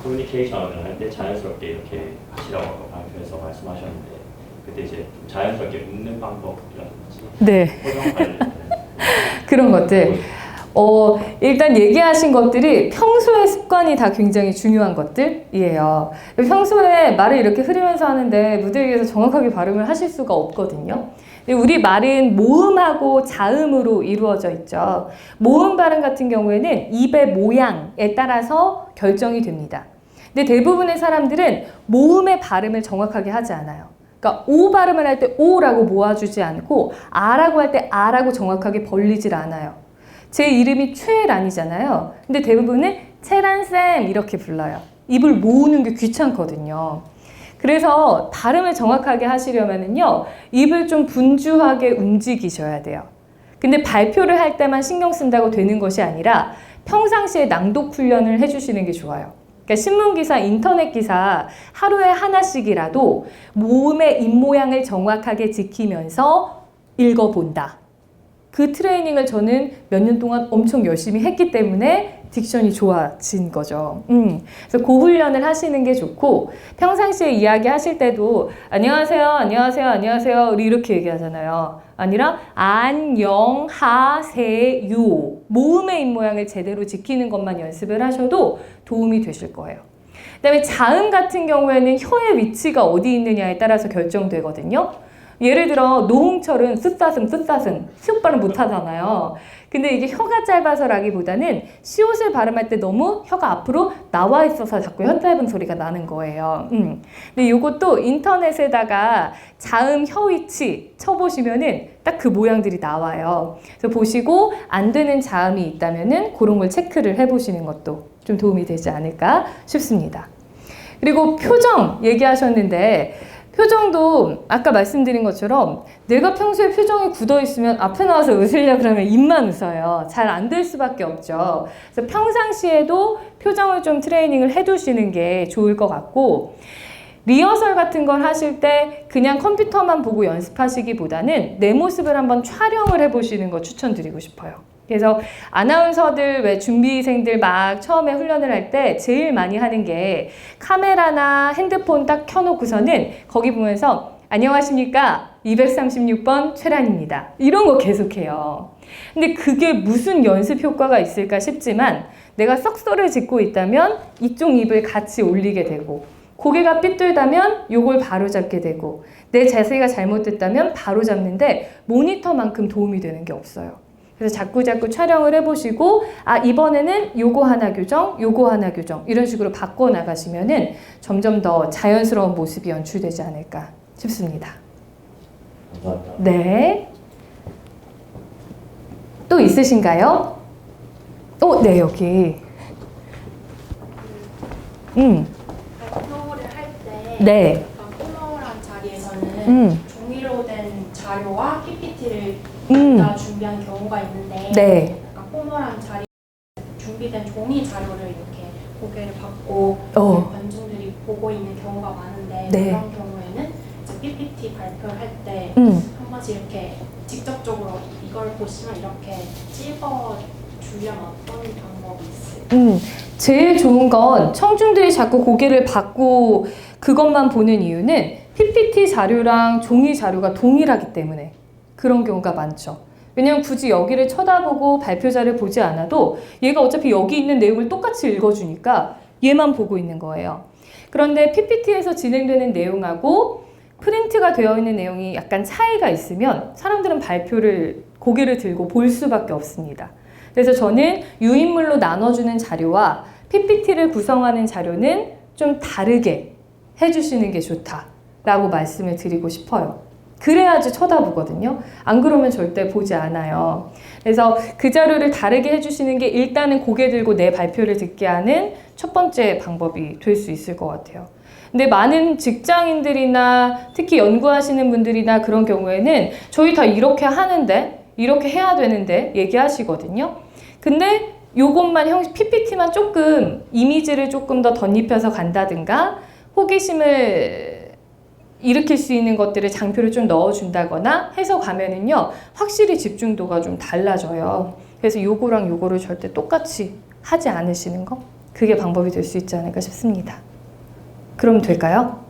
커뮤니케이션을 할 때 자연스럽게 이렇게 하시라고 발표해서 말씀하셨는데 그때 이제 좀 자연스럽게 웃는 방법이라든지 네. 표정 관리 그런 것들. 일단 얘기하신 것들이 평소의 습관이 다 굉장히 중요한 것들이에요. 평소에 말을 이렇게 흐리면서 하는데 무대 위에서 정확하게 발음을 하실 수가 없거든요. 우리 말은 모음하고 자음으로 이루어져 있죠. 모음 발음 같은 경우에는 입의 모양에 따라서 결정이 됩니다. 근데 대부분의 사람들은 모음의 발음을 정확하게 하지 않아요. 그러니까 오 발음을 할 때 오라고 모아주지 않고 아라고 할 때 아라고 정확하게 벌리질 않아요. 제 이름이 최란이잖아요. 근데 대부분은 채란쌤 이렇게 불러요. 입을 모으는 게 귀찮거든요. 그래서 발음을 정확하게 하시려면요, 입을 좀 분주하게 움직이셔야 돼요. 근데 발표를 할 때만 신경 쓴다고 되는 것이 아니라 평상시에 낭독 훈련을 해주시는 게 좋아요. 그러니까 신문기사, 인터넷 기사 하루에 하나씩이라도 모음의 입모양을 정확하게 지키면서 읽어본다. 그 트레이닝을 저는 몇 년 동안 엄청 열심히 했기 때문에 딕션이 좋아진 거죠. 그래서 그 훈련을 하시는 게 좋고, 평상시에 이야기하실 때도 안녕하세요, 안녕하세요, 안녕하세요 이렇게 얘기하잖아요. 아니라 안녕하세요. 모음의 입모양을 제대로 지키는 것만 연습을 하셔도 도움이 되실 거예요. 그 다음에 자음 같은 경우에는 혀의 위치가 어디 있느냐에 따라서 결정되거든요. 예를 들어 노홍철은 쓰싸슴 시옷 발음 못하잖아요. 근데 이게 혀가 짧아서라기보다는 시옷을 발음할 때 너무 혀가 앞으로 나와 있어서 자꾸 혀 짧은 소리가 나는 거예요. 근데 이것도 인터넷에다가 자음 혀 위치 쳐보시면은 딱 그 모양들이 나와요. 그래서 보시고 안 되는 자음이 있다면은 그런 걸 체크를 해보시는 것도 좀 도움이 되지 않을까 싶습니다. 그리고 표정 얘기하셨는데, 표정도 아까 말씀드린 것처럼 내가 평소에 표정이 굳어 있으면 앞에 나와서 웃으려고 그러면 입만 웃어요. 잘 안 될 수밖에 없죠. 그래서 평상시에도 표정을 좀 트레이닝을 해두시는 게 좋을 것 같고, 리허설 같은 걸 하실 때 그냥 컴퓨터만 보고 연습하시기보다는 내 모습을 한번 촬영을 해보시는 거 추천드리고 싶어요. 그래서 아나운서들 왜 준비생들 막 처음에 훈련을 할 때 제일 많이 하는 게 카메라나 핸드폰 딱 켜놓고서는 거기 보면서 안녕하십니까 236번 최란입니다 이런 거 계속해요. 근데 그게 무슨 연습 효과가 있을까 싶지만, 내가 썩소를 짓고 있다면 이쪽 입을 같이 올리게 되고, 고개가 삐뚤다면 요걸 바로 잡게 되고, 내 자세가 잘못됐다면 바로 잡는데 모니터만큼 도움이 되는 게 없어요. 그래서 자꾸 촬영을 해보시고, 아 이번에는 요거 하나 교정, 요거 하나 교정 이런 식으로 바꿔 나가시면은 점점 더 자연스러운 모습이 연출되지 않을까 싶습니다. 감사합니다. 네. 또 있으신가요? 네 여기. 발표를 할 때 네. 포멀한 자리에서는 종이로 된 자료와 PPT를 다 준비한 경우가 있는데, 네. 약간 포멀한 자리 준비된 종이 자료를 이렇게 고개를 받고 관중들이 보고 있는 경우가 많은데, 네. 그런 경우에는 이제 PPT 발표를 할 때 한 번씩 이렇게 직접적으로 이걸 보시면 이렇게 찍어 주려면 어떤 방법이 있을까요? 제일 좋은 건 청중들이 자꾸 고개를 받고 그것만 보는 이유는 PPT 자료랑 종이 자료가 동일하기 때문에 그런 경우가 많죠. 왜냐면 굳이 여기를 쳐다보고 발표자를 보지 않아도 얘가 어차피 여기 있는 내용을 똑같이 읽어주니까 얘만 보고 있는 거예요. 그런데 PPT에서 진행되는 내용하고 프린트가 되어 있는 내용이 약간 차이가 있으면 사람들은 발표를 고개를 들고 볼 수밖에 없습니다. 그래서 저는 유인물로 나눠주는 자료와 PPT를 구성하는 자료는 좀 다르게 해주시는 게 좋다라고 말씀을 드리고 싶어요. 그래야지 쳐다보거든요. 안 그러면 절대 보지 않아요. 그래서 그 자료를 다르게 해주시는 게 일단은 고개 들고 내 발표를 듣게 하는 첫 번째 방법이 될 수 있을 것 같아요. 근데 많은 직장인들이나 특히 연구하시는 분들이나 그런 경우에는 저희 다 이렇게 하는데, 이렇게 해야 되는데 얘기하시거든요. 근데 요것만 PPT만 조금 이미지를 조금 더 덧입혀서 간다든가, 호기심을 일으킬 수 있는 것들을 장표를 좀 넣어준다거나 해서 가면은요, 확실히 집중도가 좀 달라져요. 그래서 요거랑 요거를 절대 똑같이 하지 않으시는 거, 그게 방법이 될 수 있지 않을까 싶습니다. 그럼 될까요?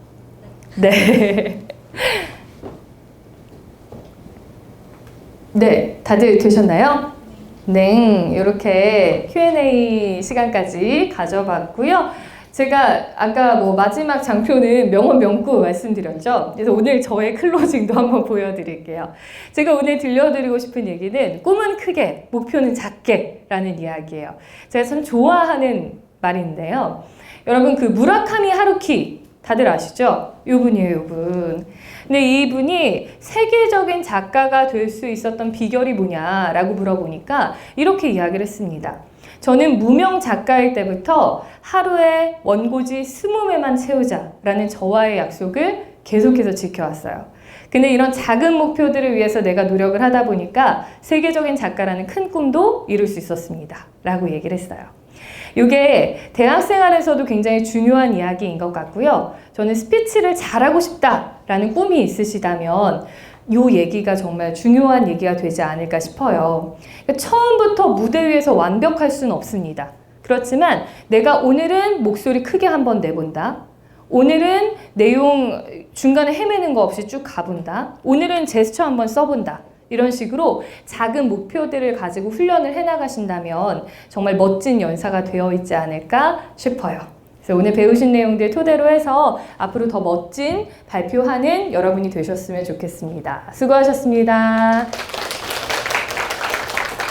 네. 네, 다들 되셨나요? 네, 이렇게 Q&A 시간까지 가져봤고요. 제가 아까 마지막 장표는 명언 명구 말씀드렸죠. 그래서 오늘 저의 클로징도 한번 보여드릴게요. 제가 오늘 들려드리고 싶은 얘기는 꿈은 크게, 목표는 작게 라는 이야기예요. 제가 참 좋아하는 말인데요. 여러분 그 무라카미 하루키 다들 아시죠? 이분이에요, 이분. 근데 이분이 세계적인 작가가 될 수 있었던 비결이 뭐냐라고 물어보니까 이렇게 이야기를 했습니다. 저는 무명 작가일 때부터 하루에 원고지 20매만 채우자라는 저와의 약속을 계속해서 지켜왔어요. 근데 이런 작은 목표들을 위해서 내가 노력을 하다 보니까 세계적인 작가라는 큰 꿈도 이룰 수 있었습니다. 라고 얘기를 했어요. 이게 대학생활에서도 굉장히 중요한 이야기인 것 같고요. 저는 스피치를 잘하고 싶다라는 꿈이 있으시다면 요 얘기가 정말 중요한 얘기가 되지 않을까 싶어요. 그러니까 처음부터 무대 위에서 완벽할 수는 없습니다. 그렇지만 내가 오늘은 목소리 크게 한번 내본다. 오늘은 내용 중간에 헤매는 거 없이 쭉 가본다. 오늘은 제스처 한번 써본다. 이런 식으로 작은 목표들을 가지고 훈련을 해나가신다면 정말 멋진 연사가 되어 있지 않을까 싶어요. 그래서 오늘 배우신 내용들 토대로 해서 앞으로 더 멋진 발표하는 여러분이 되셨으면 좋겠습니다. 수고하셨습니다.